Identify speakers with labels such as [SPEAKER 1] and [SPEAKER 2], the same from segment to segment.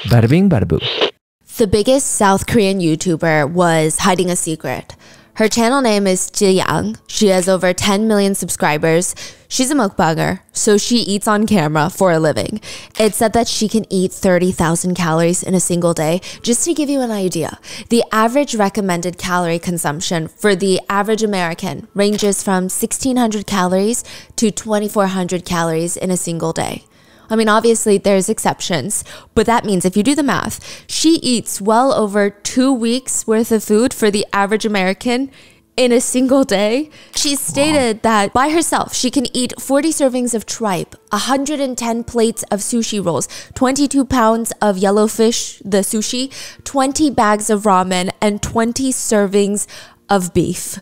[SPEAKER 1] Bada bing, bada boom.
[SPEAKER 2] The biggest South Korean YouTuber was hiding a secret. Her channel name is Ji-young. She has over 10 million subscribers. She's a mukbanger, so she eats on camera for a living. It's said that she can eat 30,000 calories in a single day. Just to give you an idea, the average recommended calorie consumption for the average American ranges from 1,600 calories to 2,400 calories in a single day. I mean, obviously there's exceptions, but that means if you do the math, she eats well over 2 weeks worth of food for the average American in a single day. She stated that by herself, she can eat 40 servings of tripe, 110 plates of sushi rolls, 22 pounds of yellowfish, the sushi, 20 bags of ramen, and 20 servings of beef,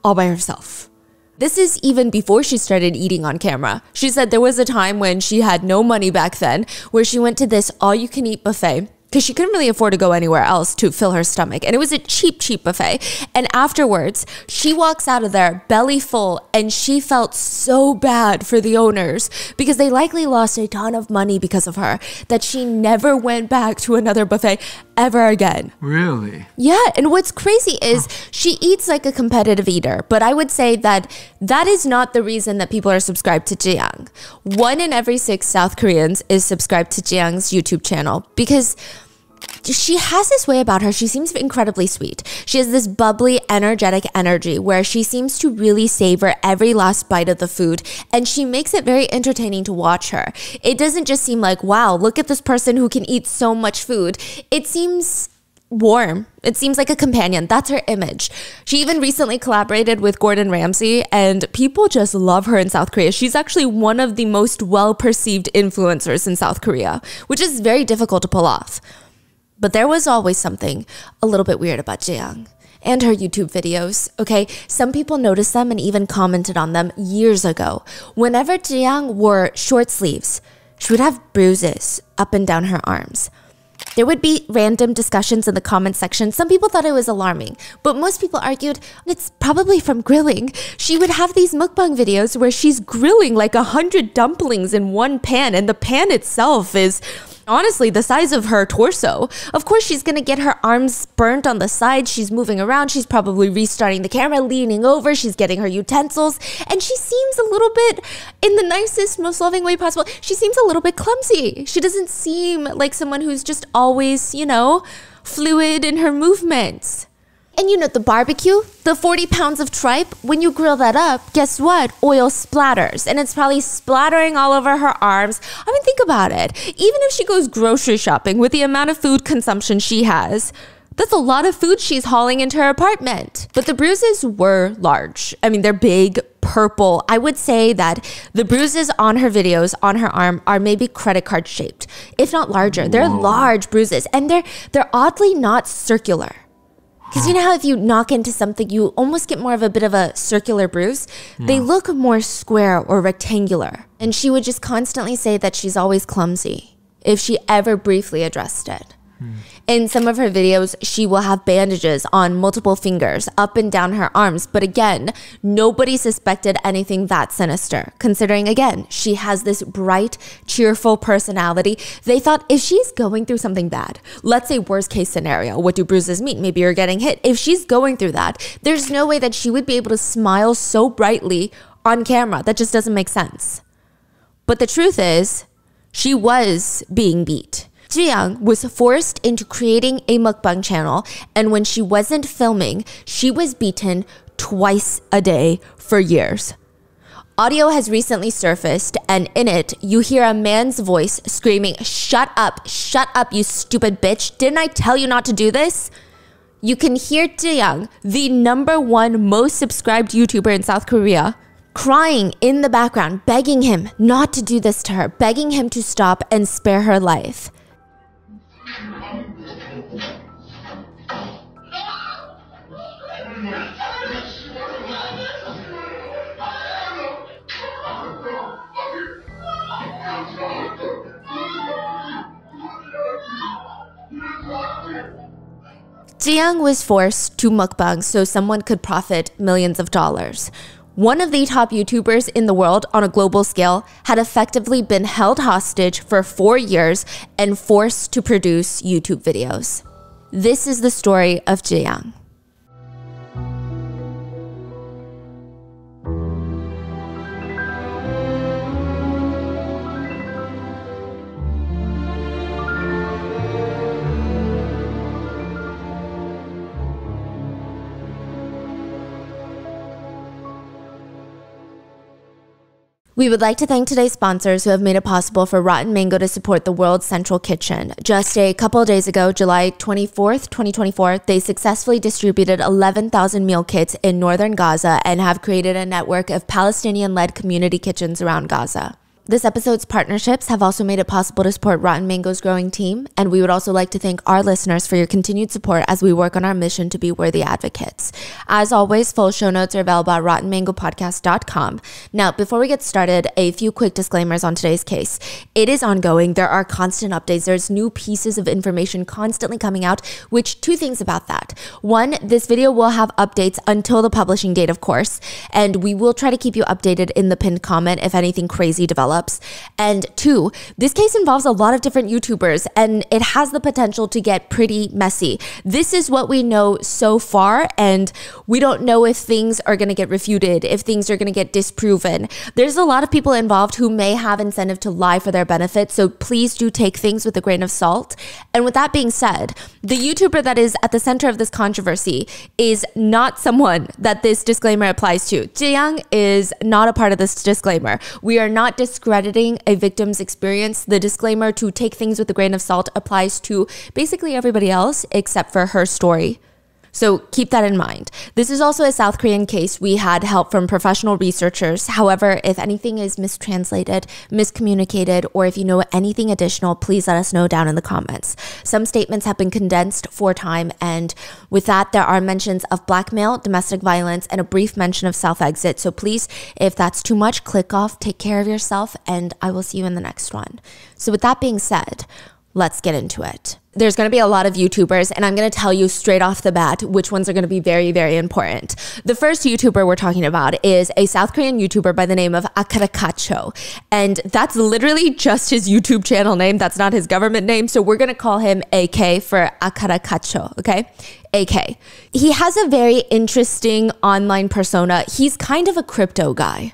[SPEAKER 2] all by herself. This is even before she started eating on camera. She said there was a time when she had no money back then where she went to this all-you-can-eat buffet because she couldn't really afford to go anywhere else to fill her stomach. And it was a cheap buffet. And afterwards, she walks out of there belly full and she felt so bad for the owners because they likely lost a ton of money because of her that she never went back to another buffet ever again.
[SPEAKER 1] Really?
[SPEAKER 2] Yeah, and what's crazy is she eats like a competitive eater, but I would say that that is not the reason that people are subscribed to Ji-young. 1 in every 6 South Koreans is subscribed to Ji-young's YouTube channel because she has this way about her. She seems incredibly sweet. She has this bubbly, energetic energy where she seems to really savor every last bite of the food, and she makes it very entertaining to watch her. It doesn't just seem like, wow, look at this person who can eat so much food. It seems warm. It seems like a companion. That's her image. She even recently collaborated with Gordon Ramsay, and people just love her in South Korea. She's actually one of the most well-perceived influencers in South Korea, which is very difficult to pull off. But there was always something a little bit weird about Ji-young and her YouTube videos, okay? Some people noticed them and even commented on them years ago. Whenever Ji-young wore short sleeves, she would have bruises up and down her arms. There would be random discussions in the comment section. Some people thought it was alarming, but most people argued it's probably from grilling. She would have these mukbang videos where she's grilling like 100 dumplings in one pan, and the pan itself is honestly the size of her torso. Of course, she's gonna get her arms burnt on the side. She's moving around. She's probably restarting the camera, leaning over. She's getting her utensils. And she seems a little bit, in the nicest, most loving way possible, she seems a little bit clumsy. She doesn't seem like someone who's just always, you know, fluid in her movements. And you know, the barbecue, the 40 pounds of tripe, when you grill that up, guess what? Oil splatters. And it's probably splattering all over her arms. I mean, think about it. Even if she goes grocery shopping with the amount of food consumption she has, that's a lot of food she's hauling into her apartment. But the bruises were large. I mean, they're big, purple. I would say that the bruises on her videos, on her arm, are maybe credit card shaped, if not larger. They're large bruises, and they're oddly not circular. Because you know how if you knock into something, you almost get more of a bit of a circular bruise? Yeah. They look more square or rectangular. And she would just constantly say that she's always clumsy if she ever briefly addressed it. In some of her videos, she will have bandages on multiple fingers, up and down her arms. But again, nobody suspected anything that sinister, considering, again, she has this bright, cheerful personality. They thought if she's going through something bad, let's say worst case scenario, what do bruises mean? Maybe you're getting hit. If she's going through that, there's no way that she would be able to smile so brightly on camera. That just doesn't make sense. But the truth is, she was being beat. Ji-young was forced into creating a mukbang channel, and when she wasn't filming, she was beaten twice a day for years. Audio has recently surfaced, and in it, you hear a man's voice screaming, shut up, you stupid bitch. Didn't I tell you not to do this?" You can hear Ji-young, the #1 most subscribed YouTuber in South Korea, crying in the background, begging him not to do this to her, begging him to stop and spare her life. Ji-young was forced to mukbang so someone could profit millions of dollars. one of the top YouTubers in the world on a global scale had effectively been held hostage for 4 years and forced to produce YouTube videos. This is the story of Jiang. We would like to thank today's sponsors who have made it possible for Rotten Mango to support the world's central kitchen. Just a couple of days ago, July 24th, 2024, they successfully distributed 11,000 meal kits in northern Gaza and have created a network of Palestinian-led community kitchens around Gaza. This episode's partnerships have also made it possible to support Rotten Mango's growing team, and we would also like to thank our listeners for your continued support as we work on our mission to be worthy advocates. As always, full show notes are available at rottenmangopodcast.com. Now, before we get started, a few quick disclaimers on today's case. It is ongoing. There are constant updates. There's new pieces of information constantly coming out, which two things about that. One, this video will have updates until the publishing date, of course, and we will try to keep you updated in the pinned comment if anything crazy develops. And two, this case involves a lot of different YouTubers and it has the potential to get pretty messy. This is what we know so far, and we don't know if things are going to get refuted, if things are going to get disproven. There's a lot of people involved who may have incentive to lie for their benefit, so please do take things with a grain of salt. And with that being said, the YouTuber that is at the center of this controversy is not someone that this disclaimer applies to. Jiang is not a part of this disclaimer. We are not discrediting a victim's experience. The disclaimer to take things with a grain of salt applies to basically everybody else except for her story. So keep that in mind. This is also a South Korean case. We had help from professional researchers. However, if anything is mistranslated, miscommunicated, or if you know anything additional, please let us know down in the comments. Some statements have been condensed for time, and with that, there are mentions of blackmail, domestic violence, and a brief mention of self-exit. So please, if that's too much, click off, take care of yourself, and I will see you in the next one. So with that being said, let's get into it. There's going to be a lot of YouTubers, and I'm going to tell you straight off the bat which ones are going to be very, very important. The first YouTuber we're talking about is a South Korean YouTuber by the name of Akarakacho, and that's literally just his YouTube channel name. That's not his government name, so we're going to call him AK for Akarakacho, okay? AK. He has a very interesting online persona. He's kind of a crypto guy.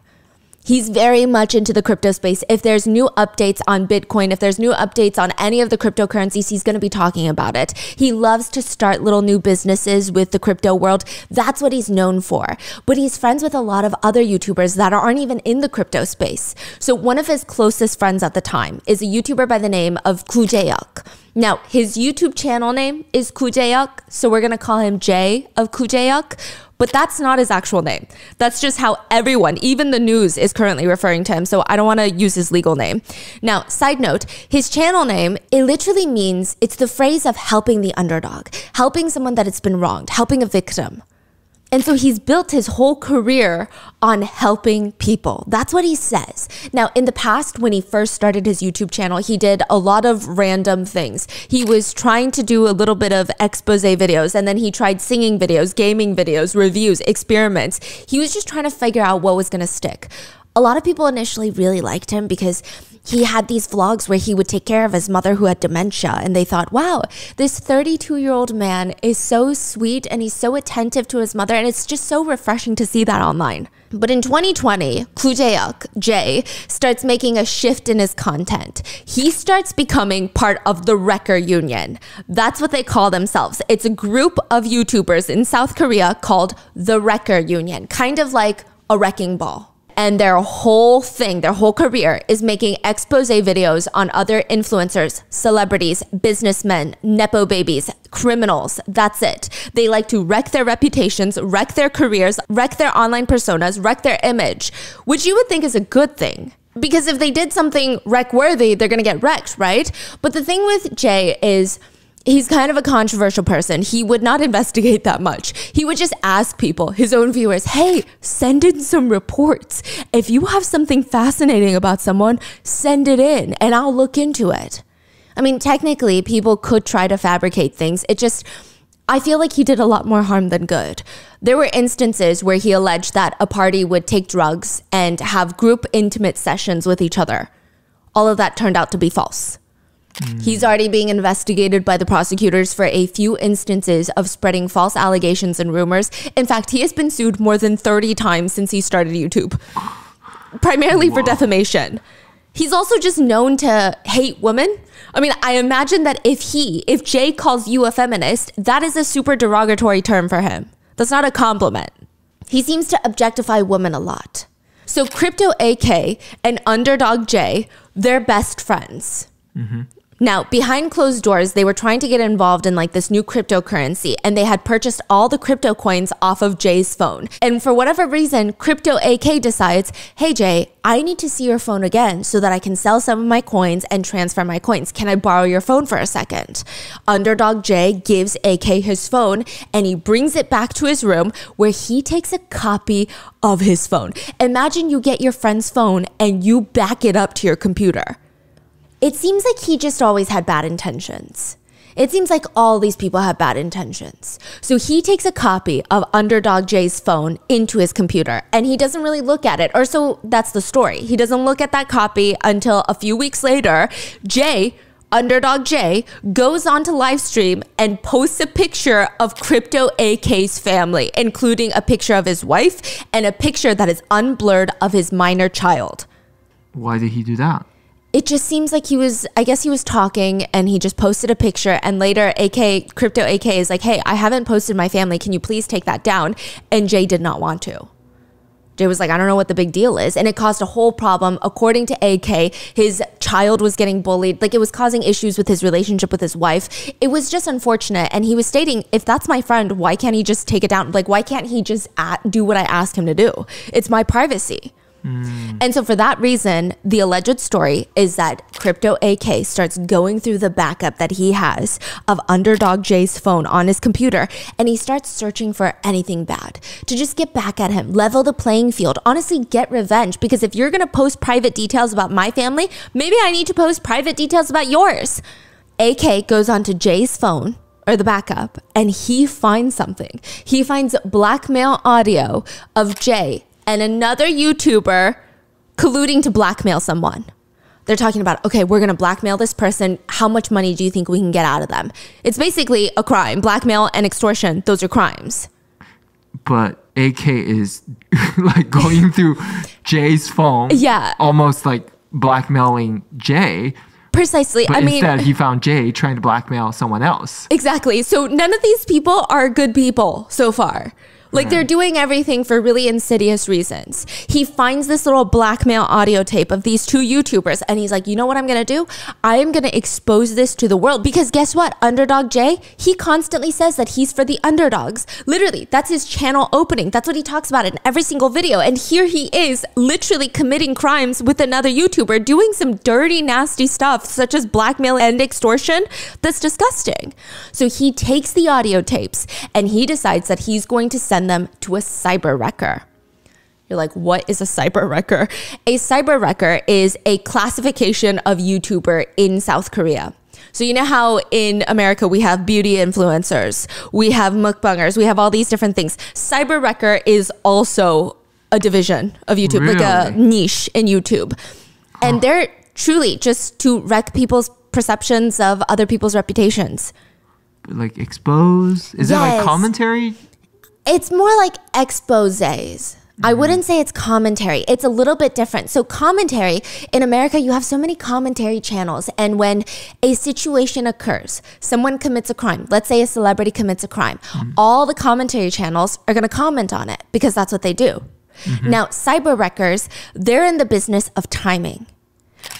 [SPEAKER 2] He's very much into the crypto space. If there's new updates on Bitcoin, if there's new updates on any of the cryptocurrencies, he's going to be talking about it. He loves to start little new businesses with the crypto world. That's what he's known for. But he's friends with a lot of other YouTubers that aren't even in the crypto space. So one of his closest friends at the time is a YouTuber by the name of Kujaeuk. Now, his YouTube channel name is Kujaeuk, so we're going to call him Jay of Kujaeuk. But that's not his actual name. That's just how everyone, even the news, is currently referring to him. So I don't want to use his legal name. Now, side note, his channel name, it literally means, it's the phrase of helping the underdog, helping someone that has been wronged, helping a victim. And so he's built his whole career on helping people. That's what he says. Now, in the past, when he first started his YouTube channel, he did a lot of random things. He was trying to do a little bit of expose videos, and then he tried singing videos, gaming videos, reviews, experiments. He was just trying to figure out what was going to stick. A lot of people initially really liked him because he had these vlogs where he would take care of his mother who had dementia, and they thought, wow, this 32-year-old man is so sweet and he's so attentive to his mother, and it's just so refreshing to see that online. But in 2020, Kujaeuk, Jay, starts making a shift in his content. He starts becoming part of the Wrecker Union. That's what they call themselves. It's a group of YouTubers in South Korea called the Wrecker Union, kind of like a wrecking ball. And their whole thing, their whole career is making expose videos on other influencers, celebrities, businessmen, nepo babies, criminals. That's it. They like to wreck their reputations, wreck their careers, wreck their online personas, wreck their image, which you would think is a good thing. Because if they did something wreck-worthy, they're going to get wrecked, right? But the thing with Jay is, he's kind of a controversial person. He would not investigate that much. He would just ask people, his own viewers, hey, send in some reports. If you have something fascinating about someone, send it in and I'll look into it. I mean, technically, people could try to fabricate things. It just, I feel like he did a lot more harm than good. There were instances where he alleged that a party would take drugs and have group intimate sessions with each other. All of that turned out to be false. He's already being investigated by the prosecutors for a few instances of spreading false allegations and rumors. In fact, he has been sued more than 30 times since he started YouTube, primarily for defamation. He's also just known to hate women. I mean, I imagine that if Jay calls you a feminist, that is a super derogatory term for him. That's not a compliment. He seems to objectify women a lot. So Crypto AK and Underdog Jay, they're best friends. Now, behind closed doors, they were trying to get involved in like this new cryptocurrency, and they had purchased all the crypto coins off of Jay's phone. And for whatever reason, Crypto AK decides, hey Jay, I need to see your phone again so that I can sell some of my coins and transfer my coins. Can I borrow your phone for a second? Underdog Jay gives AK his phone, and he brings it back to his room where he takes a copy of his phone. Imagine you get your friend's phone and you back it up to your computer. It seems like he just always had bad intentions. It seems like all these people have bad intentions. So he takes a copy of Underdog Jay's phone into his computer, and he doesn't really look at it. Or so that's the story. He doesn't look at that copy until a few weeks later. Underdog Jay, goes on to live stream and posts a picture of Crypto AK's family, including a picture of his wife and a picture that is unblurred of his minor child.
[SPEAKER 1] Why did he do that?
[SPEAKER 2] It just seems like he was talking and he just posted a picture, and later Crypto AK is like, hey, I haven't posted my family. Can you please take that down? And Jay did not want to. Jay was like, I don't know what the big deal is. And it caused a whole problem. According to AK, his child was getting bullied. Like, it was causing issues with his relationship with his wife. It was just unfortunate. And he was stating, if that's my friend, why can't he just take it down? Like, why can't he just do what I asked him to do? It's my privacy. And so for that reason, the alleged story is that Crypto AK starts going through the backup that he has of Underdog Jay's phone on his computer, and he starts searching for anything bad to just get back at him, level the playing field, honestly get revenge. Because if you're going to post private details about my family, maybe I need to post private details about yours. AK goes onto Jay's phone, or the backup, and he finds something. He finds blackmail audio of Jay and another YouTuber colluding to blackmail someone. They're talking about, okay, we're going to blackmail this person. How much money do you think we can get out of them? It's basically a crime. Blackmail and extortion, those are crimes.
[SPEAKER 1] But AK is like going through Jay's phone.
[SPEAKER 2] Yeah.
[SPEAKER 1] Almost like blackmailing Jay.
[SPEAKER 2] Precisely.
[SPEAKER 1] But instead, he found Jay trying to blackmail someone else.
[SPEAKER 2] Exactly. So none of these people are good people so far. Like, they're doing everything for really insidious reasons. He finds this little blackmail audio tape of these two YouTubers, and he's like, you know what I'm going to do? I am going to expose this to the world. Because guess what? Underdog Jay, he constantly says that he's for the underdogs. Literally, that's his channel opening. That's what he talks about in every single video. And here he is literally committing crimes with another YouTuber, doing some dirty, nasty stuff, such as blackmail and extortion. That's disgusting. So he takes the audio tapes, and he decides that he's going to send them to a cyber wrecker. You're like, what is a cyber wrecker? A cyber wrecker is a classification of YouTuber in South Korea. So you know how in America we have beauty influencers, we have mukbangers, we have all these different things. Cyber wrecker is also a division of YouTube,
[SPEAKER 1] really?
[SPEAKER 2] Like a niche in YouTube. And they're truly just to wreck people's perceptions of other people's reputations.
[SPEAKER 1] Like expose? Is it like commentary?
[SPEAKER 2] It's more like exposés. I wouldn't say it's commentary. It's a little bit different. So commentary, in America, you have so many commentary channels. And when a situation occurs, someone commits a crime, let's say a celebrity commits a crime, all the commentary channels are going to comment on it because that's what they do. Now, cyber wreckers, they're in the business of timing.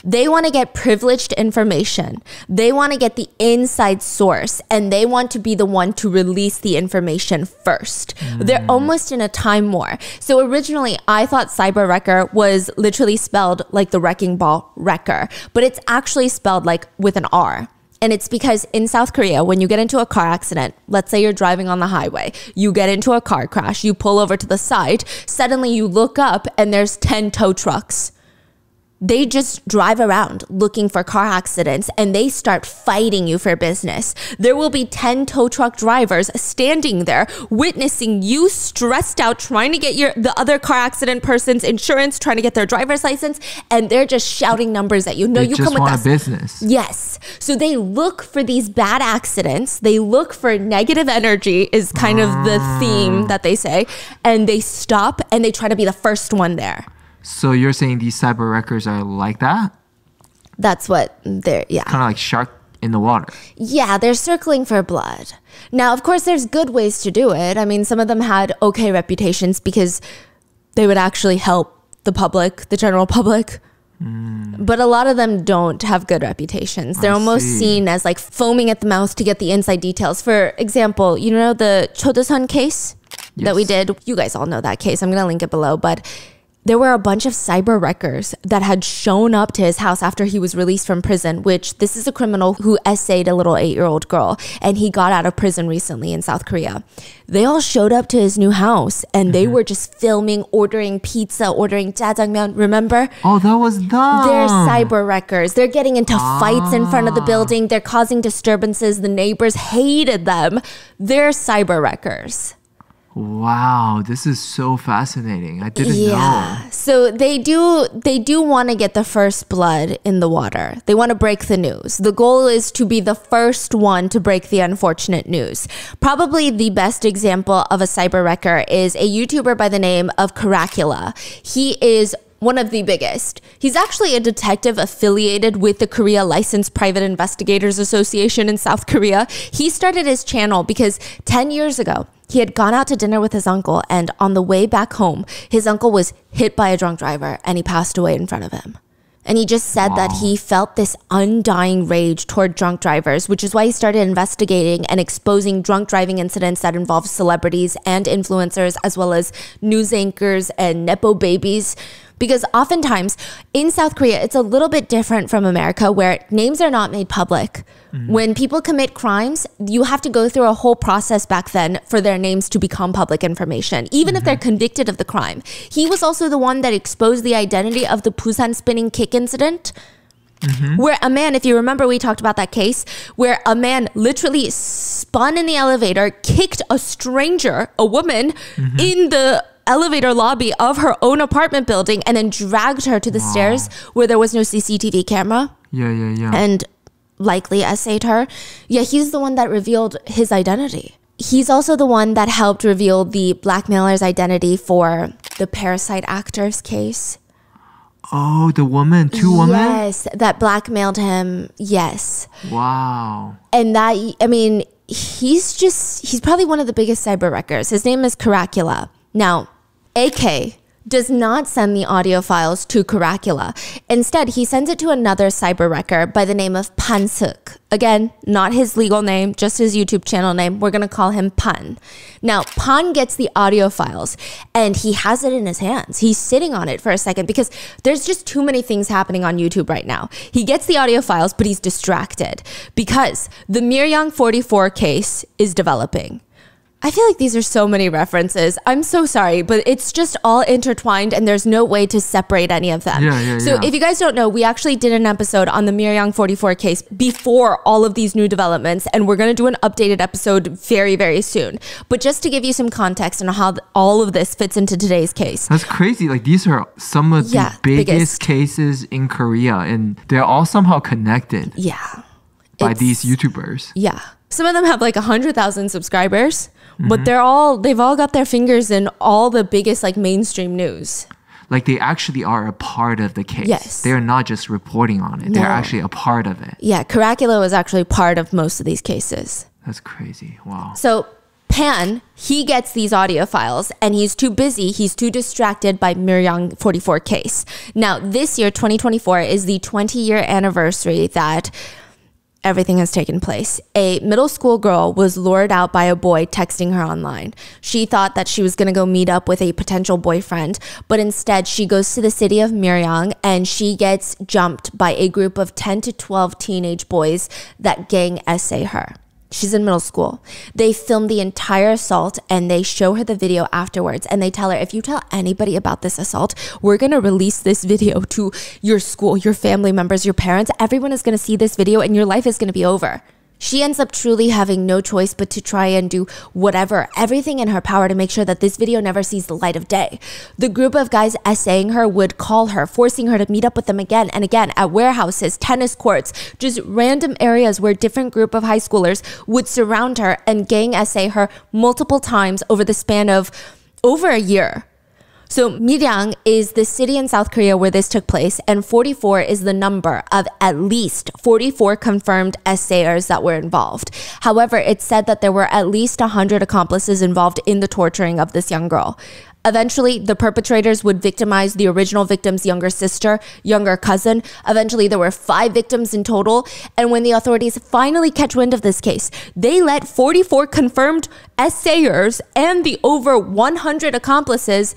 [SPEAKER 2] They want to get privileged information. They want to get the inside source, and they want to be the one to release the information first. They're almost in a time war. So originally, I thought cyber wrecker was literally spelled like the wrecking ball wrecker, but it's actually spelled like with an R. And it's because in South Korea, when you get into a car accident, let's say you're driving on the highway, you get into a car crash, you pull over to the side, suddenly you look up and there's 10 tow trucks. They just drive around looking for car accidents and they start fighting you for business. There will be 10 tow truck drivers standing there witnessing you stressed out trying to get the other car accident person's insurance, trying to get their driver's license, and they're just shouting numbers at you. No, you come with us.
[SPEAKER 1] They just want a business.
[SPEAKER 2] Yes. So they look for these bad accidents. They look for negative energy is kind of the theme that they say. And they stop and they try to be the first one there.
[SPEAKER 1] So you're saying these cyber wreckers are like that?
[SPEAKER 2] That's what they're, yeah.
[SPEAKER 1] Kind of like shark in the water.
[SPEAKER 2] Yeah, they're circling for blood. Now, of course, there's good ways to do it. I mean, some of them had okay reputations because they would actually help the public, the general public. But a lot of them don't have good reputations. They're almost seen as like foaming at the mouth to get the inside details. For example, you know the Chodosun case that we did? You guys all know that case. I'm going to link it below. But there were a bunch of cyber wreckers that had shown up to his house after he was released from prison, which this is a criminal who essayed a little 8-year-old girl, and he got out of prison recently in South Korea. They all showed up to his new house, and they were just filming, ordering pizza, ordering jjajangmyeon, remember?
[SPEAKER 1] Oh, that was dumb.
[SPEAKER 2] They're cyber wreckers. They're getting into fights in front of the building. They're causing disturbances. The neighbors hated them. They're cyber wreckers.
[SPEAKER 1] Wow, this is so fascinating. I didn't know.
[SPEAKER 2] So they do want to get the first blood in the water. They want to break the news. The goal is to be the first one to break the unfortunate news. Probably the best example of a cyber wrecker is a YouTuber by the name of Karacula. He is one of the biggest. He's actually a detective affiliated with the Korea Licensed Private Investigators Association in South Korea. He started his channel because 10 years ago, he had gone out to dinner with his uncle, and on the way back home, his uncle was hit by a drunk driver and he passed away in front of him. And he just said that he felt this undying rage toward drunk drivers, which is why he started investigating and exposing drunk driving incidents that involve celebrities and influencers, as well as news anchors and Nepo babies. Because oftentimes in South Korea, it's a little bit different from America where names are not made public. When people commit crimes, you have to go through a whole process back then for their names to become public information, even if they're convicted of the crime. He was also the one that exposed the identity of the Busan spinning kick incident. Where a man, if you remember, we talked about that case, where a man literally spun in the elevator, kicked a stranger, a woman, in the elevator lobby of her own apartment building, and then dragged her to the stairs where there was no CCTV camera. And likely essayed her. Yeah, he's the one that revealed his identity. He's also the one that helped reveal the blackmailer's identity for the Parasite actors case.
[SPEAKER 1] Oh, the woman, two women?
[SPEAKER 2] Yes, that blackmailed him. Yes.
[SPEAKER 1] Wow.
[SPEAKER 2] And that, I mean, he's probably one of the biggest cyber wreckers. His name is Karacula. Now, AK does not send the audio files to Karacula. Instead, he sends it to another cyber wrecker by the name of Pansuk. Again, not his legal name, just his YouTube channel name. We're going to call him Pan. Now, Pan gets the audio files and he has it in his hands. He's sitting on it for a second because there's just too many things happening on YouTube right now. He gets the audio files, but he's distracted because the Miryang 44 case is developing. I feel like these are so many references. I'm so sorry, but it's just all intertwined and there's no way to separate any of them. So if you guys don't know, we actually did an episode on the Miryang 44 case before all of these new developments, and we're going to do an updated episode very, very soon. But just to give you some context on how all of this fits into today's case.
[SPEAKER 1] That's crazy. Like, these are some of the biggest cases in Korea, and they're all somehow connected. By these YouTubers. Some of them have like 100,000 subscribers. But they've all got their fingers in all the biggest like mainstream news. Like, they actually are a part of the case. Yes. They're not just reporting on it. No. They're actually a part of it. Yeah, Karacula was actually part of most of these cases. That's crazy. Wow. So Pan, he gets these audio files and he's too busy, he's too distracted by Miryang 44 case. Now, this year, 2024, is the 20-year anniversary that everything has taken place. A middle school girl was lured out by a boy texting her online. She thought that she was going to go meet up with a potential boyfriend, but instead she goes to the city of Miryang and she gets jumped by a group of 10 to 12 teenage boys that gang essay her.
[SPEAKER 2] She's in middle school. They film the entire assault and they show her the video afterwards. And they tell her, if you tell anybody about this assault, we're going to release this video to your school, your family members, your parents. Everyone is going to see this video and your life is going to be over. She ends up truly having no choice but to try and do whatever, everything in her power to make sure that this video never sees the light of day. The group of guys essaying her would call her, forcing her to meet up with them again and again at warehouses, tennis courts, just random areas where different group of high schoolers would surround her and gang essay her multiple times over the span of over a year. So Miryang is the city in South Korea where this took place, and 44 is the number of at least 44 confirmed essayers that were involved. However, it's said that there were at least 100 accomplices involved in the torturing of this young girl. Eventually, the perpetrators would victimize the original victim's younger sister, younger cousin. Eventually, there were 5 victims in total. And when the authorities finally catch wind of this case, they let 44 confirmed essayers and the over 100 accomplices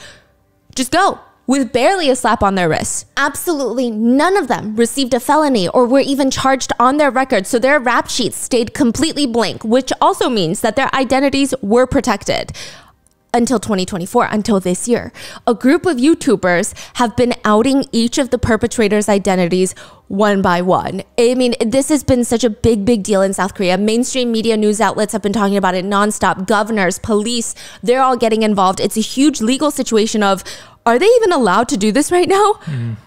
[SPEAKER 2] just go with barely a slap on their wrists. Absolutely none of them received a felony or were even charged on their record, so their rap sheets stayed completely blank, which also means that their identities were protected until 2024, until this year. A group of YouTubers have been outing each of the perpetrators' identities one by one. I mean, this has been such a big deal in South Korea. Mainstream media news outlets have been talking about it nonstop. Governors, police, they're all getting involved. It's a huge legal situation of, are they even allowed to do this right now?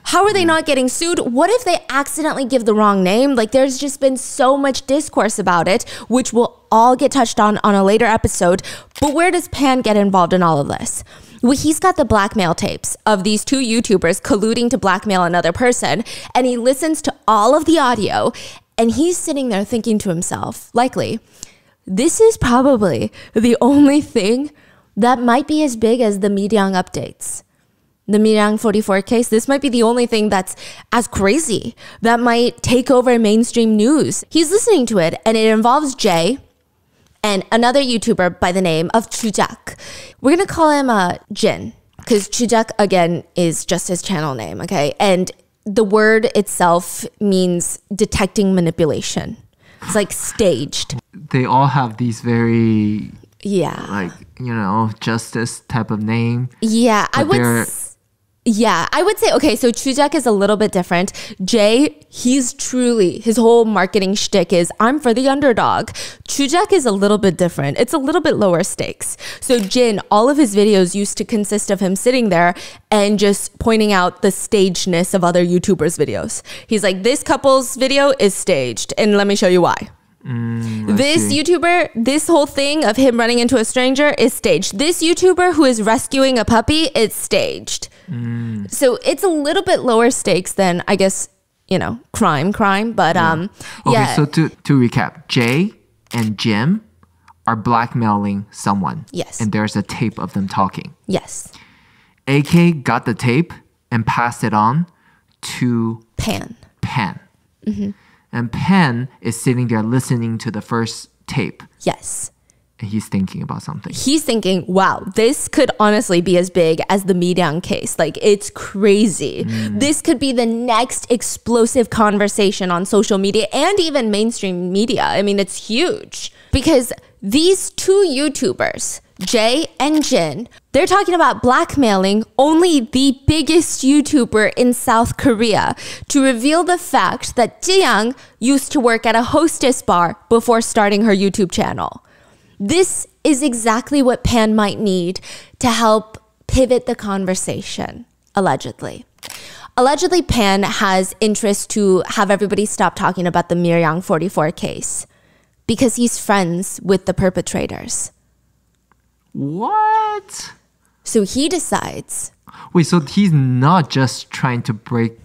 [SPEAKER 2] How are they not getting sued? What if they accidentally give the wrong name? Like, there's just been so much discourse about it, which will all get touched on a later episode. But where does Pan get involved in all of this? Well, he's got the blackmail tapes of these 2 YouTubers colluding to blackmail another person, and he listens to all of the audio, and he's sitting there thinking to himself, likely, this is probably the only thing that might be as big as the Miryang updates. The Miryang 44 case, this might be the only thing that's as crazy that might take over mainstream news. He's listening to it, and it involves Jay and another YouTuber by the name of Chujak. We're going to call him Jin, because Chujak, again, is just his channel name, okay? And the word itself means detecting manipulation. It's like staged.
[SPEAKER 1] They all have these very, like, you know, justice type of name.
[SPEAKER 2] Yeah, I would say, okay, so Chujak is a little bit different. Jay, he's truly, his whole marketing shtick is, I'm for the underdog. Chujak is a little bit different. It's a little bit lower stakes. So Jin, all of his videos used to consist of him sitting there and just pointing out the stagedness of other YouTubers' videos. He's like, this couple's video is staged, and let me show you why. This YouTuber, this whole thing of him running into a stranger is staged. This YouTuber who is rescuing a puppy, it's staged. So it's a little bit lower stakes than, I guess, you know, crime, but
[SPEAKER 1] Okay, so to recap, Jay and Jim are blackmailing someone.
[SPEAKER 2] Yes.
[SPEAKER 1] And there's a tape of them talking.
[SPEAKER 2] Yes.
[SPEAKER 1] AK got the tape and passed it on to
[SPEAKER 2] Pan.
[SPEAKER 1] And Pan is sitting there listening to the first tape.
[SPEAKER 2] Yes.
[SPEAKER 1] And he's thinking about something.
[SPEAKER 2] He's thinking, wow, this could honestly be as big as the Miryang case. Like, it's crazy. This could be the next explosive conversation on social media and even mainstream media. I mean, it's huge. Because these 2 YouTubers, Jay and Jin, they're talking about blackmailing only the biggest YouTuber in South Korea to reveal the fact that Jiyoung used to work at a hostess bar before starting her YouTube channel. This is exactly what Pan might need to help pivot the conversation, allegedly. Allegedly, Pan has interest to have everybody stop talking about the Miryang 44 case because he's friends with the perpetrators.
[SPEAKER 1] What?
[SPEAKER 2] So he decides.
[SPEAKER 1] Wait, so he's not just trying to break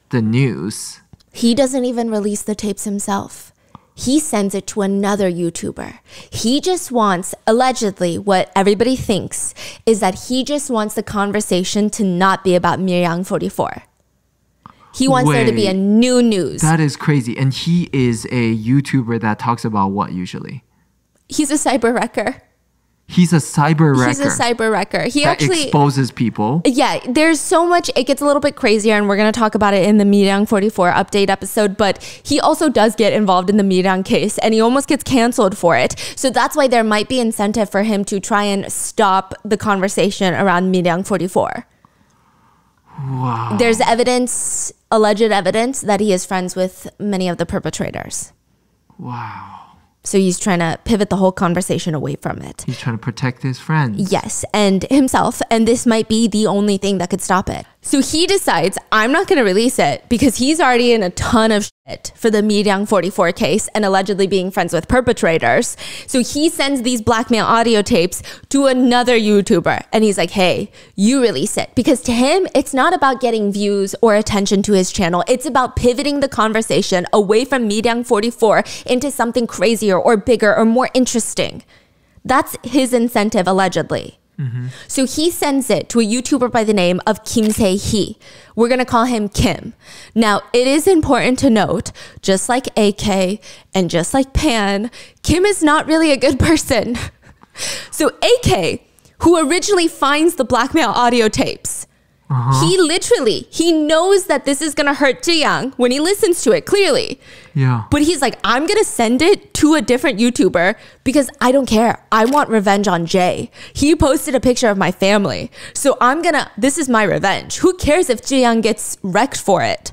[SPEAKER 1] the news.
[SPEAKER 2] He doesn't even release the tapes himself. He sends it to another YouTuber. He just wants, allegedly, what everybody thinks is that he just wants the conversation to not be about Miryang 44. He wants there to be a new news.
[SPEAKER 1] That is crazy. And he is a YouTuber that talks about what usually?
[SPEAKER 2] He's a cyber wrecker.
[SPEAKER 1] He's a cyber wrecker.
[SPEAKER 2] He's a cyber wrecker. He
[SPEAKER 1] that
[SPEAKER 2] actually
[SPEAKER 1] exposes people.
[SPEAKER 2] Yeah, there's so much. It gets a little bit crazier, and we're going to talk about it in the Mirang 44 update episode. But he also does get involved in the Mirang case, and he almost gets canceled for it. So that's why there might be incentive for him to try and stop the conversation around Mirang 44.
[SPEAKER 1] Wow.
[SPEAKER 2] There's evidence, alleged evidence, that he is friends with many of the perpetrators.
[SPEAKER 1] Wow.
[SPEAKER 2] So he's trying to pivot the whole conversation away from it.
[SPEAKER 1] He's trying to protect his friends.
[SPEAKER 2] Yes, and himself. And this might be the only thing that could stop it. So he decides, I'm not going to release it because he's already in a ton of shit for the Mirang 44 case and allegedly being friends with perpetrators. So he sends these blackmail audio tapes to another YouTuber. And he's like, hey, you release it. Because to him, it's not about getting views or attention to his channel. It's about pivoting the conversation away from Mirang 44 into something crazier or bigger or more interesting. That's his incentive, allegedly. So he sends it to a YouTuber by the name of Kim Se-hee. We're going to call him Kim. Now, it is important to note, just like AK and just like Pan, Kim is not really a good person. So AK, who originally finds the blackmail audio tapes, he knows that this is going to hurt Jiyoung when he listens to it, clearly.
[SPEAKER 1] Yeah.
[SPEAKER 2] But he's like, I'm going to send it to a different YouTuber because I don't care. I want revenge on Jay. He posted a picture of my family. So this is my revenge. Who cares if Jiyoung gets wrecked for it?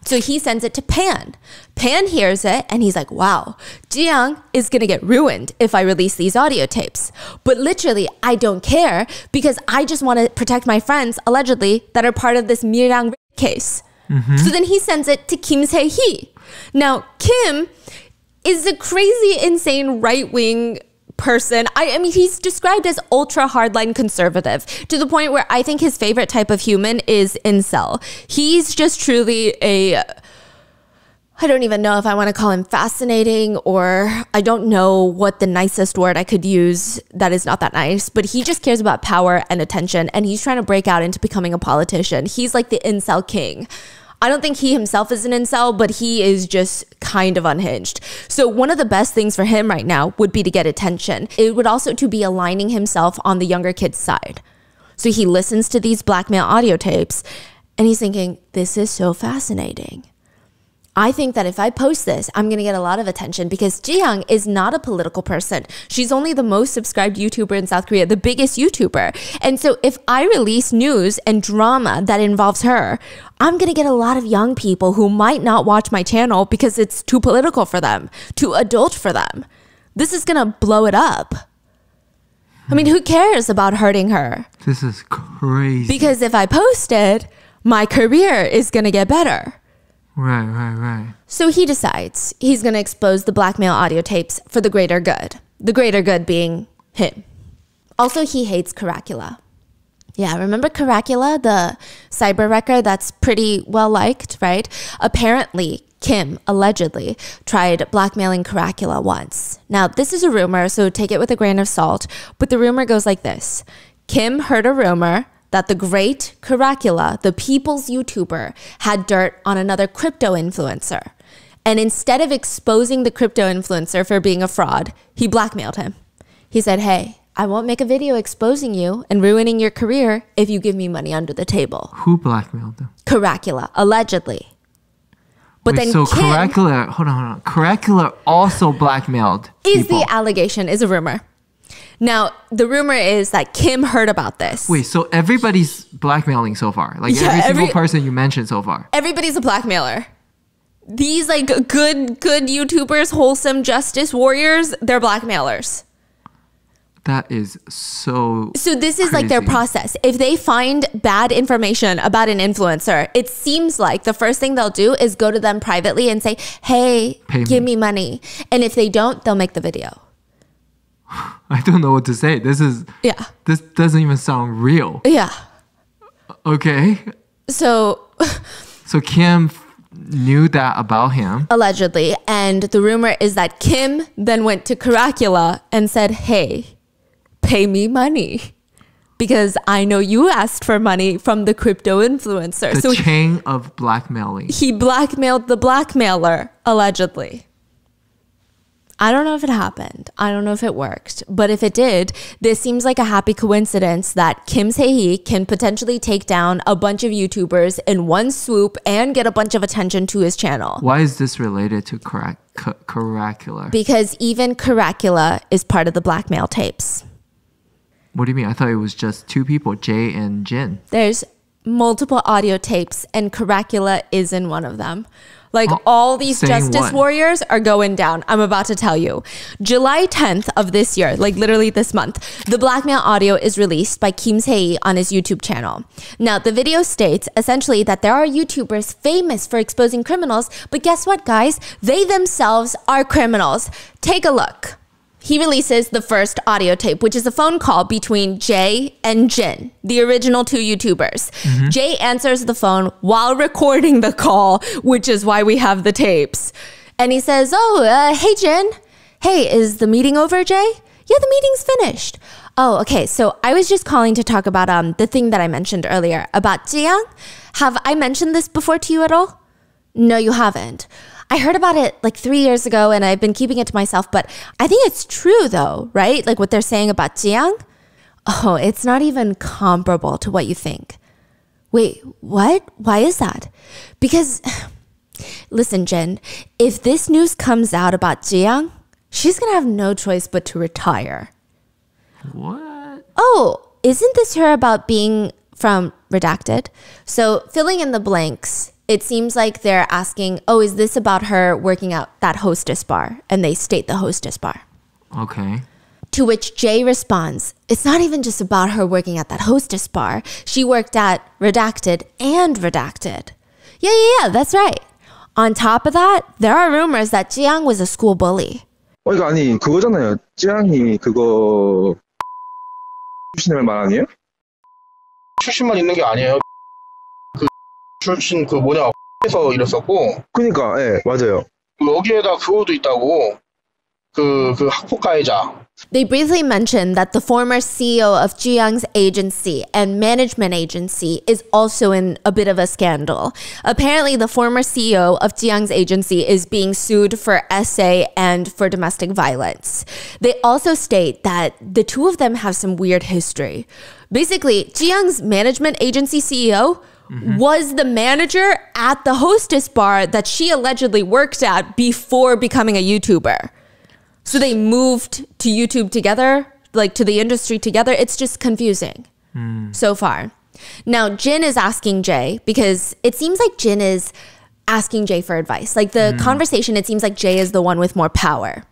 [SPEAKER 2] So he sends it to Pan. Pan hears it and he's like, wow, Jiyoung is going to get ruined if I release these audio tapes. But literally, I don't care because I just want to protect my friends, allegedly, that are part of this Mirang case. So then he sends it to Kim Se-hee. Now, Kim is a crazy, insane right-wing person. I mean, he's described as ultra hardline conservative to the point where I think his favorite type of human is incel. He's just truly I don't even know if I want to call him fascinating, or I don't know what the nicest word I could use that is not that nice, but he just cares about power and attention, and he's trying to break out into becoming a politician. He's like the incel king. I don't think he himself is an incel, but he is just kind of unhinged. So one of the best things for him right now would be to get attention. It would also to be aligning himself on the younger kid's side. So he listens to these blackmail audio tapes and he's thinking, this is so fascinating. I think that if I post this, I'm going to get a lot of attention because Jiyoung is not a political person. She's only the most subscribed YouTuber in South Korea, the biggest YouTuber. And so if I release news and drama that involves her, I'm going to get a lot of young people who might not watch my channel because it's too political for them, too adult for them. This is going to blow it up. I mean, who cares about hurting her?
[SPEAKER 1] This is crazy.
[SPEAKER 2] Because if I post it, my career is going to get better.
[SPEAKER 1] Right.
[SPEAKER 2] So he decides he's going to expose the blackmail audio tapes for the greater good. The greater good being him. Also, he hates Caracula. Yeah, remember Caracula, the cyber wrecker that's pretty well liked, right? Apparently, Kim allegedly tried blackmailing Caracula once. Now, this is a rumor, so take it with a grain of salt. But the rumor goes like this. Kim heard a rumor that the great Caracula, the people's YouTuber, had dirt on another crypto influencer. And instead of exposing the crypto influencer for being a fraud, he blackmailed him. He said, hey, I won't make a video exposing you and ruining your career if you give me money under the table.
[SPEAKER 1] Who blackmailed them?
[SPEAKER 2] Caracula, allegedly. But
[SPEAKER 1] Wait,
[SPEAKER 2] then
[SPEAKER 1] so
[SPEAKER 2] Kim,
[SPEAKER 1] Caracula, hold on. Caracula also blackmailed people.
[SPEAKER 2] The allegation, is a rumor. Now, the rumor is that Kim heard about this.
[SPEAKER 1] Wait, so everybody's blackmailing so far? Like every single person you mentioned so far?
[SPEAKER 2] Everybody's a blackmailer. These like good YouTubers, wholesome justice warriors, they're blackmailers.
[SPEAKER 1] That is so
[SPEAKER 2] this is
[SPEAKER 1] crazy.
[SPEAKER 2] like their process. If they find bad information about an influencer, it seems like the first thing they'll do is go to them privately and say, hey, give me money. And if they don't, they'll make the video.
[SPEAKER 1] I don't know what to say. This doesn't even sound real.
[SPEAKER 2] Yeah.
[SPEAKER 1] Okay.
[SPEAKER 2] So
[SPEAKER 1] Kim knew that about him.
[SPEAKER 2] Allegedly. And the rumor is that Kim then went to Caracula and said, hey, pay me money. Because I know you asked for money from the crypto influencer.
[SPEAKER 1] The chain of blackmailing.
[SPEAKER 2] He blackmailed the blackmailer, allegedly. I don't know if it happened. I don't know if it worked. But if it did, this seems like a happy coincidence that Kim Se-hee can potentially take down a bunch of YouTubers in one swoop and get a bunch of attention to his channel.
[SPEAKER 1] Why is this related to Caracula?
[SPEAKER 2] Because even Caracula is part of the blackmail tapes.
[SPEAKER 1] What do you mean? I thought it was just two people, Jay and Jin.
[SPEAKER 2] There's multiple audio tapes and Caracula is in one of them. Like all these justice warriors are going down. I'm about to tell you. July 10th of this year, like literally this month, the blackmail audio is released by Kim Se-hee on his YouTube channel. Now, the video states essentially that there are YouTubers famous for exposing criminals, but guess what, guys? They themselves are criminals. Take a look. He releases the first audio tape, which is a phone call between Jay and Jin, the original two YouTubers. Jay answers the phone while recording the call, which is why we have the tapes. And he says, hey, Jin. Hey, is the meeting over, Jay? Yeah, the meeting's finished. Oh, okay. So I was just calling to talk about the thing that I mentioned earlier about Jiyoung. Have I mentioned this before to you at all? No, you haven't. I heard about it like 3 years ago and I've been keeping it to myself, but I think it's true though, right? Like what they're saying about Jiyoung. Oh, it's not even comparable to what you think. Wait, what? Why is that? Because, listen, Jin, if this news comes out about Jiyoung, she's gonna have no choice but to retire.
[SPEAKER 1] What?
[SPEAKER 2] Oh, isn't this her about being from Redacted? So filling in the blanks, it seems like they're asking, is this about her working at that hostess bar? And they state the hostess bar.
[SPEAKER 1] Okay.
[SPEAKER 2] To which Jay responds, it's not even just about her working at that hostess bar. She worked at Redacted and Redacted. Yeah, that's right. On top of that, there are rumors that Jiyoung was a school bully.
[SPEAKER 3] 이거 아니 그거잖아요. 지향이 그거 출신을 말 아니에요?
[SPEAKER 4] 출신만 있는 게 아니에요. 그 출신 그 뭐냐 에서 일했었고.
[SPEAKER 3] 그러니까 예 맞아요.
[SPEAKER 4] 여기에다 그거도 있다고. 그 학폭 가해자.
[SPEAKER 2] They briefly mentioned that the former CEO of Jiyoung's agency and management agency is also in a bit of a scandal. Apparently, the former CEO of Jiyoung's agency is being sued for SA and for domestic violence. They also state that the two of them have some weird history. Basically, Jiyoung's management agency CEO was the manager at the hostess bar that she allegedly worked at before becoming a YouTuber. So they moved to YouTube together, like to the industry together. It's just confusing so far. Now, Jin is asking Jay because it seems like Jin is asking Jay for advice. Like the conversation, it seems like Jay is the one with more power.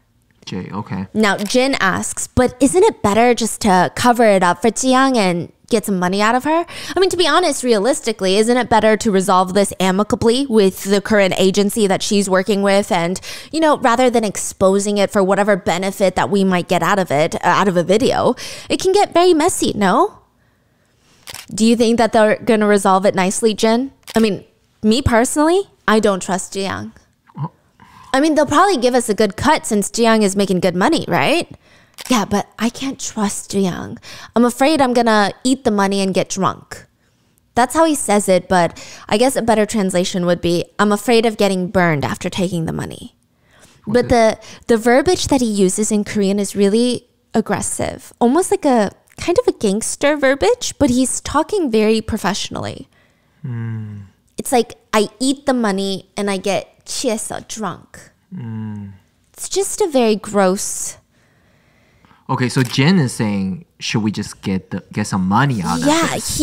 [SPEAKER 1] Jay, okay.
[SPEAKER 2] Now, Jin asks, but isn't it better just to cover it up for Jiyoung and get some money out of her? I mean, to be honest, realistically, isn't it better to resolve this amicably with the current agency that she's working with? And, you know, rather than exposing it for whatever benefit that we might get out of it, out of a video, it can get very messy, no? Do you think that they're going to resolve it nicely, Jin? I mean, me personally, I don't trust Jiyoung. I mean, they'll probably give us a good cut since Jiyoung is making good money, right? Yeah, but I can't trust Jiyoung. I'm afraid I'm gonna eat the money and get drunk. That's how he says it, but I guess a better translation would be, I'm afraid of getting burned after taking the money. But the verbiage that he uses in Korean is really aggressive, almost like a kind of a gangster verbiage, but he's talking very professionally. It's like, I eat the money and I get 취해서 drunk. It's just a very gross...
[SPEAKER 1] Okay, so Jin is saying, should we just get some money out of this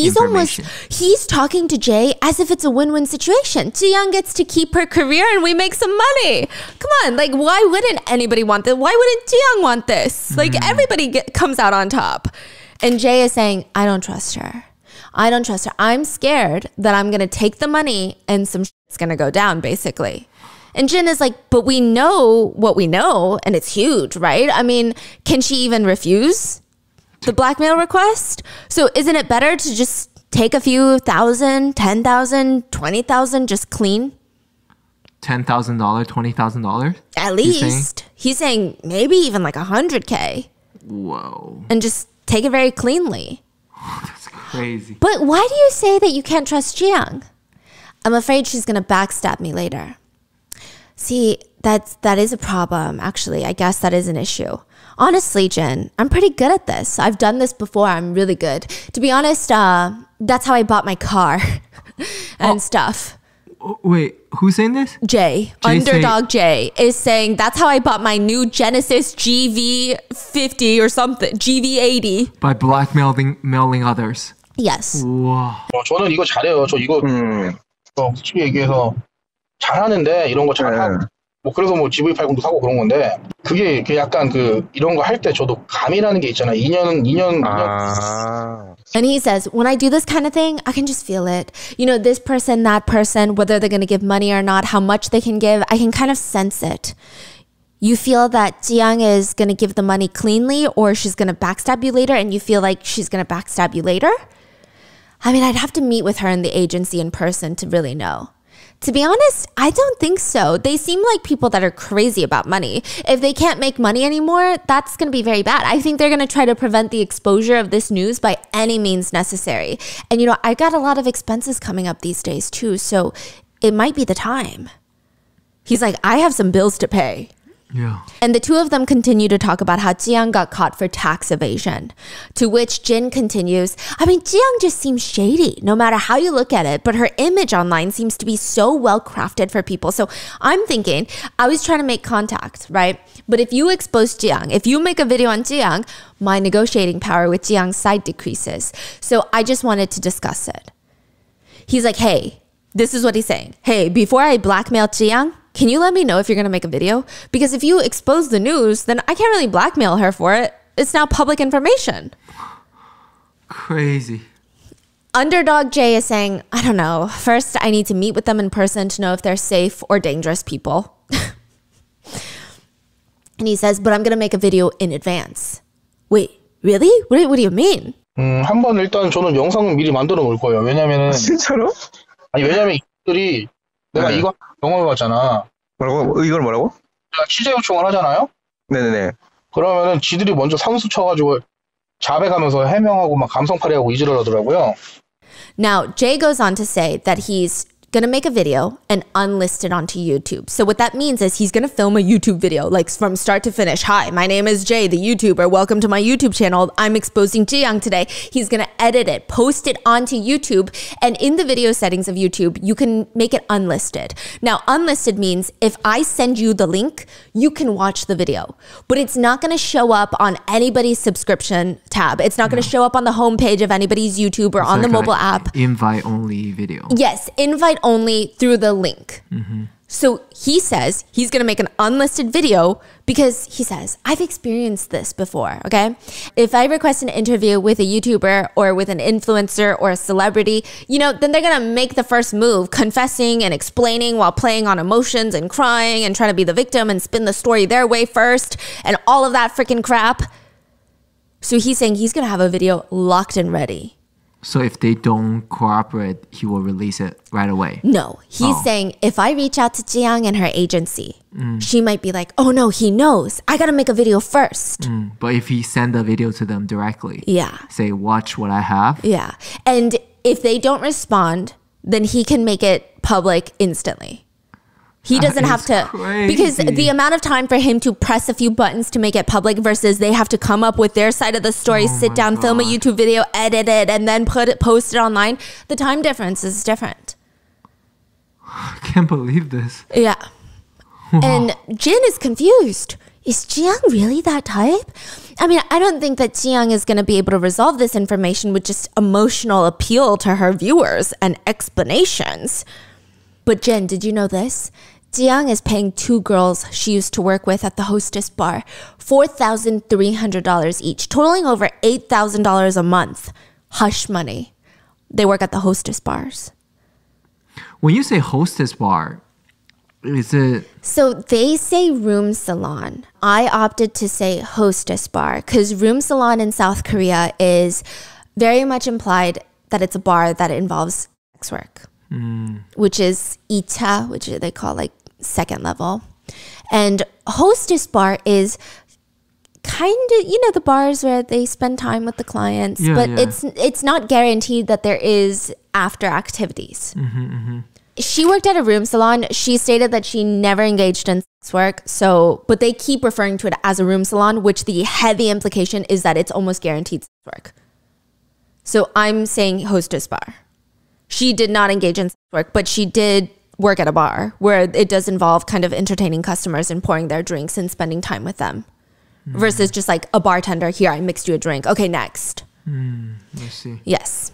[SPEAKER 2] he's talking to Jay as if it's a win-win situation. Jiyoung gets to keep her career and we make some money. Come on, like why wouldn't anybody want this? Why wouldn't Jiyoung want this? Like everybody comes out on top. And Jay is saying, I don't trust her. I don't trust her. I'm scared that I'm going to take the money and some shit's going to go down, basically. And Jin is like, but we know what we know, and it's huge, right? I mean, can she even refuse the blackmail request? So isn't it better to just take a few thousand, 10,000, 20,000, just clean?
[SPEAKER 1] $10,000, $20,000?
[SPEAKER 2] At least. He's saying maybe even like 100K.
[SPEAKER 1] Whoa.
[SPEAKER 2] And just take it very cleanly.
[SPEAKER 1] That's crazy.
[SPEAKER 2] But why do you say that you can't trust Jiyoung? I'm afraid she's going to backstab me later. See, that is a problem, actually. I guess that is an issue. Honestly, Jin, I'm pretty good at this. I've done this before. I'm really good. To be honest, that's how I bought my car and stuff.
[SPEAKER 1] Wait, who's saying this?
[SPEAKER 2] Jay Underdog Jay is saying that's how I bought my new Genesis GV50 or something, GV80.
[SPEAKER 1] By blackmailing others.
[SPEAKER 2] Yes.
[SPEAKER 1] Wow.
[SPEAKER 4] 저는 이거 잘해요. 저 이거 솔직히 얘기해서 잘하는데 이런 거 잘하고 뭐 그래서 뭐 GV80도 사고 그런 건데 그게 약간 이런 거 할 때 저도 감이라는 게 있잖아요. 2년.
[SPEAKER 2] And he says, when I do this kind of thing, I can just feel it. You know, this person, that person, whether they're going to give money or not, how much they can give, I can kind of sense it. You feel that Jiang is going to give the money cleanly or she's going to backstab you later and you feel like she's going to backstab you later? I mean, I'd have to meet with her in the agency in person to really know. To be honest, I don't think so. They seem like people that are crazy about money. If they can't make money anymore, that's going to be very bad. I think they're going to try to prevent the exposure of this news by any means necessary. And, you know, I got a lot of expenses coming up these days too, so it might be the time. He's like, I have some bills to pay.
[SPEAKER 1] Yeah.
[SPEAKER 2] And the two of them continue to talk about how Jiang got caught for tax evasion. To which Jin continues, I mean, Jiang just seems shady, no matter how you look at it, but her image online seems to be so well crafted for people. So I'm thinking, I was trying to make contact, right? But if you expose Jiang, if you make a video on Jiang, my negotiating power with Jiang's side decreases. So I just wanted to discuss it. He's like, hey, this is what he's saying. Hey, before I blackmail Jiang, can you let me know if you're going to make a video? Because if you expose the news, then I can't really blackmail her for it. It's now public information.
[SPEAKER 1] Crazy.
[SPEAKER 2] Underdog Jay is saying, I don't know. First, I need to meet with them in person to know if they're safe or dangerous people. And he says, but I'm going to make a video in advance. Wait, really? What do you mean?
[SPEAKER 4] 한번 일단 저는 영상을 미리 만들어 놓을 거예요. 왜냐면은
[SPEAKER 3] 진짜로?
[SPEAKER 4] 아니 왜냐면 이들이 내가 이거 영화를 봤잖아.
[SPEAKER 3] 뭐라고? 이걸 뭐라고?
[SPEAKER 4] 내가 취재 요청을 하잖아요.
[SPEAKER 3] 네네네.
[SPEAKER 4] 그러면은 지들이 먼저 상수 쳐가지고 자백하면서 해명하고 막 감성팔이하고 이지를 하더라고요.
[SPEAKER 2] Now, Jay goes on to say that he's going to make a video and unlist it onto YouTube. So what that means is he's going to film a YouTube video, like from start to finish. Hi, my name is Jay, the YouTuber. Welcome to my YouTube channel. I'm exposing Jiang today. He's going to edit it, post it onto YouTube. And in the video settings of YouTube, you can make it unlisted. Now, unlisted means if I send you the link, you can watch the video. But it's not going to show up on anybody's subscription tab. It's not going to show up on the homepage of anybody's YouTube or on the mobile app.
[SPEAKER 1] Invite-only video.
[SPEAKER 2] Yes, invite only through the link. So he says he's going to make an unlisted video because he says, I've experienced this before, okay? If I request an interview with a YouTuber or with an influencer or a celebrity, you know, then they're going to make the first move, confessing and explaining while playing on emotions and crying and trying to be the victim and spin the story their way first and all of that freaking crap. So he's saying he's going to have a video locked and ready.
[SPEAKER 1] So if they don't cooperate, he will release it right away?
[SPEAKER 2] No, he's saying if I reach out to Jiang and her agency, she might be like, oh no, he knows. I got to make a video first.
[SPEAKER 1] But if he send a video to them directly, say, watch what I have.
[SPEAKER 2] Yeah. And if they don't respond, then he can make it public instantly. He doesn't have to, because the amount of time for him to press a few buttons to make it public versus they have to come up with their side of the story, sit down, film a YouTube video, edit it, and then post it online. The time difference is different.
[SPEAKER 1] I can't believe this.
[SPEAKER 2] Yeah. And Jin is confused. Is Jiang really that type? I mean, I don't think that Jiang is going to be able to resolve this information with just emotional appeal to her viewers and explanations. But Jen, did you know this? Jiang is paying two girls she used to work with at the Hostess bar $4,300 each, totaling over $8,000 a month. Hush money. They work at the Hostess bars.
[SPEAKER 1] When you say Hostess bar, is it...
[SPEAKER 2] So they say room salon. I opted to say Hostess bar because room salon in South Korea is very much implied that it's a bar that involves sex work. Which is ita, which they call like second level. And hostess bar is kind of, you know, the bars where they spend time with the clients, but it's not guaranteed that there is after activities. she worked at a room salon. She stated that she never engaged in sex work. But they keep referring to it as a room salon, which the heavy implication is that it's almost guaranteed sex work. So I'm saying hostess bar. She did not engage in sex work, but she did work at a bar where it does involve kind of entertaining customers and pouring their drinks and spending time with them. Versus just like a bartender, here, I mixed you a drink. Okay, next.
[SPEAKER 1] I see.
[SPEAKER 2] Yes.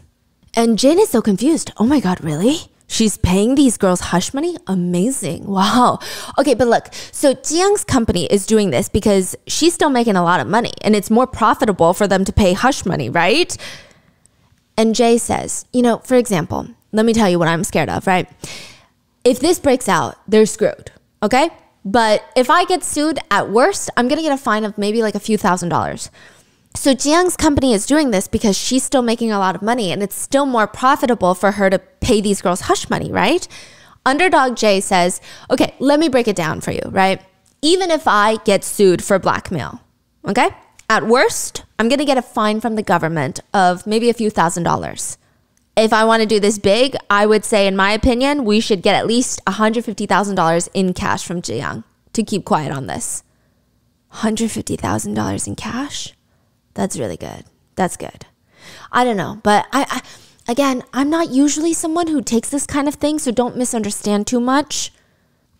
[SPEAKER 2] And Jin is so confused. Oh my God, really? She's paying these girls hush money? Amazing. Wow. Okay, but look, so Jiyoung's company is doing this because she's still making a lot of money and it's more profitable for them to pay hush money, right? And Jay says, for example, let me tell you what I'm scared of, right? If this breaks out, they're screwed, okay? But if I get sued, at worst, I'm going to get a fine of maybe like a few $1,000s. So Jiyoung's company is doing this because she's still making a lot of money and it's still more profitable for her to pay these girls hush money, right? Underdog Jay says, okay, let me break it down for you, right? Even if I get sued for blackmail, okay? At worst, I'm going to get a fine from the government of maybe a few $1,000s. If I want to do this big, I would say, in my opinion, we should get at least $150,000 in cash from Jiyoung to keep quiet on this. $150,000 in cash? That's really good. That's good. I don't know, but again, I'm not usually someone who takes this kind of thing, so don't misunderstand too much.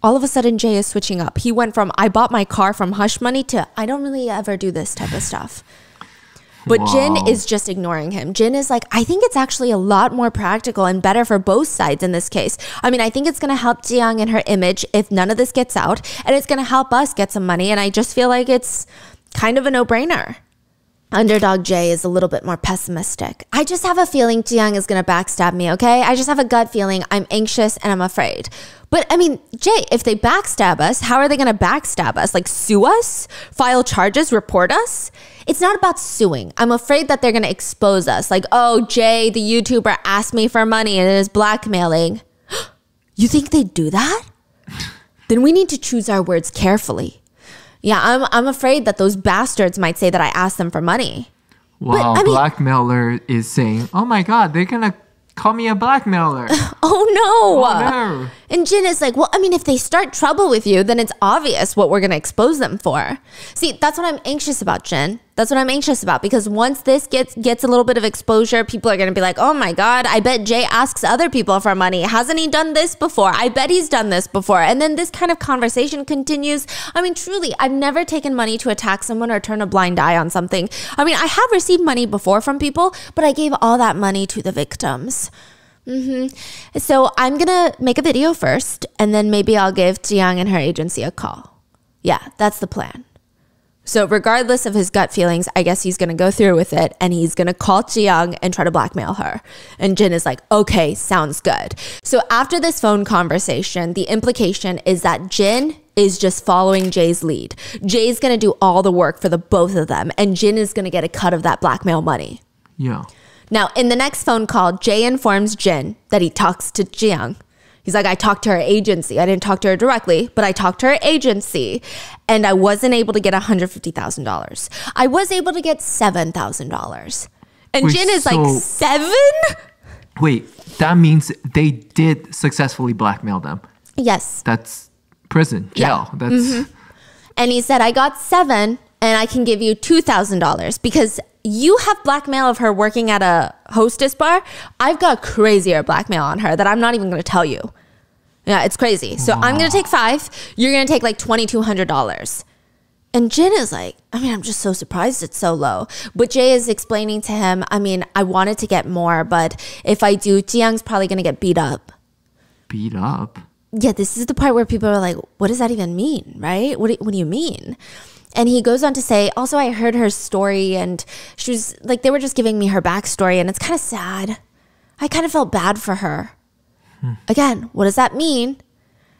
[SPEAKER 2] All of a sudden, Jay is switching up. He went from, I bought my car from hush money to, I don't really ever do this type of stuff. But wow. Jin is just ignoring him. Jin is like, I think it's actually a lot more practical and better for both sides in this case. I mean, I think it's going to help Jiyoung and her image if none of this gets out. And it's going to help us get some money. And I just feel like it's kind of a no-brainer. Underdog Jay is a little bit more pessimistic. I just have a feeling Jiyoung is going to backstab me, okay? I just have a gut feeling. I'm anxious and I'm afraid. But I mean, Jay, if they backstab us, how are they going to backstab us? Like sue us? File charges? Report us? It's not about suing. I'm afraid that they're going to expose us. Like, oh, Jay, the YouTuber asked me for money and is blackmailing. You think they'd do that? Then we need to choose our words carefully. Yeah, I'm afraid that those bastards might say that I asked them for money.
[SPEAKER 1] Wow, blackmailer is saying, oh my God, they're going to call me a blackmailer.
[SPEAKER 2] Oh no.
[SPEAKER 1] Oh no.
[SPEAKER 2] And Jin is like, well, I mean, if they start trouble with you, then it's obvious what we're going to expose them for. See, that's what I'm anxious about, Jin. That's what I'm anxious about, because once this gets a little bit of exposure, people are going to be like, oh my God, I bet Jay asks other people for money. Hasn't he done this before? I bet he's done this before. And then this kind of conversation continues. I mean, truly, I've never taken money to attack someone or turn a blind eye on something. I mean, I have received money before from people, but I gave all that money to the victims. So I'm going to make a video first, and then maybe I'll give Jiyoung and her agency a call. Yeah, that's the plan. So regardless of his gut feelings, I guess he's going to go through with it, and he's going to call Jiyoung and try to blackmail her. And Jin is like, okay, sounds good. So after this phone conversation, the implication is that Jin is just following Jay's lead. Jay's going to do all the work for the both of them, and Jin is going to get a cut of that blackmail money.
[SPEAKER 1] Yeah.
[SPEAKER 2] Now, in the next phone call, Jay informs Jin that he talks to Jiyoung. He's like, I talked to her agency. I didn't talk to her directly, but I talked to her agency, and I wasn't able to get $150,000. I was able to get $7,000. And Jin is like, 7?
[SPEAKER 1] Wait, that means they did successfully blackmail them.
[SPEAKER 2] Yes.
[SPEAKER 1] That's prison, jail.
[SPEAKER 2] Yeah.
[SPEAKER 1] That's.
[SPEAKER 2] And he said, I got 7, and I can give you $2,000 because you have blackmail of her working at a hostess bar. I've got crazier blackmail on her that I'm not even going to tell you. Yeah, it's crazy. So I'm going to take 5. You're going to take like $2,200. And Jin is like, I mean, I'm just so surprised it's so low. But Jay is explaining to him, I mean, I wanted to get more, but if I do, Jiyoung's probably going to get beat up.
[SPEAKER 1] Beat up?
[SPEAKER 2] Yeah, this is the part where people are like, what does that even mean, right? What do you mean? And he goes on to say, also, I heard her story, and she was like, they were just giving me her backstory, and it's kind of sad. I kind of felt bad for her. Again, what does that mean?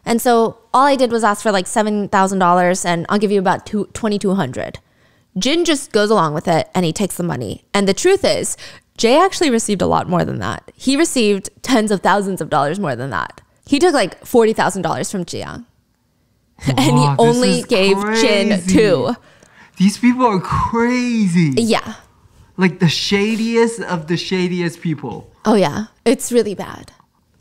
[SPEAKER 2] And so all I did was ask for like $7,000, and I'll give you about $2,200. Jin just goes along with it, and he takes the money. And the truth is, Jay actually received a lot more than that. He received tens of thousands of dollars more than that. He took like $40,000 from Jiyoung. And he only gave Jin 2.
[SPEAKER 1] These people are crazy.
[SPEAKER 2] Yeah.
[SPEAKER 1] Like the shadiest of the shadiest people.
[SPEAKER 2] Oh, yeah. It's really bad.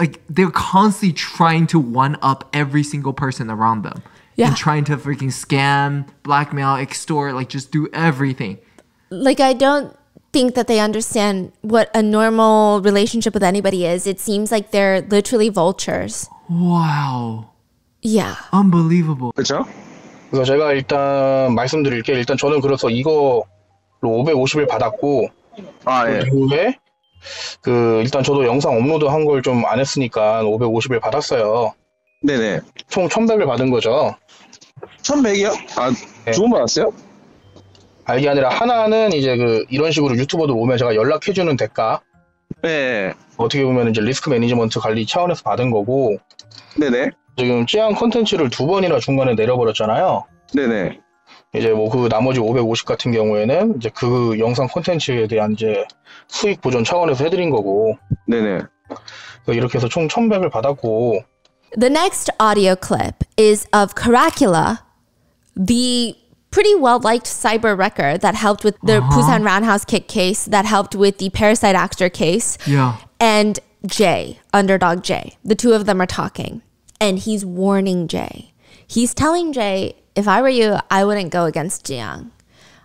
[SPEAKER 1] like they're constantly trying to one up every single person around them. Yeah. And trying to freaking scam, blackmail, extort, like just do everything.
[SPEAKER 2] Like, I don't think that they understand what a normal relationship with anybody is. It seems like they're literally vultures.
[SPEAKER 1] Wow.
[SPEAKER 2] Yeah.
[SPEAKER 1] Unbelievable.
[SPEAKER 3] 그렇죠?
[SPEAKER 4] 그래서 제가 일단 말씀드릴 게 일단 저는 그래서 이거로 550일 받았고 그 이후에 그 일단 저도 영상 업로드 한 걸 좀 안 했으니까 550일 받았어요.
[SPEAKER 3] 네네.
[SPEAKER 4] 총 1100을 받은 거죠.
[SPEAKER 3] 1100이요? 아,
[SPEAKER 4] 네.
[SPEAKER 3] 두 번 받았어요?
[SPEAKER 4] 아, 이게 아니라 하나는 이제 그 이런 식으로 유튜버들 오면 제가 연락해주는 대가.
[SPEAKER 3] 네.
[SPEAKER 4] 어떻게 보면 이제 리스크 매니지먼트 관리 차원에서 받은 거고.
[SPEAKER 3] 네네.
[SPEAKER 4] 지금 찌양 컨텐츠를 2번이나 중간에 내려버렸잖아요.
[SPEAKER 3] 네네.
[SPEAKER 4] 이제 뭐 그 나머지 550 같은 경우에는 이제 그 영상 콘텐츠에 대한 이제 수익 보전 차원에서 해드린 거고.
[SPEAKER 3] 네네.
[SPEAKER 4] 이렇게 해서 총 1100을 받았고.
[SPEAKER 2] The next audio clip is of Caracula, the pretty well-liked cyber wrecker that helped with the Busan Roundhouse kick case, that helped with the Parasite actor case.
[SPEAKER 1] Yeah.
[SPEAKER 2] And Jay, Underdog Jay. The two of them are talking. And he's warning Jay. He's telling Jay, if I were you, I wouldn't go against Jiang.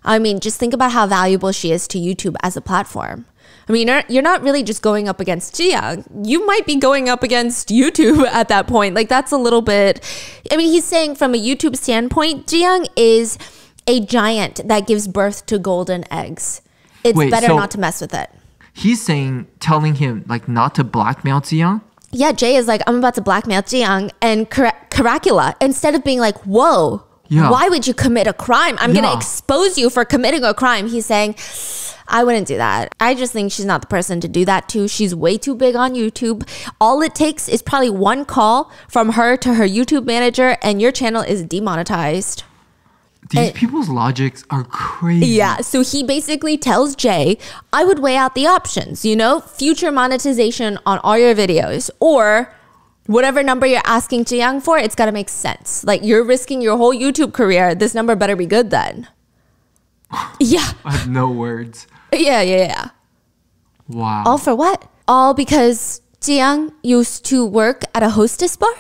[SPEAKER 2] I mean, just think about how valuable she is to YouTube as a platform. I mean, you're not really just going up against Jiang. You might be going up against YouTube at that point. Like, that's a little bit... I mean, he's saying from a YouTube standpoint, Jiang is a giant that gives birth to golden eggs. It's better not to mess with it.
[SPEAKER 1] He's telling him, like, not to blackmail Jiang?
[SPEAKER 2] Yeah, Jay is like, I'm about to blackmail Jiang. And Caracula, instead of being like, whoa, why would you commit a crime? I'm going to expose you for committing a crime. He's saying... I wouldn't do that. I just think she's not the person to do that to. She's way too big on YouTube. All it takes is probably one call from her to her YouTube manager and your channel is demonetized.
[SPEAKER 1] These people's logics are crazy.
[SPEAKER 2] Yeah, so he basically tells Jay, I would weigh out the options, you know, future monetization on all your videos, or whatever number you're asking Jiang for, it's got to make sense. Like, you're risking your whole YouTube career. This number better be good then. Yeah.
[SPEAKER 1] I have no words.
[SPEAKER 2] Yeah.
[SPEAKER 1] Wow.
[SPEAKER 2] All for what? All because Jiang used to work at a hostess bar?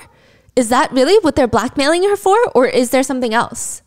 [SPEAKER 2] Is that really what they're blackmailing her for? Or is there something else?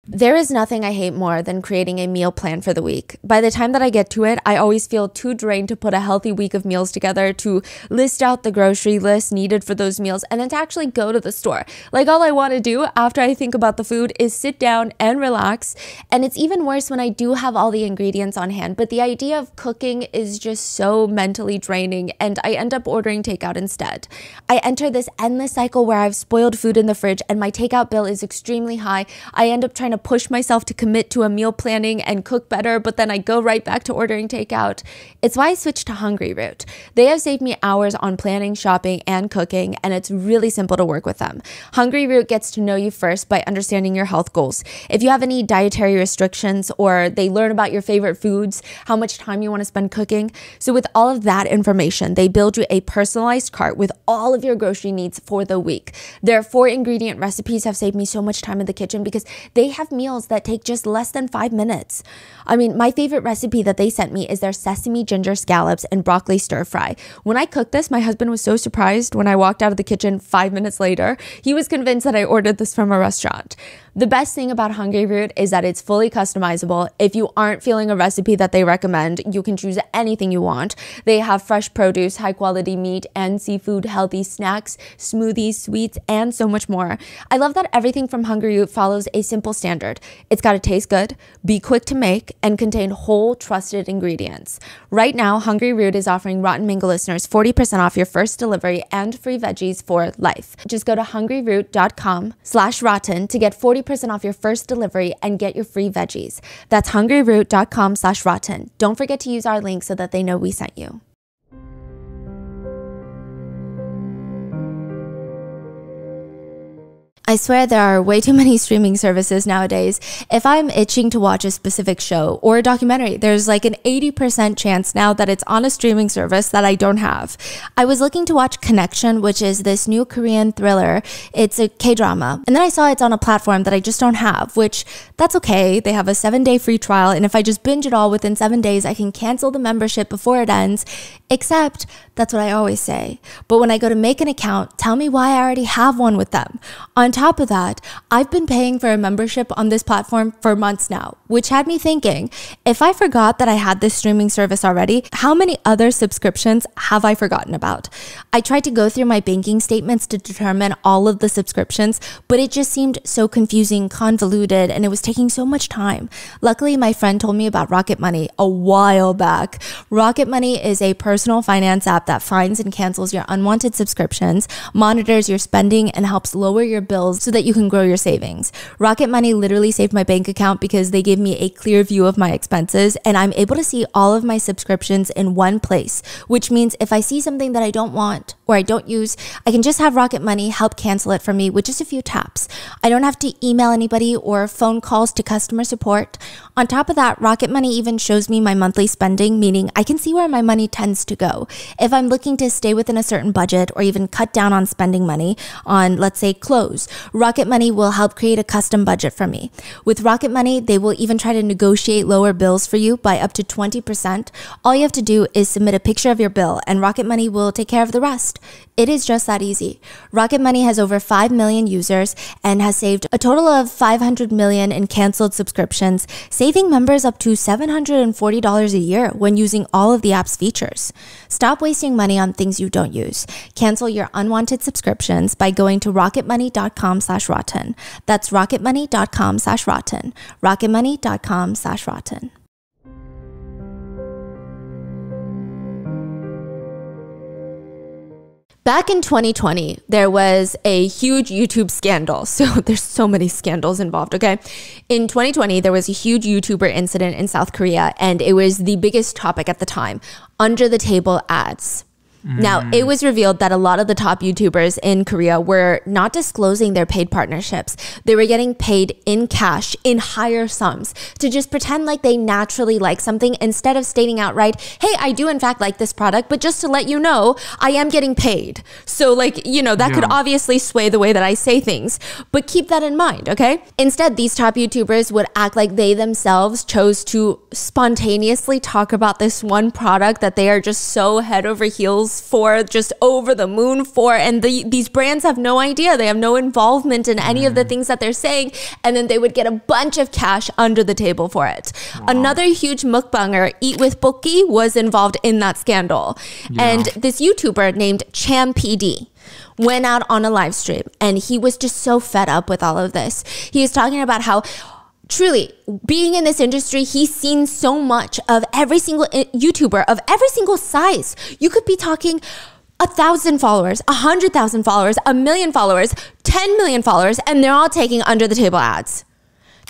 [SPEAKER 2] There is nothing I hate more than creating a meal plan for the week. By the time that I get to it, I always feel too drained to put a healthy week of meals together, to list out the grocery list needed for those meals, and then to actually go to the store. Like, all I want to do after I think about the food is sit down and relax. And it's even worse when I do have all the ingredients on hand. But the idea of cooking is just so mentally draining, and I end up ordering takeout instead. I enter this endless cycle where I've spoiled food in the fridge and my takeout bill is extremely high. I end up trying to push myself to commit to a meal planning and cook better, but then I go right back to ordering takeout. It's why I switched to Hungry Root. They have saved me hours on planning, shopping, and cooking, and it's really simple to work with them. Hungry Root gets to know you first by understanding your health goals. If you have any dietary restrictions, or they learn about your favorite foods, how much time you want to spend cooking. So with all of that information, they build you a personalized cart with all of your grocery needs for the week. Their 4-ingredient recipes have saved me so much time in the kitchen because they have meals that take just less than 5 minutes. I mean, my favorite recipe that they sent me is their sesame ginger scallops and broccoli stir fry. When I cooked this, my husband was so surprised when I walked out of the kitchen 5 minutes later. He was convinced that I ordered this from a restaurant. The best thing about Hungry Root is that it's fully customizable. If you aren't feeling a recipe that they recommend, you can choose anything you want. They have fresh produce, high quality meat and seafood, healthy snacks, smoothies, sweets, and so much more. I love that everything from Hungry Root follows a simple standard. It's got to taste good, be quick to make, and contain whole, trusted ingredients. Right now, Hungry Root is offering Rotten Mango listeners 40% off your first delivery and free veggies for life. Just go to hungryroot.com/rotten to get 40% off your first delivery and get your free veggies. That's hungryroot.com/rotten. Don't forget to use our link so that they know we sent you. I swear there are way too many streaming services nowadays. If I'm itching to watch a specific show or a documentary, there's like an 80% chance now that it's on a streaming service that I don't have. I was looking to watch Connection, which is this new Korean thriller. It's a K-drama. And then I saw it's on a platform that I just don't have, which that's okay. They have a 7-day free trial. And if I just binge it all within 7 days, I can cancel the membership before it ends. Except that's what I always say. But when I go to make an account, tell me why I already have one with them. On top of that, I've been paying for a membership on this platform for months now, which had me thinking, if I forgot that I had this streaming service already, how many other subscriptions have I forgotten about? I tried to go through my banking statements to determine all of the subscriptions, but it just seemed so confusing, convoluted, and it was taking so much time. Luckily, my friend told me about Rocket Money a while back. Rocket Money is a personal finance app that finds and cancels your unwanted subscriptions, monitors your spending, and helps lower your bills so that you can grow your savings. Rocket Money literally saved my bank account because they gave me a clear view of my expenses, and I'm able to see all of my subscriptions in one place, which means if I see something that I don't want or I don't use, I can just have Rocket Money help cancel it for me with just a few taps. I don't have to email anybody or phone calls to customer support. On top of that, Rocket Money even shows me my monthly spending, meaning I can see where my money tends to go. If I'm looking to stay within a certain budget or even cut down on spending money on, let's say, clothes, Rocket Money will help create a custom budget for me. With Rocket Money, they will even try to negotiate lower bills for you by up to 20%. All you have to do is submit a picture of your bill and Rocket Money will take care of the rest. It is just that easy. Rocket Money has over 5 million users and has saved a total of 500 million in canceled subscriptions, saving members up to $740 a year when using all of the app's features. Stop wasting money on things you don't use. Cancel your unwanted subscriptions by going to rocketmoney.com/rotten. That's rocketmoney.com/rotten. rocketmoney.com/rotten. Back in 2020, there was a huge YouTube scandal. So there's so many scandals involved, okay? In 2020, there was a huge YouTuber incident in South Korea, and it was the biggest topic at the time, under-the-table ads. Now, it was revealed that a lot of the top YouTubers in Korea were not disclosing their paid partnerships. They were getting paid in cash in higher sums to just pretend like they naturally like something instead of stating outright, hey, I do in fact like this product, but just to let you know, I am getting paid. So like, you know, that could obviously sway the way that I say things, but keep that in mind, okay? Instead, these top YouTubers would act like they themselves chose to spontaneously talk about this one product that they are just so head over heels for, just over the moon for, and these brands have no idea. They have no involvement in any of the things that they're saying, and then they would get a bunch of cash under the table for it. Wow. Another huge mukbanger, Eat with Bokki, was involved in that scandal. And this YouTuber named Cham PD went out on a live stream, and he was just so fed up with all of this. He was talking about how truly, being in this industry, he's seen so much of every single YouTuber of every single size. You could be talking 1,000 followers, 100,000 followers, 1 million followers, 10 million followers, and they're all taking under the table ads.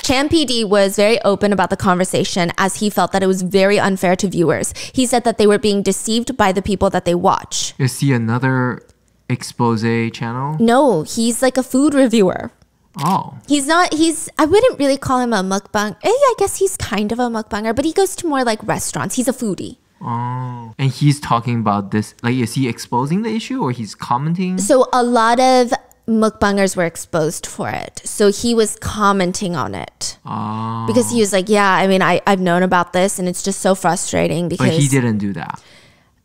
[SPEAKER 2] Cham PD was very open about the conversation as he felt that it was very unfair to viewers. He said that they were being deceived by the people that they watch.
[SPEAKER 1] Is he another expose channel?
[SPEAKER 2] No, he's like a food reviewer.
[SPEAKER 1] Oh.
[SPEAKER 2] I wouldn't really call him a mukbang. I guess he's kind of a mukbanger, but he goes to more like restaurants. He's a foodie.
[SPEAKER 1] Oh. And he's talking about this, like, is he exposing the issue or he's commenting?
[SPEAKER 2] So a lot of mukbangers were exposed for it. So he was commenting on it. Oh. Because he was like, yeah, I mean, I've known about this and it's just so frustrating because...
[SPEAKER 1] But he didn't do that?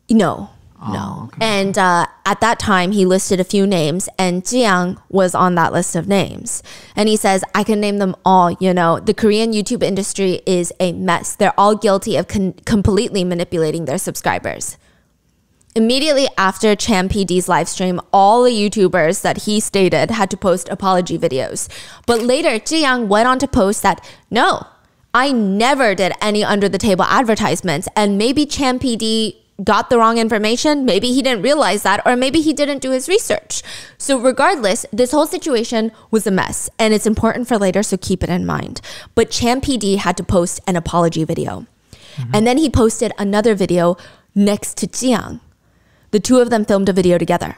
[SPEAKER 2] No. No. Okay. And at that time, he listed a few names, and Jiang was on that list of names. And he says, I can name them all. You know, the Korean YouTube industry is a mess. They're all guilty of completely manipulating their subscribers. Immediately after Cham PD's live stream, all the YouTubers that he stated had to post apology videos. But later, Jiang went on to post that, no, I never did any under-the-table advertisements. And maybe Cham PD got the wrong information. Maybe he didn't realize that, or maybe he didn't do his research. So regardless, this whole situation was a mess, and it's important for later, so keep it in mind. But Cham PD had to post an apology video. And then he posted another video next to Jiang. The two of them filmed a video together.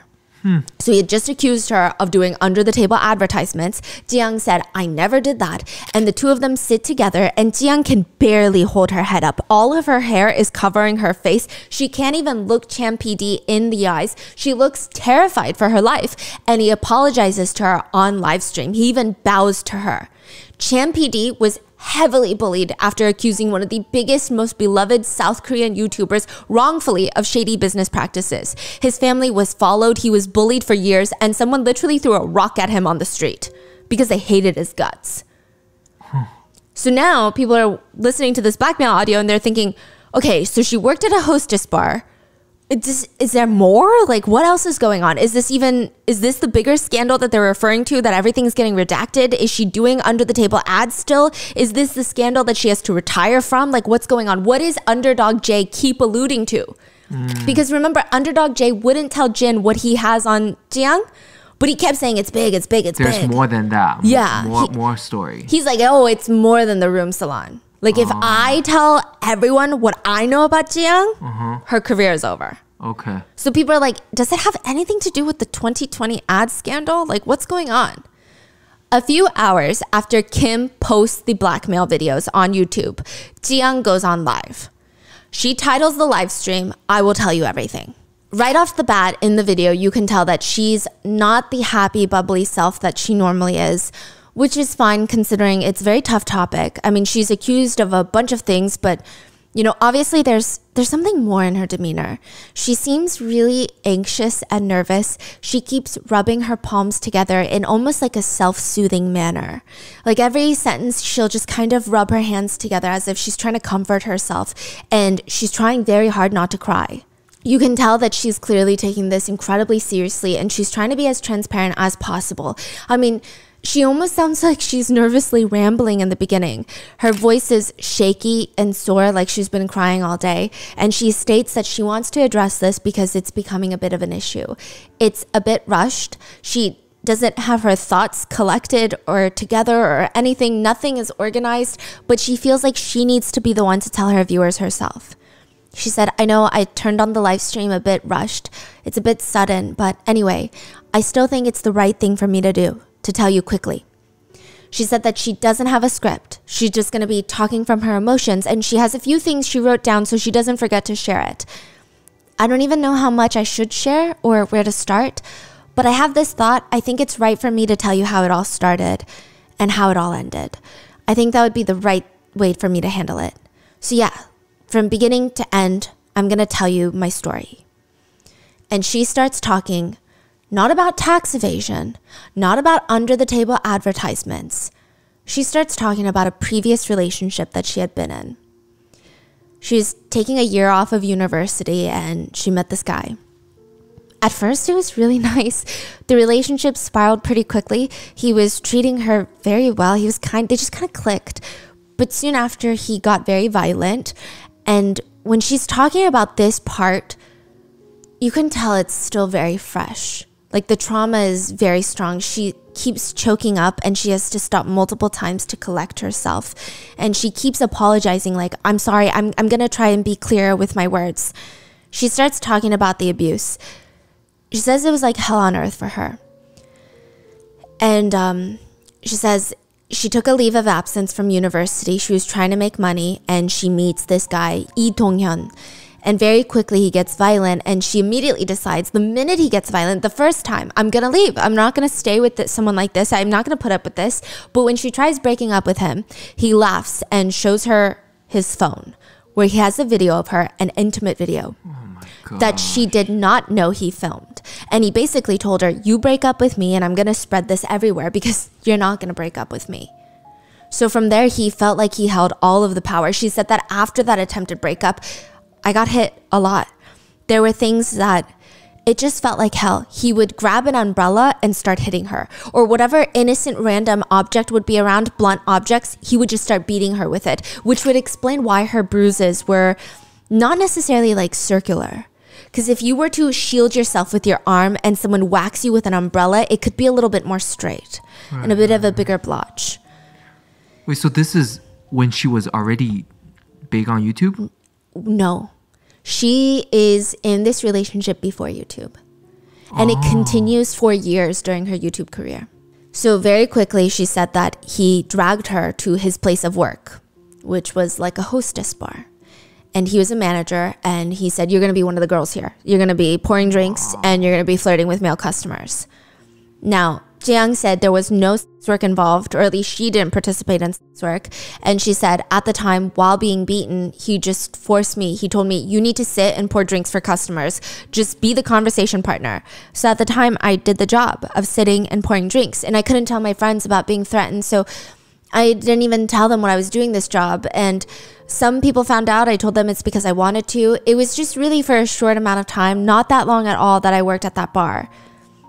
[SPEAKER 2] So he had just accused her of doing under-the-table advertisements. Jiyoung said, I never did that. And the two of them sit together and Jiyoung can barely hold her head up. All of her hair is covering her face. She can't even look Chan PD in the eyes. She looks terrified for her life. And he apologizes to her on live stream. He even bows to her. Chan PD was heavily bullied after accusing one of the biggest, most beloved South Korean YouTubers wrongfully of shady business practices. His family was followed, he was bullied for years, and someone literally threw a rock at him on the street because they hated his guts. So now people are listening to this blackmail audio and they're thinking, okay, so she worked at a hostess bar. Is there more? Like, what else is going on? Is this the bigger scandal that they're referring to, that everything's getting redacted? Is she doing under the table ads still? Is this the scandal that she has to retire from? Like, what's going on? What is Underdog J keep alluding to? Because remember, Underdog J wouldn't tell Jin what he has on Jiyoung, but he kept saying it's big, it's big, it's big.
[SPEAKER 1] There's more than that.
[SPEAKER 2] Yeah.
[SPEAKER 1] More story.
[SPEAKER 2] He's like, oh, it's more than the room salon. Like, if I tell everyone what I know about Jiyoung, her career is over.
[SPEAKER 1] Okay.
[SPEAKER 2] So people are like, does it have anything to do with the 2020 ad scandal? Like, what's going on? A few hours after Kim posts the blackmail videos on YouTube, Jiyoung goes on live. She titles the live stream, I Will Tell You Everything. Right off the bat in the video, you can tell that she's not the happy, bubbly self that she normally is, which is fine considering it's a very tough topic. I mean, she's accused of a bunch of things, but you know, obviously there's something more in her demeanor. She seems really anxious and nervous. She keeps rubbing her palms together in almost like a self-soothing manner. Like every sentence, she'll just kind of rub her hands together as if she's trying to comfort herself, and she's trying very hard not to cry. You can tell that she's clearly taking this incredibly seriously, and she's trying to be as transparent as possible. I mean, she almost sounds like she's nervously rambling in the beginning. Her voice is shaky and sore, like she's been crying all day. And she states that she wants to address this because it's becoming a bit of an issue. It's a bit rushed. She doesn't have her thoughts collected or together or anything. Nothing is organized, but she feels like she needs to be the one to tell her viewers herself. She said, I know I turned on the live stream a bit rushed. It's a bit sudden, but anyway, I still think it's the right thing for me to do. To tell you quickly. She said that she doesn't have a script. She's just going to be talking from her emotions, and she has a few things she wrote down so she doesn't forget to share it. I don't even know how much I should share or where to start, but I have this thought. I think it's right for me to tell you how it all started and how it all ended. I think that would be the right way for me to handle it. So yeah, from beginning to end, I'm going to tell you my story. And she starts talking not about tax evasion, not about under-the-table advertisements. She starts talking about a previous relationship that she had been in. She's taking a year off of university and she met this guy. At first, it was really nice. The relationship spiraled pretty quickly. He was treating her very well. They just kind of clicked. But soon after, he got very violent. And when she's talking about this part, you can tell it's still very fresh. Like the trauma is very strong. She keeps choking up and she has to stop multiple times to collect herself. And she keeps apologizing like, I'm sorry, I'm going to try and be clearer with my words. She starts talking about the abuse. She says it was like hell on earth for her. And she says she took a leave of absence from university. She was trying to make money and she meets this guy, Lee Dong-hyun. And very quickly he gets violent and she immediately decides the minute he gets violent, the first time, I'm going to leave. I'm not going to stay with someone like this. I'm not going to put up with this. But when she tries breaking up with him, he laughs and shows her his phone where he has a video of her, an intimate video that she did not know he filmed. And he basically told her, you break up with me and I'm going to spread this everywhere because you're not going to break up with me. So from there, he felt like he held all of the power. She said that after that attempted breakup, I got hit a lot. There were things that it just felt like hell. He would grab an umbrella and start hitting her. Or whatever innocent random object would be around, blunt objects, he would just start beating her with it, which would explain why her bruises were not necessarily like circular. Because if you were to shield yourself with your arm and someone whacks you with an umbrella, it could be a little bit more straight and a bit of a bigger blotch.
[SPEAKER 1] Wait, so this is when she was already big on YouTube?
[SPEAKER 2] No, she is in this relationship before YouTube. And it continues for years during her YouTube career. So very quickly, she said that he dragged her to his place of work, which was like a hostess bar. And he was a manager, and he said, you're going to be one of the girls here. You're going to be pouring drinks, and you're going to be flirting with male customers. Now, Jiang said there was no sex work involved, or at least she didn't participate in sex work. And she said at the time, while being beaten, he just forced me. He told me, you need to sit and pour drinks for customers. Just be the conversation partner. So at the time, I did the job of sitting and pouring drinks. And I couldn't tell my friends about being threatened. So I didn't even tell them when I was doing this job. And some people found out. I told them it's because I wanted to. It was just really for a short amount of time, not that long at all, that I worked at that bar.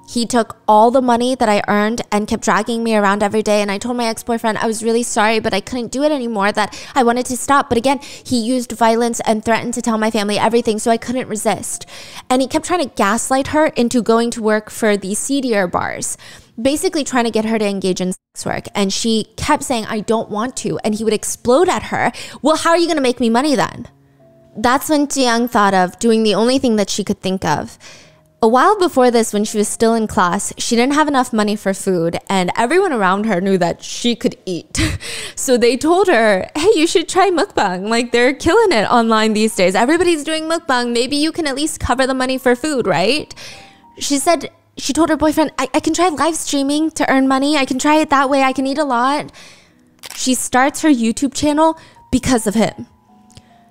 [SPEAKER 2] He took all the money that I earned and kept dragging me around every day. And I told my ex-boyfriend I was really sorry, but I couldn't do it anymore, that I wanted to stop. But again, he used violence and threatened to tell my family everything, so I couldn't resist. And he kept trying to gaslight her into going to work for these seedier bars, basically trying to get her to engage in sex work. And she kept saying, I don't want to. And he would explode at her. Well, how are you going to make me money then? That's when Jiang thought of doing the only thing that she could think of. A while before this, when she was still in class, she didn't have enough money for food, and everyone around her knew that she could eat. So they told her, hey, you should try mukbang. Like, they're killing it online these days. Everybody's doing mukbang. Maybe you can at least cover the money for food, right? She said, she told her boyfriend, I can try live streaming to earn money. I can try it that way. I can eat a lot. She starts her YouTube channel because of him.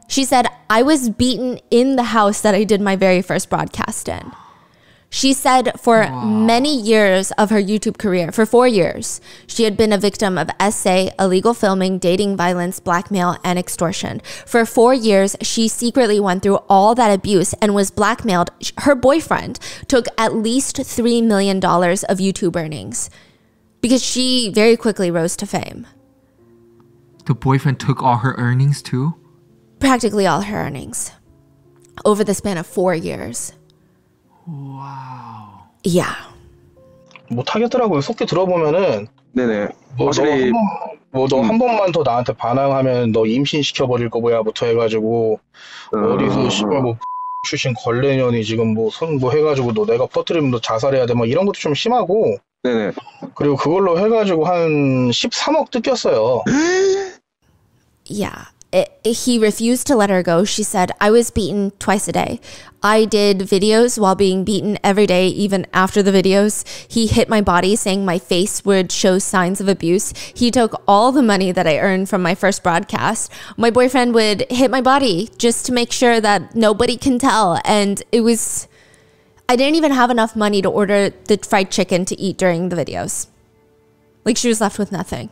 [SPEAKER 2] She said, I was beaten in the house that I did my very first broadcast in. She said for many years of her YouTube career, for 4 years, she had been a victim of SA, illegal filming, dating violence, blackmail, and extortion. For 4 years, she secretly went through all that abuse and was blackmailed. Her boyfriend took at least $3 million of YouTube earnings because she very quickly rose to fame.
[SPEAKER 1] The boyfriend took all her earnings too?
[SPEAKER 2] Practically all her earnings over the span of 4 years.
[SPEAKER 1] Wow.
[SPEAKER 2] Yeah.
[SPEAKER 4] 못하겠더라고요. 속기 들어보면은
[SPEAKER 3] 네네.
[SPEAKER 4] 너 한 번만 더 나한테 반항하면 너 임신시켜버릴 거야부터 해가지고 어디서 씨발 뭐 출신 걸레년이 지금 뭐 손 뭐 해가지고 너 내가 퍼뜨리면 너 자살해야 돼 뭐 이런 것도 좀 심하고
[SPEAKER 3] 네네.
[SPEAKER 4] 그리고 그걸로 해가지고 한 13억 뜯겼어요.
[SPEAKER 2] Yeah. He refused to let her go. She said, I was beaten twice a day. I did videos while being beaten every day, even after the videos. He hit my body, saying my face would show signs of abuse. He took all the money that I earned from my first broadcast. My boyfriend would hit my body just to make sure that nobody can tell. And it was, I didn't even have enough money to order the fried chicken to eat during the videos. Like, she was left with nothing.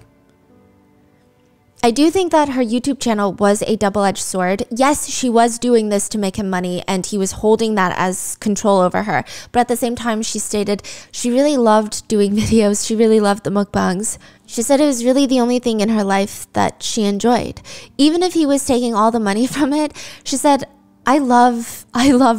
[SPEAKER 2] I do think that her YouTube channel was a double-edged sword. Yes, she was doing this to make him money, and he was holding that as control over her. But at the same time, she stated she really loved doing videos. She really loved the mukbangs. She said it was really the only thing in her life that she enjoyed. Even if he was taking all the money from it, she said, I love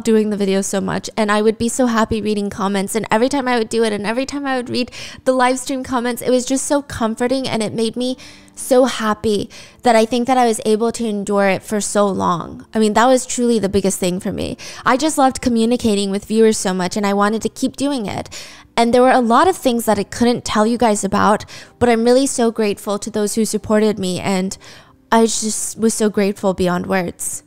[SPEAKER 2] doing the videos so much, and I would be so happy reading comments, and every time I would do it and every time I would read the live stream comments, it was just so comforting, and it made me so happy that I think that I was able to endure it for so long. I mean, that was truly the biggest thing for me. I just loved communicating with viewers so much, and I wanted to keep doing it. And there were a lot of things that I couldn't tell you guys about, but I'm really so grateful to those who supported me, and I just was so grateful beyond words.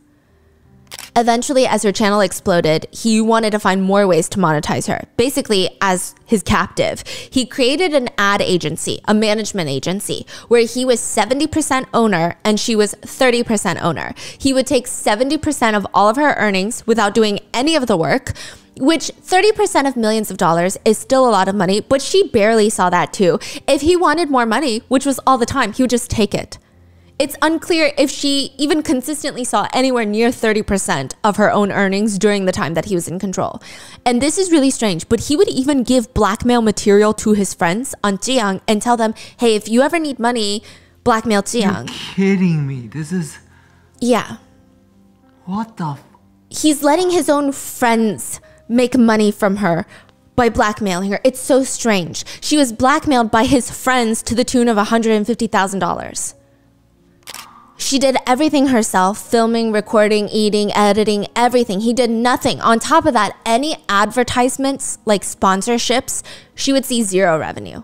[SPEAKER 2] Eventually, as her channel exploded, he wanted to find more ways to monetize her, basically as his captive. He created an ad agency, a management agency, where he was 70% owner and she was 30% owner. He would take 70% of all of her earnings without doing any of the work, which 30% of millions of dollars is still a lot of money, but she barely saw that too. If he wanted more money, which was all the time, he would just take it. It's unclear if she even consistently saw anywhere near 30% of her own earnings during the time that he was in control. And this is really strange, but he would even give blackmail material to his friends on Jiang and tell them, hey, if you ever need money, blackmail Jiang.
[SPEAKER 1] You're kidding me. This is...
[SPEAKER 2] Yeah.
[SPEAKER 1] What the...
[SPEAKER 2] He's letting his own friends make money from her by blackmailing her. It's so strange. She was blackmailed by his friends to the tune of $150,000. She did everything herself, filming, recording, eating, editing, everything. He did nothing. On top of that, any advertisements, like sponsorships, she would see zero revenue.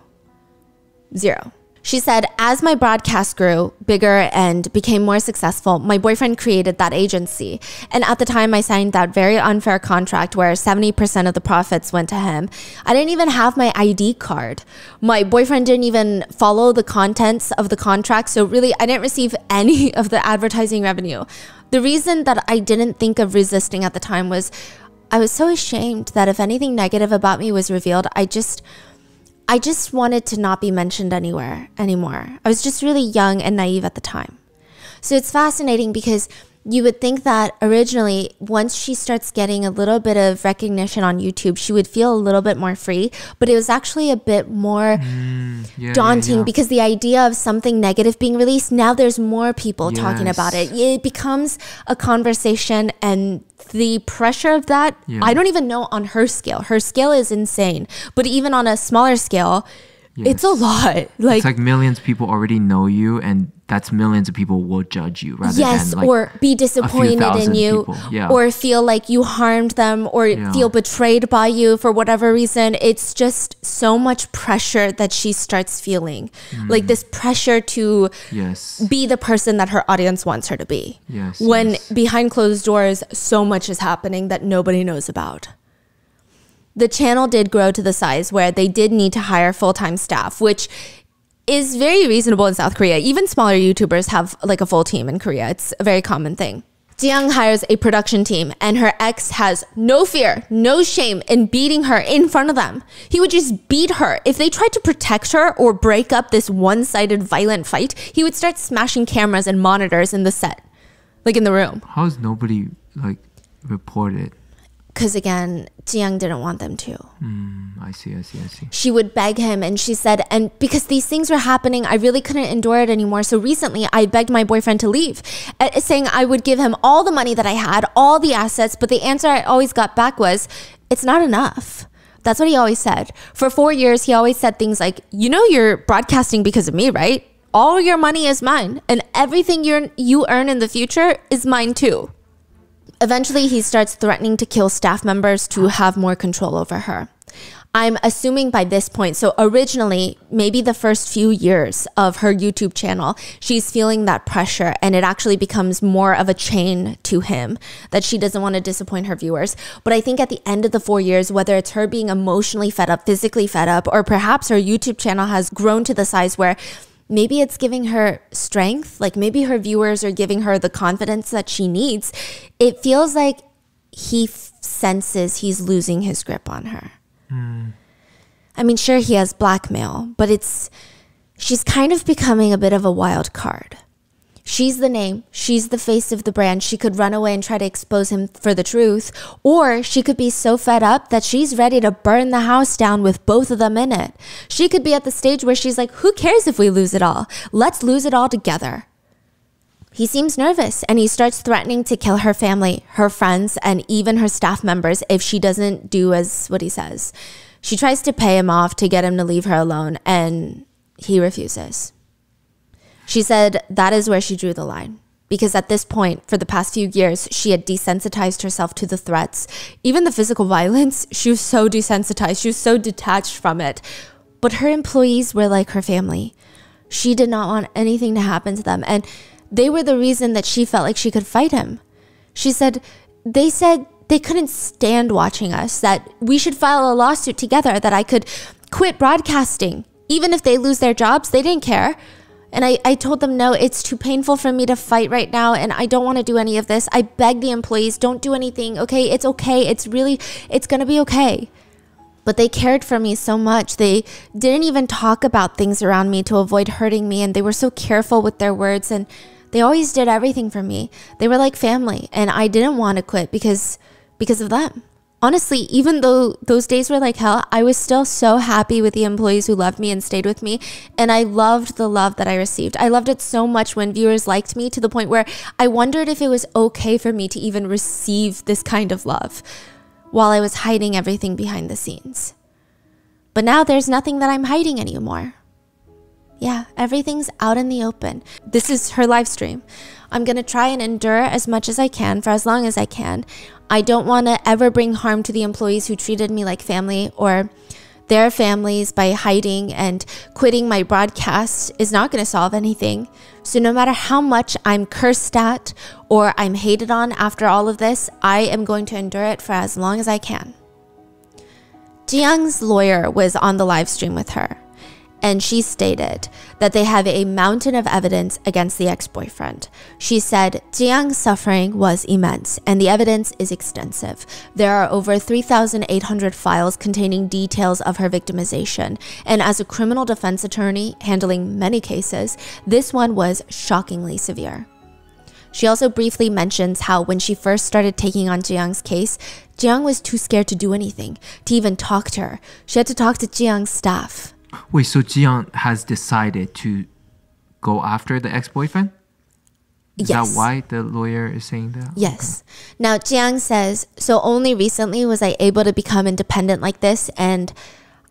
[SPEAKER 2] Zero. She said, as my broadcast grew bigger and became more successful, my boyfriend created that agency. And at the time, I signed that very unfair contract where 70% of the profits went to him. I didn't even have my ID card. My boyfriend didn't even follow the contents of the contract. So really, I didn't receive any of the advertising revenue. The reason that I didn't think of resisting at the time was I was so ashamed that if anything negative about me was revealed, I just wanted to not be mentioned anywhere anymore. I was just really young and naive at the time. So it's fascinating because you would think that originally, once she starts getting a little bit of recognition on YouTube, she would feel a little bit more free. But it was actually a bit more daunting because the idea of something negative being released, now there's more people talking about it. It becomes a conversation, and the pressure of that, I don't even know on her scale. Her scale is insane. But even on a smaller scale, it's a lot.
[SPEAKER 1] It's like millions of people already know you, and that's millions of people will judge you rather than like
[SPEAKER 2] or be disappointed in you, or feel like you harmed them, or feel betrayed by you for whatever reason. It's just so much pressure that she starts feeling, like this pressure to be the person that her audience wants her to be. When behind closed doors, so much is happening that nobody knows about. The channel did grow to the size where they did need to hire full-time staff, which is very reasonable in South Korea. Even smaller YouTubers have like a full team in Korea. It's a very common thing. Jiyoung hires a production team, and her ex has no fear, no shame in beating her in front of them. He would just beat her. If they tried to protect her or break up this one-sided violent fight, he would start smashing cameras and monitors in the set, like in the room.
[SPEAKER 1] How is nobody like reported?
[SPEAKER 2] Because again, Jiyoung didn't want them to.
[SPEAKER 1] I see.
[SPEAKER 2] She would beg him, and she said, and because these things were happening, I really couldn't endure it anymore. So recently, I begged my boyfriend to leave, saying I would give him all the money that I had, all the assets. But the answer I always got back was, it's not enough. That's what he always said. For 4 years, he always said things like, you know, you're broadcasting because of me, right? All your money is mine, and everything you earn in the future is mine too. Eventually, he starts threatening to kill staff members to have more control over her. I'm assuming by this point, so originally, maybe the first few years of her YouTube channel, she's feeling that pressure, and it actually becomes more of a chain to him that she doesn't want to disappoint her viewers. But I think at the end of the 4 years, whether it's her being emotionally fed up, physically fed up, or perhaps her YouTube channel has grown to the size where maybe it's giving her strength, like maybe her viewers are giving her the confidence that she needs. It feels like he senses he's losing his grip on her. I mean, sure, he has blackmail, but she's kind of becoming a bit of a wild card. She's the name, she's the face of the brand. She could run away and try to expose him for the truth, or she could be so fed up that she's ready to burn the house down with both of them in it. She could be at the stage where she's like, who cares if we lose it all? Let's lose it all together. He seems nervous, and he starts threatening to kill her family, her friends, and even her staff members if she doesn't do as what he says. She tries to pay him off to get him to leave her alone, and he refuses. She said that is where she drew the line, because at this point, for the past few years, she had desensitized herself to the threats. Even the physical violence, she was so desensitized. She was so detached from it. But her employees were like her family. She did not want anything to happen to them, and they were the reason that she felt like she could fight him. She said they couldn't stand watching us, that we should file a lawsuit together, that I could quit broadcasting. Even if they lose their jobs, they didn't care. And I told them, no, it's too painful for me to fight right now, and I don't want to do any of this. I begged the employees, don't do anything, okay? It's okay. It's going to be okay. But they cared for me so much. They didn't even talk about things around me to avoid hurting me, and they were so careful with their words, and they always did everything for me. They were like family, and I didn't want to quit because of them. Honestly, even though those days were like hell, I was still so happy with the employees who loved me and stayed with me. And I loved the love that I received. I loved it so much when viewers liked me, to the point where I wondered if it was okay for me to even receive this kind of love while I was hiding everything behind the scenes. But now there's nothing that I'm hiding anymore. Yeah, everything's out in the open. This is her live stream. I'm going to try and endure as much as I can for as long as I can. I don't want to ever bring harm to the employees who treated me like family or their families by hiding, and quitting my broadcast is not going to solve anything. So no matter how much I'm cursed at or I'm hated on after all of this, I am going to endure it for as long as I can. Jiyoung's lawyer was on the live stream with her, and she stated that they have a mountain of evidence against the ex-boyfriend. She said Jiyoung's suffering was immense and the evidence is extensive. There are over 3,800 files containing details of her victimization. And as a criminal defense attorney handling many cases, this one was shockingly severe. She also briefly mentions how when she first started taking on Jiyoung's case, Jiyoung was too scared to do anything, to even talk to her. She had to talk to Jiyoung's staff.
[SPEAKER 1] Wait, so Jiyoung has decided to go after the ex-boyfriend? Is that why the lawyer is saying that?
[SPEAKER 2] Yes. Okay. Now, Jiyoung says, so only recently was I able to become independent like this, and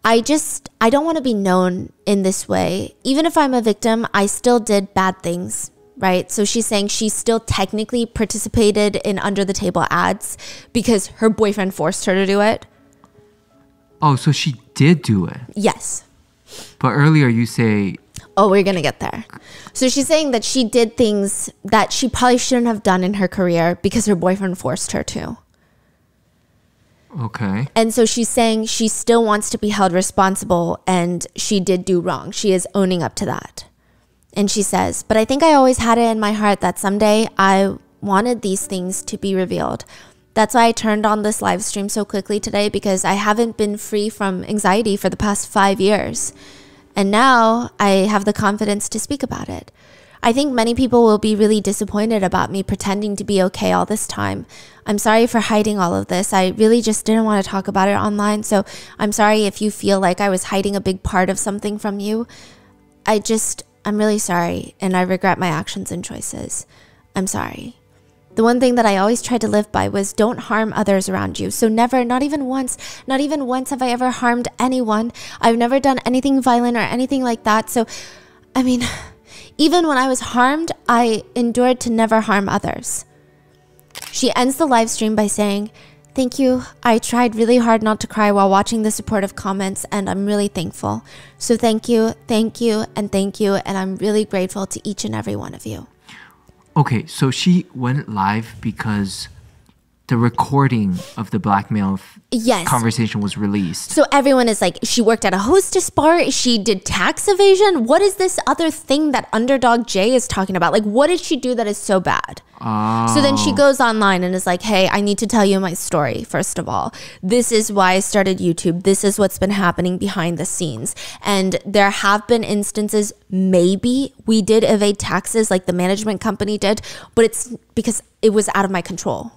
[SPEAKER 2] I don't want to be known in this way. Even if I'm a victim, I still did bad things, right? So she's saying she still technically participated in under-the-table ads because her boyfriend forced her to do it.
[SPEAKER 1] Oh, so she did do it?
[SPEAKER 2] Yes.
[SPEAKER 1] But earlier you say...
[SPEAKER 2] Oh, we're going to get there. So she's saying that she did things that she probably shouldn't have done in her career because her boyfriend forced her to.
[SPEAKER 1] Okay.
[SPEAKER 2] And so she's saying she still wants to be held responsible and she did do wrong. She is owning up to that. And she says, but I think I always had it in my heart that someday I wanted these things to be revealed. That's why I turned on this live stream so quickly today, because I haven't been free from anxiety for the past 5 years. And now I have the confidence to speak about it. I think many people will be really disappointed about me pretending to be okay all this time. I'm sorry for hiding all of this. I really just didn't want to talk about it online. So I'm sorry if you feel like I was hiding a big part of something from you. I'm really sorry, and I regret my actions and choices. I'm sorry. The one thing that I always tried to live by was don't harm others around you. So never, not even once have I ever harmed anyone. I've never done anything violent or anything like that. So, I mean, even when I was harmed, I endured to never harm others. She ends the live stream by saying, thank you. I tried really hard not to cry while watching the supportive comments, and I'm really thankful. So thank you, and thank you. And I'm really grateful to each and every one of you.
[SPEAKER 1] Okay, so she went live because the recording of the blackmail conversation was released.
[SPEAKER 2] So everyone is like, she worked at a hostess bar, she did tax evasion. What is this other thing that Underdog J is talking about? Like, what did she do that is so bad?
[SPEAKER 1] Oh.
[SPEAKER 2] So then she goes online and is like, hey, I need to tell you my story, first of all. This is why I started YouTube. This is what's been happening behind the scenes. And there have been instances, maybe we did evade taxes like the management company did, but it's because it was out of my control.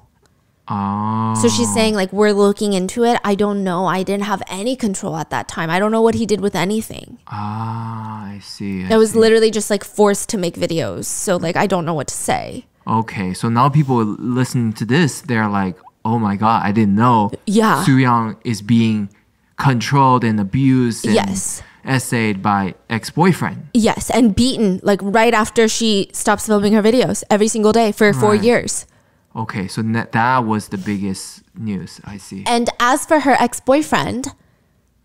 [SPEAKER 1] Oh.
[SPEAKER 2] So she's saying, like, we're looking into it. I don't know. I didn't have any control at that time. I don't know what he did with anything.
[SPEAKER 1] I see.
[SPEAKER 2] I was literally just like forced to make videos. So like, I don't know what to say.
[SPEAKER 1] Okay. So now people listening to this, they're like, oh my God, I didn't know.
[SPEAKER 2] Yeah.
[SPEAKER 1] Soo-young is being controlled and abused and essayed by ex-boyfriend.
[SPEAKER 2] Yes. And beaten like right after she stops filming her videos every single day for 4 years.
[SPEAKER 1] Okay, so that was the biggest news, I see.
[SPEAKER 2] And as for her ex-boyfriend,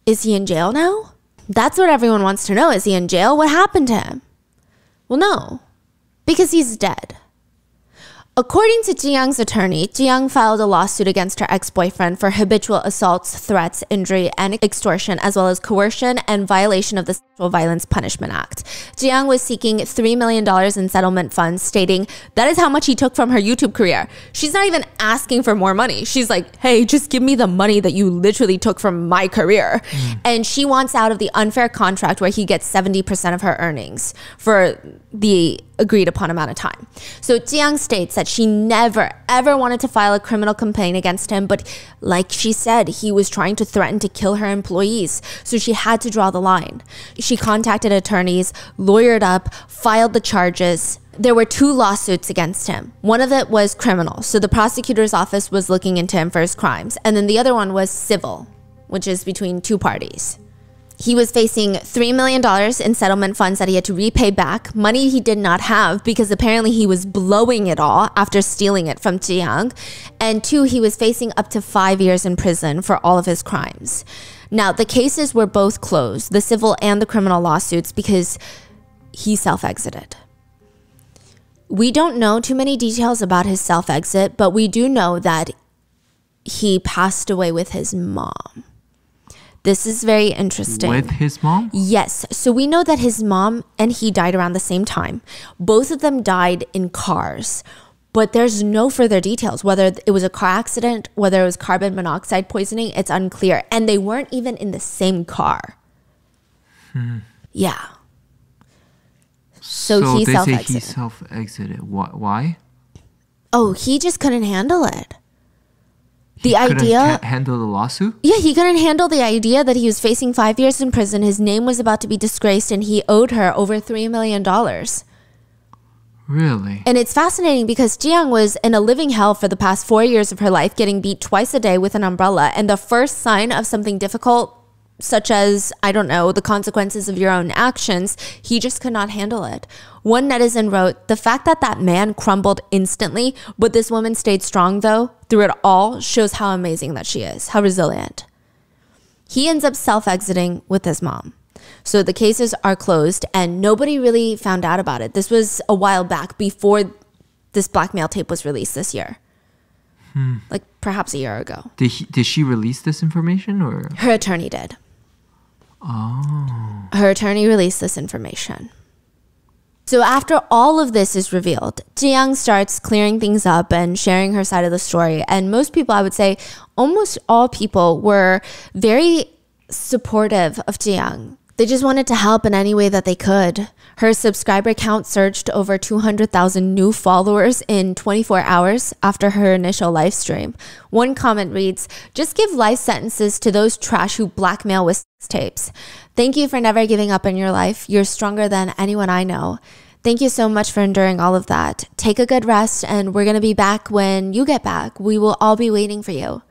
[SPEAKER 2] is he in jail now? That's what everyone wants to know. Is he in jail? What happened to him? Well, no, because he's dead. According to Jiyoung's attorney, Jiyoung filed a lawsuit against her ex-boyfriend for habitual assaults, threats, injury, and extortion, as well as coercion and violation of the Sexual Violence Punishment Act. Jiyoung was seeking $3 million in settlement funds, stating that is how much he took from her YouTube career. She's not even asking for more money. She's like, hey, just give me the money that you literally took from my career. And she wants out of the unfair contract where he gets 70% of her earnings for the agreed upon amount of time. So Jiyoung states that she never ever wanted to file a criminal complaint against him, but like she said, he was trying to threaten to kill her employees, so she had to draw the line. She contacted attorneys, lawyered up, filed the charges. There were 2 lawsuits against him. One of it was criminal, so the prosecutor's office was looking into him for his crimes, and then the other one was civil, which is between 2 parties. He was facing $3 million in settlement funds that he had to repay back, money he did not have because apparently he was blowing it all after stealing it from Ji-young. And 2, he was facing up to 5 years in prison for all of his crimes. Now, the cases were both closed, the civil and the criminal lawsuits, because he self-exited. We don't know too many details about his self-exit, but we do know that he passed away with his mom. This is very interesting.
[SPEAKER 1] With his mom?
[SPEAKER 2] Yes. So we know that his mom and he died around the same time. Both of them died in cars. But there's no further details. Whether it was a car accident, whether it was carbon monoxide poisoning, it's unclear. And they weren't even in the same car. Yeah. So he self-exited.
[SPEAKER 1] Say he self-exited. Why?
[SPEAKER 2] Oh, he just couldn't handle it.
[SPEAKER 1] He couldn't handle the lawsuit?
[SPEAKER 2] Yeah, he couldn't handle the idea that he was facing 5 years in prison. His name was about to be disgraced and he owed her over $3 million.
[SPEAKER 1] Really?
[SPEAKER 2] And it's fascinating because Ji-young was in a living hell for the past 4 years of her life, getting beat twice a day with an umbrella. And the first sign of something difficult, such as, I don't know, the consequences of your own actions, he just could not handle it. One netizen wrote, "The fact that that man crumbled instantly, but this woman stayed strong though, through it all, shows how amazing that she is, how resilient." He ends up self-exiting with his mom. So the cases are closed and nobody really found out about it. This was a while back before this blackmail tape was released this year. Like perhaps a year ago.
[SPEAKER 1] Did she release this information or?
[SPEAKER 2] Her attorney did.
[SPEAKER 1] Oh.
[SPEAKER 2] Her attorney released this information. So after all of this is revealed, Ji-young starts clearing things up and sharing her side of the story. And most people, I would say, almost all people were very supportive of Ji-young. They just wanted to help in any way that they could. Her subscriber count surged to over 200,000 new followers in 24 hours after her initial live stream. One comment reads, "Just give life sentences to those trash who blackmail with tapes. Thank you for never giving up in your life. You're stronger than anyone I know. Thank you so much for enduring all of that. Take a good rest and we're going to be back when you get back. We will all be waiting for you."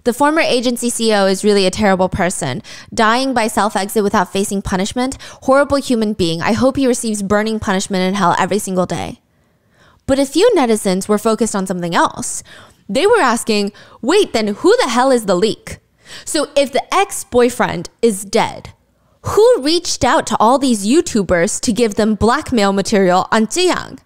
[SPEAKER 2] The former agency CEO is really a terrible person. Dying by self-exit without facing punishment. Horrible human being. I hope he receives burning punishment in hell every single day. But a few netizens were focused on something else. They were asking, wait, then who the hell is the leak? So if the ex-boyfriend is dead, who reached out to all these YouTubers to give them blackmail material on Ji-young?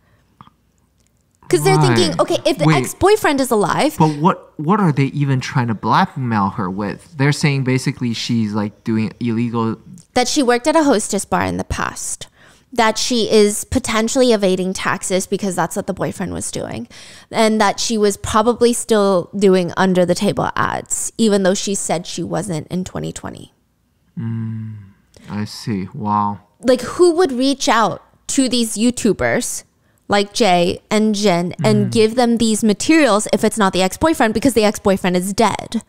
[SPEAKER 2] Because they're thinking, okay, if the ex-boyfriend is alive...
[SPEAKER 1] But what are they even trying to blackmail her with? They're saying basically she's like doing illegal...
[SPEAKER 2] That she worked at a hostess bar in the past. That she is potentially evading taxes because that's what the boyfriend was doing. And that she was probably still doing under-the-table ads, even though she said she wasn't in 2020.
[SPEAKER 1] I see. Wow.
[SPEAKER 2] Like, who would reach out to these YouTubers... like Jay and Jin and give them these materials if it's not the ex-boyfriend because the ex-boyfriend is dead.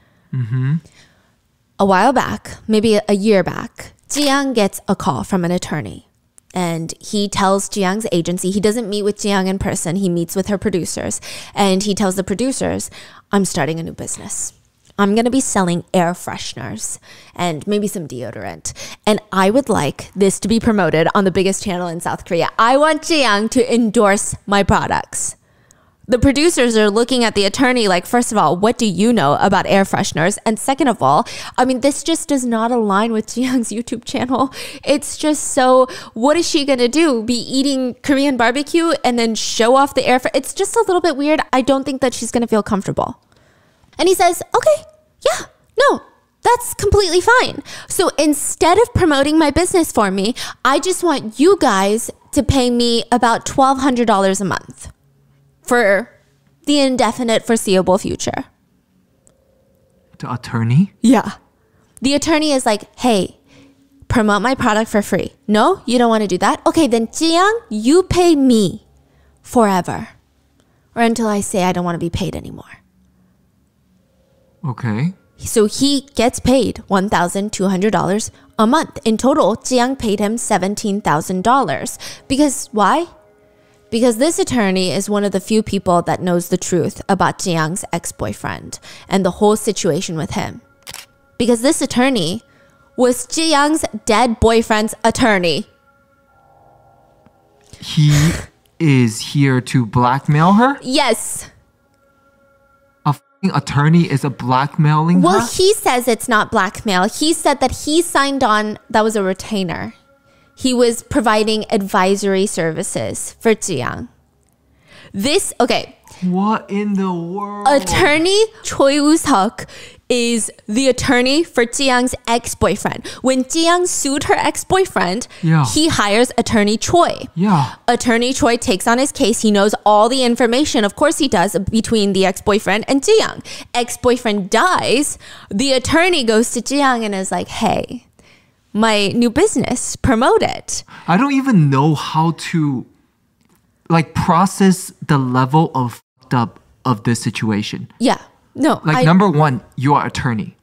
[SPEAKER 2] A while back, maybe a year back, Ji-young gets a call from an attorney and he tells Ji-young's agency, he doesn't meet with Ji-young in person, he meets with her producers and he tells the producers, "I'm starting a new business. I'm going to be selling air fresheners and maybe some deodorant. And I would like this to be promoted on the biggest channel in South Korea. I want Ji-young to endorse my products." The producers are looking at the attorney like, first of all, what do you know about air fresheners? And second of all, I mean, this just does not align with Ji-young's YouTube channel. It's just so, what is she going to do? Be eating Korean barbecue and then show off the air? It's just a little bit weird. I don't think that she's going to feel comfortable. And he says, okay, yeah, no, that's completely fine. So instead of promoting my business for me, I just want you guys to pay me about $1,200 a month for the indefinite foreseeable future.
[SPEAKER 1] The attorney?
[SPEAKER 2] Yeah. The attorney is like, hey, promote my product for free. No, you don't want to do that? Okay, then Ji-young, you pay me forever or until I say I don't want to be paid anymore.
[SPEAKER 1] Okay.
[SPEAKER 2] So he gets paid $1,200 a month. In total, Ji-young paid him $17,000. Because why? Because this attorney is one of the few people that knows the truth about Ji-young's ex-boyfriend and the whole situation with him. Because this attorney was Ji Young's dead boyfriend's attorney.
[SPEAKER 1] He is here to blackmail her?
[SPEAKER 2] Yes.
[SPEAKER 1] A f***ing attorney is a blackmailing her?
[SPEAKER 2] Well, he says it's not blackmail. He said that he signed on, that was a retainer. He was providing advisory services for Ji Young.
[SPEAKER 1] What in the world?
[SPEAKER 2] Attorney Choi Woo-seok is the attorney for Ji Young's ex-boyfriend. When Ji Young sued her ex-boyfriend, he hires attorney Choi.
[SPEAKER 1] Yeah.
[SPEAKER 2] Attorney Choi takes on his case. He knows all the information, of course he does, between the ex-boyfriend and Ji Young. Ex-boyfriend dies. The attorney goes to Ji Young and is like, hey, my new business, promote it.
[SPEAKER 1] I don't even know how to process the level of fucked up of this situation.
[SPEAKER 2] Yeah. No.
[SPEAKER 1] Number one, you are attorney.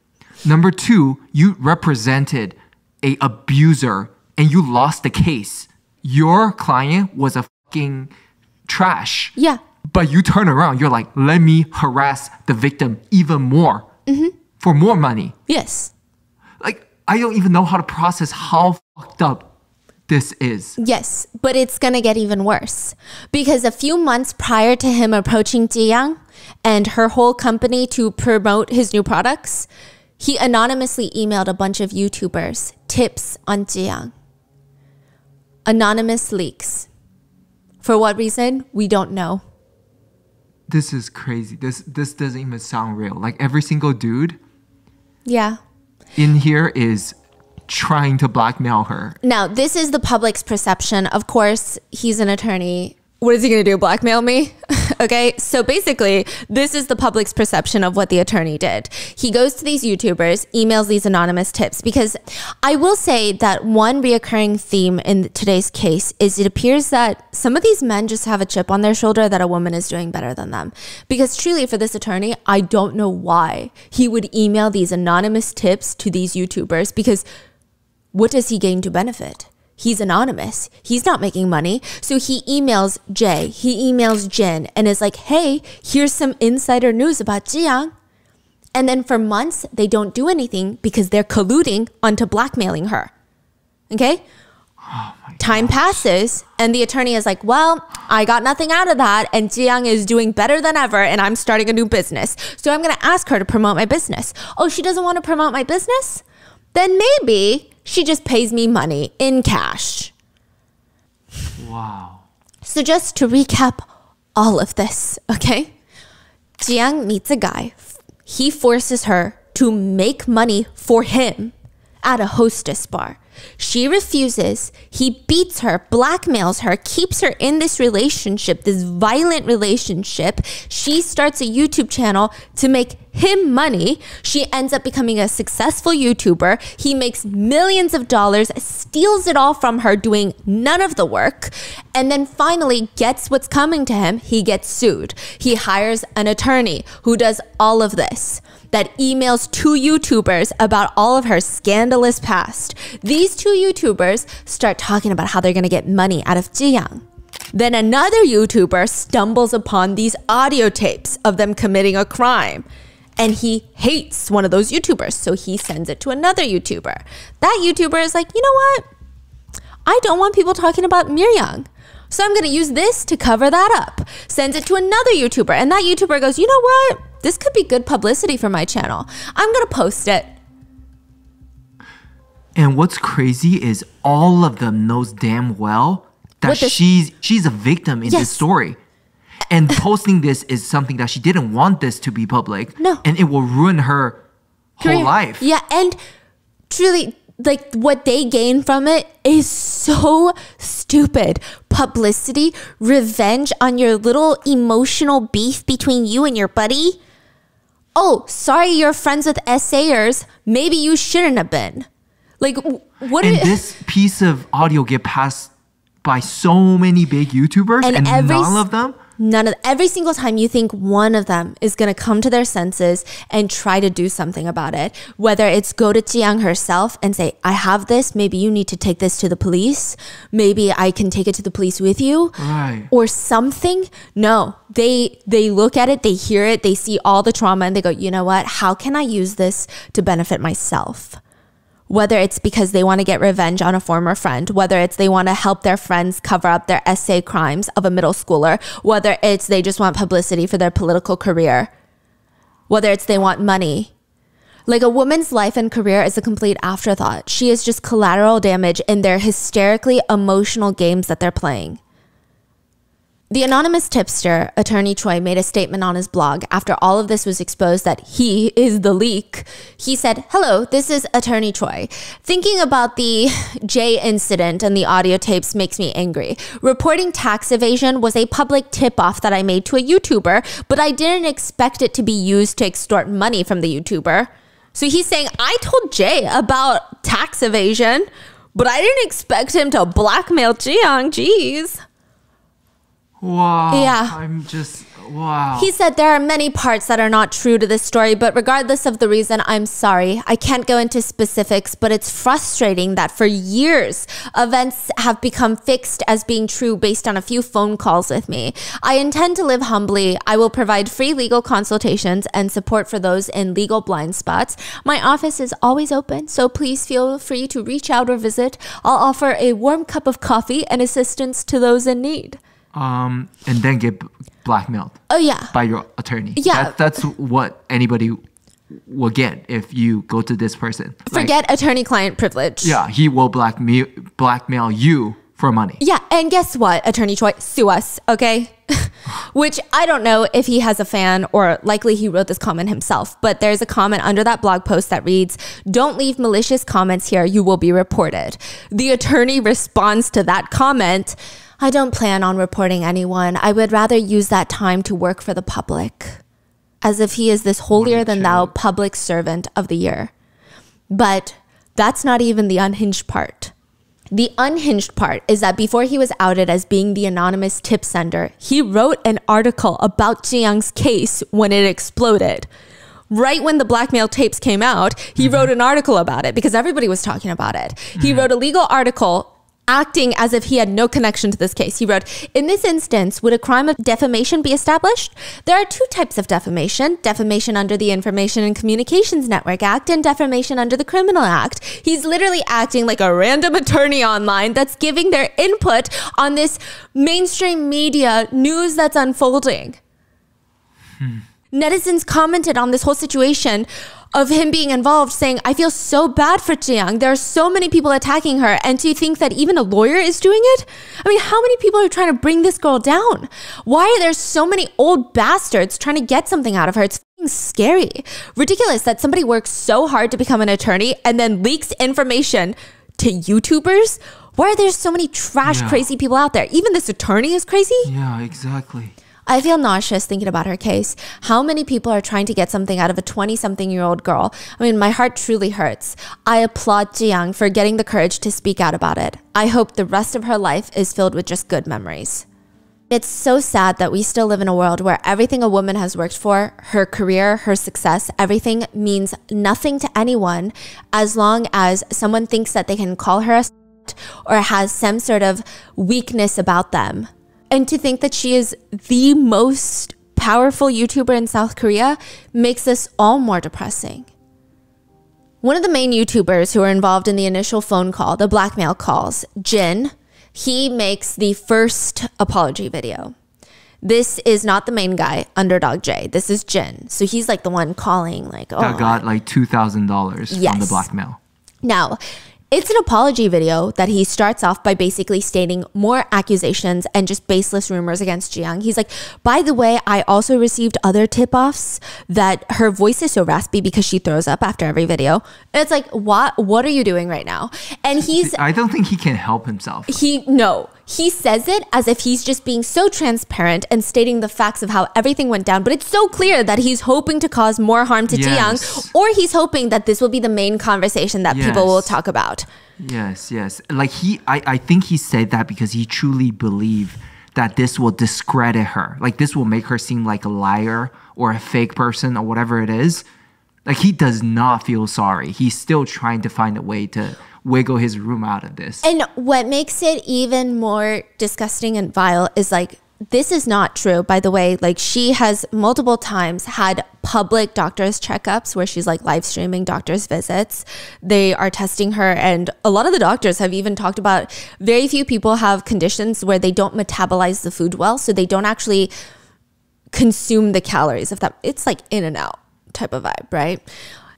[SPEAKER 1] Number two, you represented a abuser and you lost the case. Your client was a fucking trash.
[SPEAKER 2] Yeah.
[SPEAKER 1] But you turn around, you're like, let me harass the victim even more for more money.
[SPEAKER 2] Yes.
[SPEAKER 1] I don't even know how to process how fucked up this is.
[SPEAKER 2] Yes, but it's going to get even worse. Because a few months prior to him approaching Ji Young and her whole company to promote his new products, he anonymously emailed a bunch of YouTubers tips on Ji Young. Anonymous leaks. For what reason? We don't know.
[SPEAKER 1] This is crazy. This doesn't even sound real. Every single dude in here is trying to blackmail her.
[SPEAKER 2] Now, this is the public's perception. Of course, he's an attorney. What is he going to do? Blackmail me? Okay. So basically, this is the public's perception of what the attorney did. He goes to these YouTubers, emails these anonymous tips, because I will say that one reoccurring theme in today's case is it appears that some of these men just have a chip on their shoulder that a woman is doing better than them. Because truly for this attorney, I don't know why he would email these anonymous tips to these YouTubers, because what does he gain to benefit? He's anonymous. He's not making money. So he emails Jay, he emails Jin, and is like, hey, here's some insider news about Ji Young. And then for months, they don't do anything because they're colluding onto blackmailing her. Okay? Time passes, and the attorney is like, well, I got nothing out of that, and Ji Young is doing better than ever, and I'm starting a new business. So I'm going to ask her to promote my business. Oh, she doesn't want to promote my business? Then maybe she just pays me money in cash.
[SPEAKER 1] Wow.
[SPEAKER 2] So just to recap all of this, okay? Ji Young meets a guy. He forces her to make money for him at a hostess bar. She refuses. He beats her, blackmails her, keeps her in this relationship, this violent relationship. She starts a YouTube channel to make him money. She ends up becoming a successful YouTuber. He makes millions of dollars, steals it all from her, doing none of the work, and then finally gets what's coming to him. He gets sued. He hires an attorney who does all of this, that emails two YouTubers about all of her scandalous past. These two YouTubers start talking about how they're going to get money out of Ji Young. Then another YouTuber stumbles upon these audio tapes of them committing a crime. And he hates one of those YouTubers, so he sends it to another YouTuber. That YouTuber is like, you know what? I don't want people talking about Miryang, so I'm going to use this to cover that up. Sends it to another YouTuber, and that YouTuber goes, you know what? This could be good publicity for my channel. I'm going to post it.
[SPEAKER 1] And what's crazy is all of them knows damn well that she's a victim in this story. And posting this is something that she didn't want this to be public.
[SPEAKER 2] No.
[SPEAKER 1] And it will ruin her whole life.
[SPEAKER 2] Yeah, and truly, what they gain from it is so stupid. Publicity, revenge on your little emotional beef between you and your buddy. Oh, sorry you're friends with essayers. Maybe you shouldn't have been.
[SPEAKER 1] This piece of audio get passed by so many big YouTubers and none of them?
[SPEAKER 2] Every single time you think one of them is going to come to their senses and try to do something about it, whether it's go to Ji Young herself and say, I have this, maybe you need to take this to the police. Maybe I can take it to the police with you.
[SPEAKER 1] Right.
[SPEAKER 2] Or something. No, they look at it, they hear it, they see all the trauma and they go, you know what? How can I use this to benefit myself? Whether it's because they want to get revenge on a former friend, whether it's they want to help their friends cover up their essay crimes of a middle schooler, whether it's they just want publicity for their political career, whether it's they want money. Like, a woman's life and career is a complete afterthought. She is just collateral damage in their hysterically emotional games that they're playing. The anonymous tipster, Attorney Choi, made a statement on his blog after all of this was exposed that he is the leak. He said, "Hello, this is Attorney Choi. Thinking about the Jay incident and the audio tapes makes me angry. Reporting tax evasion was a public tip-off that I made to a YouTuber, but I didn't expect it to be used to extort money from the YouTuber." So he's saying, I told Jay about tax evasion, but I didn't expect him to blackmail Jiyoung. Jeez.
[SPEAKER 1] Wow.
[SPEAKER 2] Yeah.
[SPEAKER 1] Wow.
[SPEAKER 2] He said there are many parts that are not true to this story, but regardless of the reason, I'm sorry. I can't go into specifics, but it's frustrating that for years, events have become fixed as being true based on a few phone calls with me. I intend to live humbly. I will provide free legal consultations and support for those in legal blind spots. My office is always open, so please feel free to reach out or visit. I'll offer a warm cup of coffee and assistance to those in need.
[SPEAKER 1] And then get blackmailed.
[SPEAKER 2] Oh, yeah.
[SPEAKER 1] By your attorney.
[SPEAKER 2] Yeah.
[SPEAKER 1] That's what anybody will get if you go to this person.
[SPEAKER 2] Forget attorney-client privilege.
[SPEAKER 1] Yeah, he will blackmail you for money.
[SPEAKER 2] Yeah, and guess what, Attorney Choi? Sue us, okay? Which I don't know if he has a fan or likely he wrote this comment himself, but there's a comment under that blog post that reads, "Don't leave malicious comments here, you will be reported." The attorney responds to that comment, "I don't plan on reporting anyone. I would rather use that time to work for the public." As if he is this holier-than-thou public servant of the year. But that's not even the unhinged part. The unhinged part is that before he was outed as being the anonymous tip sender, he wrote an article about Jiyoung's case when it exploded. Right when the blackmail tapes came out, he wrote an article about it because everybody was talking about it. He wrote a legal article acting as if he had no connection to this case. He wrote, "In this instance, would a crime of defamation be established? There are two types of defamation: defamation under the Information and Communications Network Act and defamation under the Criminal Act." He's literally acting like a random attorney online that's giving their input on this mainstream media news that's unfolding. Netizens commented on this whole situation of him being involved, saying, "I feel so bad for Jiyoung. There are so many people attacking her." And to think that even a lawyer is doing it? I mean, how many people are trying to bring this girl down? Why are there so many old bastards trying to get something out of her? It's scary. Ridiculous that somebody works so hard to become an attorney and then leaks information to YouTubers. Why are there so many trash, crazy people out there? Even this attorney is crazy?
[SPEAKER 1] Yeah, exactly.
[SPEAKER 2] I feel nauseous thinking about her case. How many people are trying to get something out of a 20-something-year-old girl? I mean, my heart truly hurts. I applaud Jiyoung for getting the courage to speak out about it. I hope the rest of her life is filled with just good memories. It's so sad that we still live in a world where everything a woman has worked for, her career, her success, everything means nothing to anyone as long as someone thinks that they can call her a or has some sort of weakness about them. And to think that she is the most powerful YouTuber in South Korea makes this all more depressing. One of the main YouTubers who were involved in the initial phone call, the blackmail calls, Jin, he makes the first apology video. This is not the main guy, Underdog J. This is Jin. So he's like the one calling like, oh.
[SPEAKER 1] That got like $2,000 from the blackmail.
[SPEAKER 2] Now, it's an apology video that he starts off by basically stating more accusations and just baseless rumors against Jiyoung. He's like, by the way, I also received other tip-offs that her voice is so raspy because she throws up after every video. And it's like, what are you doing right now? And I
[SPEAKER 1] don't think he can help himself.
[SPEAKER 2] He says it as if he's just being so transparent and stating the facts of how everything went down. But it's so clear that he's hoping to cause more harm to Jiyoung, or he's hoping that this will be the main conversation that people will talk about.
[SPEAKER 1] Yes. Like I think he said that because he truly believed that this will discredit her. Like this will make her seem like a liar or a fake person or whatever it is. Like he does not feel sorry. He's still trying to find a way to wiggle his room out of this.
[SPEAKER 2] And what makes it even more disgusting and vile is like this is not true, by the way. Like, she has multiple times had public doctor's checkups where she's like live streaming doctor's visits. They are testing her, and a lot of the doctors have even talked about very few people have conditions where they don't metabolize the food well, so they don't actually consume the calories. If that, it's like in and out type of vibe, right?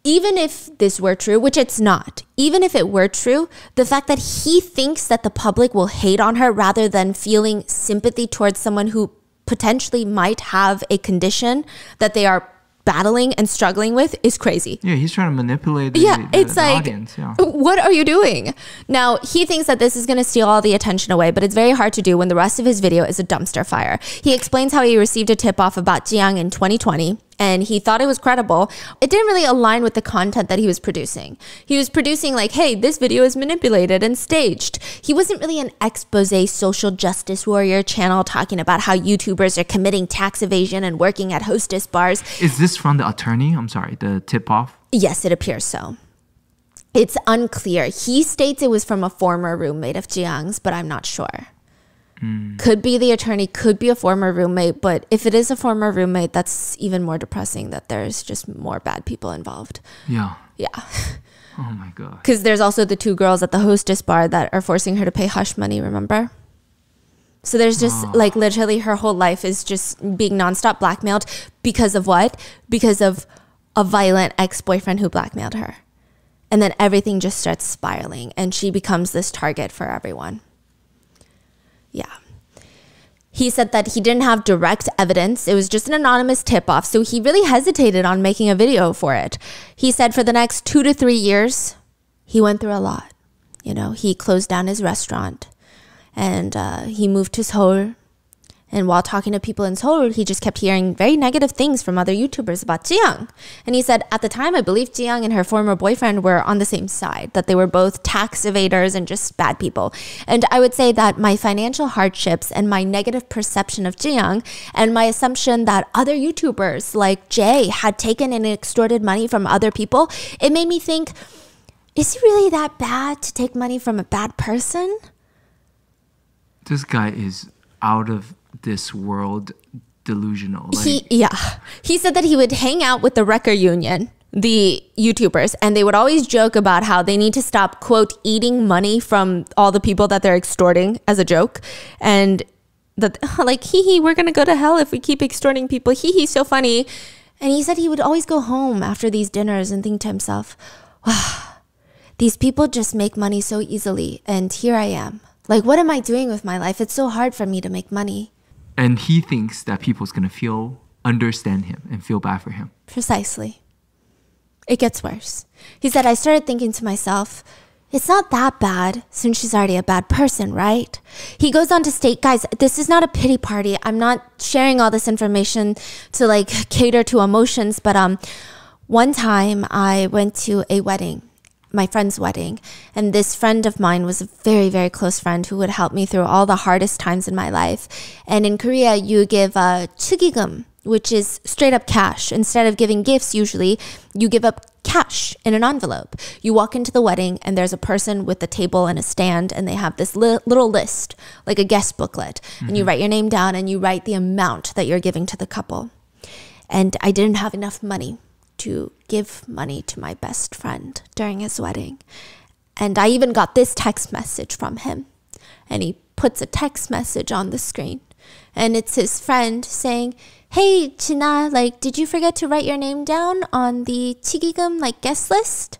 [SPEAKER 2] Even if this were true, which it's not, even if it were true, the fact that he thinks that the public will hate on her rather than feeling sympathy towards someone who potentially might have a condition that they are battling and struggling with is crazy.
[SPEAKER 1] Yeah, he's trying to manipulate the audience. Yeah.
[SPEAKER 2] What are you doing? Now, he thinks that this is going to steal all the attention away, but it's very hard to do when the rest of his video is a dumpster fire. He explains how he received a tip-off about Jiang in 2020, and he thought it was credible. It didn't really align with the content that he was producing. He was producing like, hey, this video is manipulated and staged. He wasn't really an expose social justice warrior channel talking about how YouTubers are committing tax evasion and working at hostess bars.
[SPEAKER 1] Is this from the attorney? I'm sorry, the tip-off?
[SPEAKER 2] Yes, it appears so. It's unclear. He states it was from a former roommate of Jiang's, but I'm not sure. Could be the attorney, could be a former roommate, but if it is a former roommate, that's even more depressing that there's just more bad people involved.
[SPEAKER 1] Yeah.
[SPEAKER 2] Yeah.
[SPEAKER 1] Oh my God.
[SPEAKER 2] Because there's also the 2 girls at the hostess bar that are forcing her to pay hush money, remember? So there's just like literally her whole life is just being nonstop blackmailed because of what? Because of a violent ex-boyfriend who blackmailed her. And then everything just starts spiraling and she becomes this target for everyone. Yeah. He said that he didn't have direct evidence. It was just an anonymous tip-off. So he really hesitated on making a video for it. He said for the next 2 to 3 years, he went through a lot. You know, he closed down his restaurant and he moved to Seoul. And while talking to people in Seoul, he just kept hearing very negative things from other YouTubers about Jiang. And he said at the time, I believe Jiang and her former boyfriend were on the same side, that they were both tax evaders and just bad people. And I would say that my financial hardships and my negative perception of Jiang and my assumption that other YouTubers like Jay had taken and extorted money from other people, it made me think, is it really that bad to take money from a bad person?
[SPEAKER 1] This guy is out of this world delusional.
[SPEAKER 2] He said that he would hang out with the Wrecker Union, the YouTubers, and they would always joke about how they need to stop, quote, eating money from all the people that they're extorting as a joke. And that like, hee, we're going to go to hell if we keep extorting people. Hee, so funny. And he said he would always go home after these dinners and think to himself, wow, these people just make money so easily. And here I am. Like, what am I doing with my life? It's so hard for me to make money.
[SPEAKER 1] And he thinks that people's going to understand him and feel bad for him.
[SPEAKER 2] Precisely. It gets worse. He said, I started thinking to myself, it's not that bad since she's already a bad person, right? He goes on to state, guys, this is not a pity party. I'm not sharing all this information to like cater to emotions, but one time I went to a wedding, my friend's wedding, and this friend of mine was a very, very close friend who would help me through all the hardest times in my life. And in Korea, you give 축의금, which is straight up cash. Instead of giving gifts, usually you give up cash in an envelope. You walk into the wedding and there's a person with a table and a stand and they have this little list, like a guest booklet. And you write your name down and you write the amount that you're giving to the couple. And I didn't have enough money to give money to my best friend during his wedding. And I even got this text message from him. And he puts a text message on the screen. And it's his friend saying, hey, China, like, did you forget to write your name down on the 축의금, like, guest list?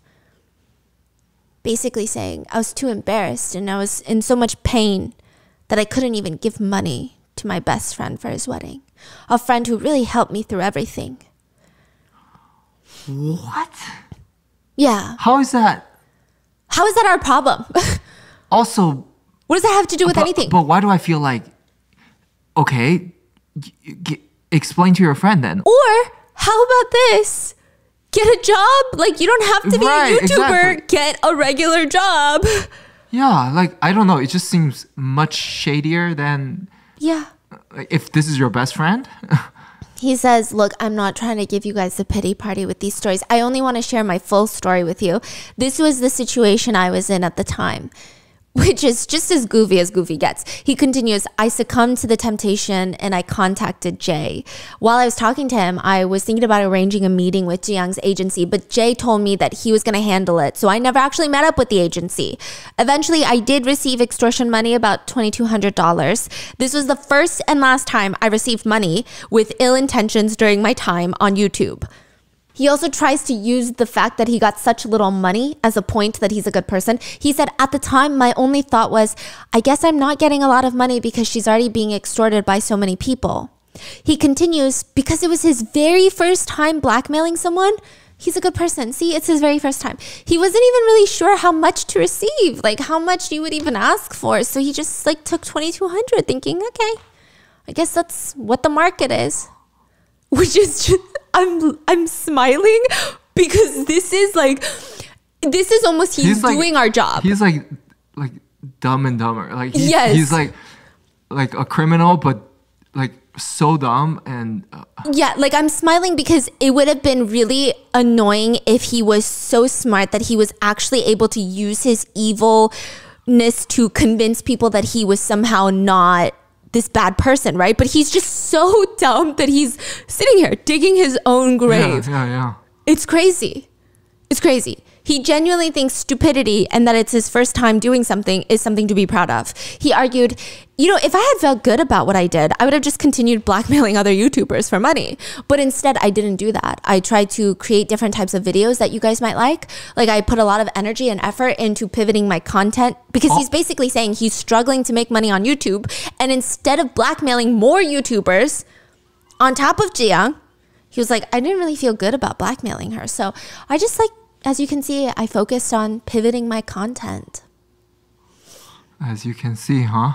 [SPEAKER 2] Basically saying I was too embarrassed and I was in so much pain that I couldn't even give money to my best friend for his wedding. A friend who really helped me through everything.
[SPEAKER 1] What?
[SPEAKER 2] Yeah.
[SPEAKER 1] How is that?
[SPEAKER 2] How is that our problem?
[SPEAKER 1] Also,
[SPEAKER 2] what does that have to do with anything?
[SPEAKER 1] But why do I feel like, okay, explain to your friend then.
[SPEAKER 2] Or how about this? Get a job. Like, you don't have to be a YouTuber. Exactly. Get a regular job.
[SPEAKER 1] Yeah, like, I don't know. It just seems much shadier than...
[SPEAKER 2] Yeah.
[SPEAKER 1] If this is your best friend.
[SPEAKER 2] He says, look, I'm not trying to give you guys a pity party with these stories. I only want to share my full story with you. This was the situation I was in at the time. which is just as goofy gets. He continues, I succumbed to the temptation and I contacted Jay. While I was talking to him, I was thinking about arranging a meeting with Jiyoung's agency, but Jay told me that he was going to handle it. So I never actually met up with the agency. Eventually, I did receive extortion money, about $2,200. This was the first and last time I received money with ill intentions during my time on YouTube. He also tries to use the fact that he got such little money as a point that he's a good person. He said, at the time, my only thought was, I guess I'm not getting a lot of money because she's already being extorted by so many people. He continues, because it was his very first time blackmailing someone, he's a good person. See, it's his very first time. He wasn't even really sure how much to receive, like how much you would even ask for. So he just like took $2,200 thinking, okay, I guess that's what the market is. Which is just, I'm smiling because this is almost he's doing our job.
[SPEAKER 1] He's like Dumb and Dumber. Like he's like a criminal, but like so dumb and
[SPEAKER 2] yeah, like I'm smiling because it would have been really annoying if he was so smart that he was actually able to use his evilness to convince people that he was somehow not this bad person, right? But he's just so dumb that he's sitting here digging his own grave.
[SPEAKER 1] Yeah.
[SPEAKER 2] It's crazy. It's crazy. He genuinely thinks stupidity and that it's his first time doing something is something to be proud of. He argued, if I had felt good about what I did, I would have just continued blackmailing other YouTubers for money. But instead, I didn't do that. I tried to create different types of videos that you guys might like. Like I put a lot of energy and effort into pivoting my content because he's basically saying he's struggling to make money on YouTube. And instead of blackmailing more YouTubers on top of Jiyoung, he was like, I didn't really feel good about blackmailing her. So I just as you can see, I focused on pivoting my content.
[SPEAKER 1] As you can see, huh?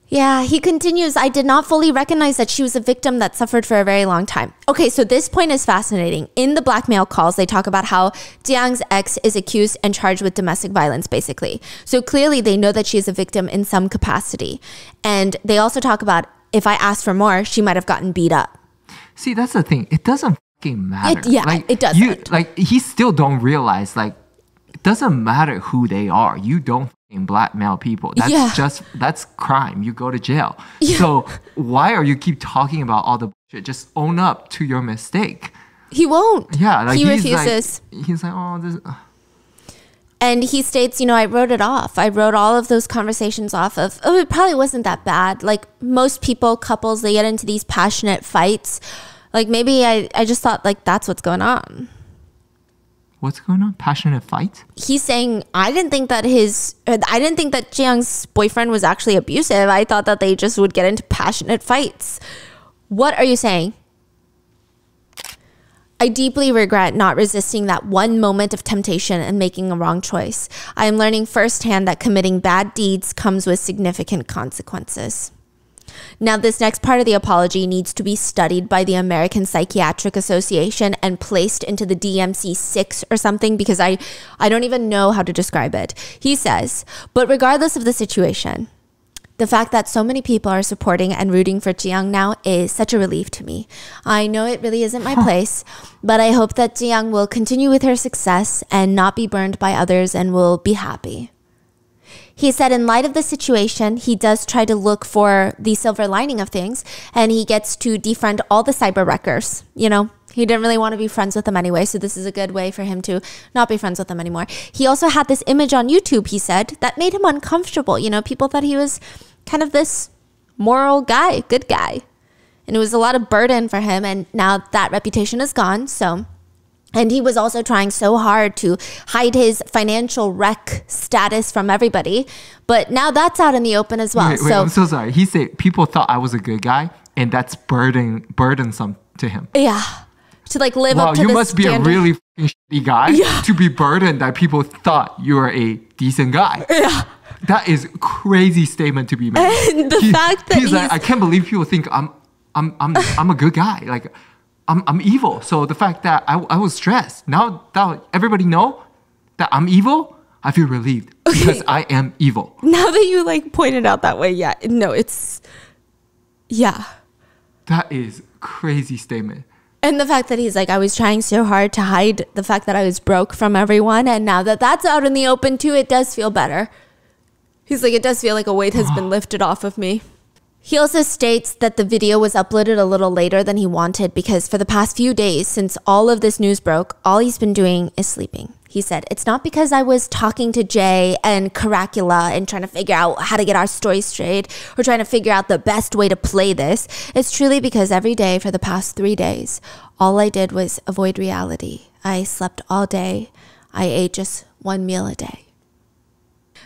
[SPEAKER 2] Yeah, he continues, I did not fully recognize that she was a victim that suffered for a very long time. Okay, so this point is fascinating. In the blackmail calls, they talk about how Jiyoung's ex is accused and charged with domestic violence, basically. So clearly they know that she is a victim in some capacity. And they also talk about if I asked for more, she might have gotten beat up.
[SPEAKER 1] See, that's the thing. It doesn't matter.
[SPEAKER 2] It doesn't.
[SPEAKER 1] He still don't realize, it doesn't matter who they are. You don't blackmail people. That's crime. You go to jail. Yeah. So why are you keep talking about all the bullshit? Just own up to your mistake.
[SPEAKER 2] He won't.
[SPEAKER 1] Yeah.
[SPEAKER 2] He refuses.
[SPEAKER 1] He's like, oh, this...
[SPEAKER 2] And he states, I wrote it off. I wrote all of those conversations off of, it probably wasn't that bad. Like most couples, they get into these passionate fights. Like maybe I just thought that's what's going on.
[SPEAKER 1] What's going on? Passionate fight?
[SPEAKER 2] He's saying, I didn't think that Jiyoung's boyfriend was actually abusive. I thought that they just would get into passionate fights. What are you saying? I deeply regret not resisting that one moment of temptation and making a wrong choice. I am learning firsthand that committing bad deeds comes with significant consequences. Now, this next part of the apology needs to be studied by the American Psychiatric Association and placed into the DMC-6 or something because I don't even know how to describe it. He says, but regardless of the situation, the fact that so many people are supporting and rooting for Jiyoung now is such a relief to me. I know it really isn't my place, but I hope that Jiyoung will continue with her success and not be burned by others and will be happy. He said in light of the situation, he does try to look for the silver lining of things and he gets to defriend all the cyber wreckers. He didn't really want to be friends with them anyway, so this is a good way for him to not be friends with them anymore. He also had this image on YouTube, he said, that made him uncomfortable. People thought he was kind of this moral guy, good guy. And it was a lot of burden for him, and now that reputation is gone, so... And he was also trying so hard to hide his financial wreck status from everybody. But now that's out in the open as well.
[SPEAKER 1] Wait, I'm so sorry. He said people thought I was a good guy, and that's burdensome to him.
[SPEAKER 2] Yeah. To live up to this standard.
[SPEAKER 1] Wow, you must be a really shitty guy to be burdened that people thought you were a decent guy.
[SPEAKER 2] Yeah.
[SPEAKER 1] That is a crazy statement to be made.
[SPEAKER 2] And the fact that
[SPEAKER 1] he's like, I can't believe people think I'm a good guy. I'm evil. So the fact that I was stressed, now that everybody know that I'm evil, I feel relieved because I am evil.
[SPEAKER 2] Now that you pointed out that way, yeah.
[SPEAKER 1] That is crazy statement.
[SPEAKER 2] And the fact that he's I was trying so hard to hide the fact that I was broke from everyone. And now that that's out in the open too, it does feel better. He's like, it does feel like a weight has been lifted off of me. He also states that the video was uploaded a little later than he wanted because for the past few days, since all of this news broke, all he's been doing is sleeping. He said, it's not because I was talking to Jay and Caracula and trying to figure out how to get our story straight or trying to figure out the best way to play this. It's truly because every day for the past 3 days, all I did was avoid reality. I slept all day. I ate just 1 meal a day.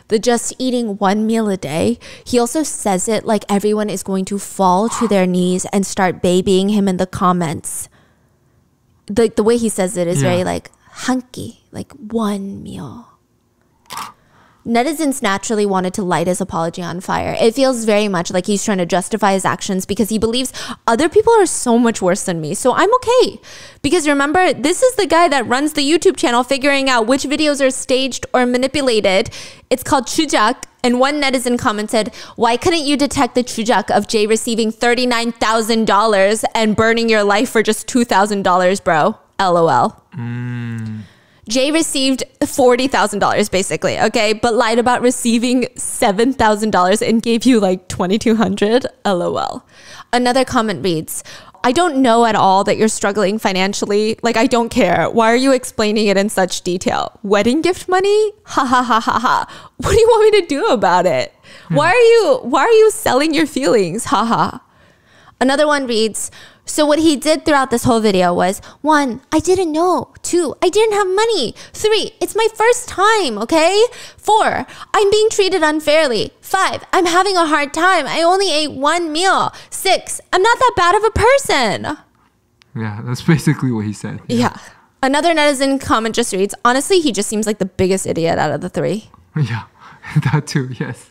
[SPEAKER 2] The just eating 1 meal a day, he also says it like everyone is going to fall to their knees and start babying him in the comments. The way he says it is very like hunky, like 1 meal. Netizens naturally wanted to light his apology on fire. It feels very much like he's trying to justify his actions because he believes other people are so much worse than me. So I'm okay. Because remember, this is the guy that runs the YouTube channel figuring out which videos are staged or manipulated. It's called Chujak. And one netizen commented, why couldn't you detect the Chujak of Jay receiving $39,000 and burning your life for just $2,000, bro? LOL. Jay received $40,000 basically, okay? But lied about receiving $7,000 and gave you like $2,200, LOL. Another comment reads, I don't know at all that you're struggling financially. Like, I don't care. Why are you explaining it in such detail? Wedding gift money? Ha ha ha ha ha. What do you want me to do about it? Why are you selling your feelings? Ha ha. Another one reads, so what he did throughout this whole video was 1, I didn't know. 2, I didn't have money. 3, it's my first time, okay? 4, I'm being treated unfairly. 5, I'm having a hard time. I only ate 1 meal. 6, I'm not that bad of a person.
[SPEAKER 1] Yeah, that's basically what he said.
[SPEAKER 2] Yeah. Another netizen comment just reads, honestly, he just seems like the biggest idiot out of the 3.
[SPEAKER 1] Yeah, that too, yes.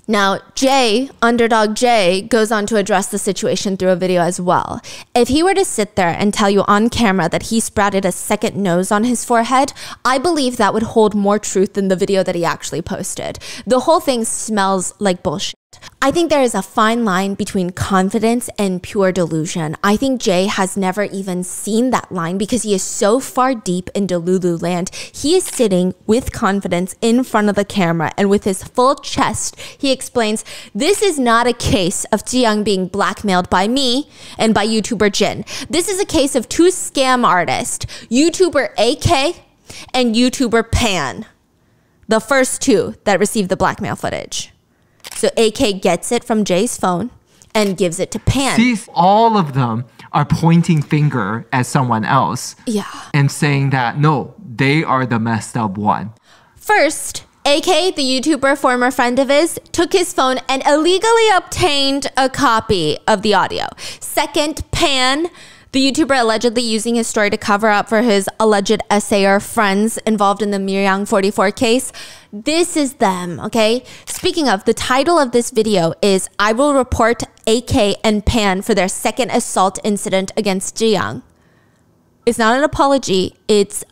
[SPEAKER 2] Now, Jay, Underdog Jay, goes on to address the situation through a video as well. If he were to sit there and tell you on camera that he sprouted a second nose on his forehead, I believe that would hold more truth than the video that he actually posted. The whole thing smells like bullshit. I think there is a fine line between confidence and pure delusion. I think Jay has never even seen that line because he is so far deep in Delulu land. He is sitting with confidence in front of the camera and with his full chest, he explains, this is not a case of Jiyoung being blackmailed by me and by YouTuber Jin. This is a case of 2 scam artists, YouTuber AK and YouTuber Pan. The first 2 that received the blackmail footage. So AK gets it from Jay's phone and gives it to Pan.
[SPEAKER 1] See, all of them are pointing finger at someone else.
[SPEAKER 2] Yeah.
[SPEAKER 1] And saying that, no, they are the messed up one.
[SPEAKER 2] First, AK, the YouTuber, former friend of his, took his phone and illegally obtained a copy of the audio. Second, Pan, the YouTuber allegedly using his story to cover up for his alleged SAR friends involved in the Miryang 44 case. This is them, okay? Speaking of, the title of this video is I will report AK and Pan for their second assault incident against Jiyoung. It's not an apology. It's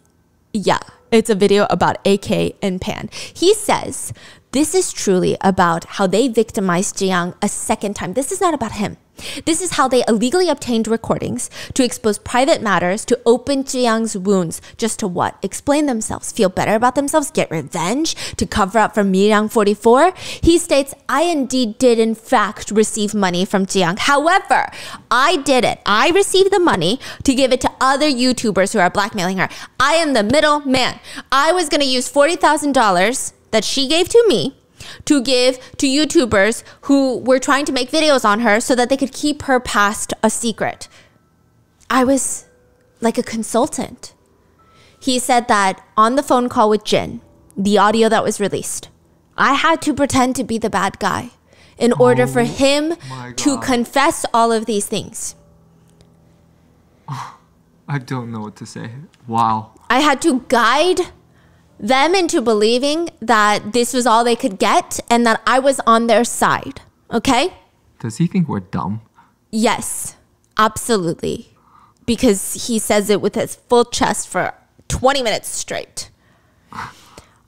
[SPEAKER 2] a video about AK and Pan. He says, this is truly about how they victimized Jiyoung a second time. This is not about him. This is how they illegally obtained recordings to expose private matters, to open Jiyoung's wounds, just to what? Explain themselves, feel better about themselves, get revenge, to cover up for Miryang 44. He states, I indeed did in fact receive money from Jiyoung. However, I did it. I received the money to give it to other YouTubers who are blackmailing her. I am the middle man. I was going to use $40,000 that she gave to me to give to YouTubers who were trying to make videos on her so that they could keep her past a secret. I was like a consultant. He said that on the phone call with Jin, the audio that was released, I had to pretend to be the bad guy in order for him to confess all of these things.
[SPEAKER 1] I don't know what to say. Wow.
[SPEAKER 2] I had to guide them into believing that this was all they could get and that I was on their side. Okay?
[SPEAKER 1] Does he think we're dumb?
[SPEAKER 2] Yes, absolutely. Because he says it with his full chest for 20 minutes straight.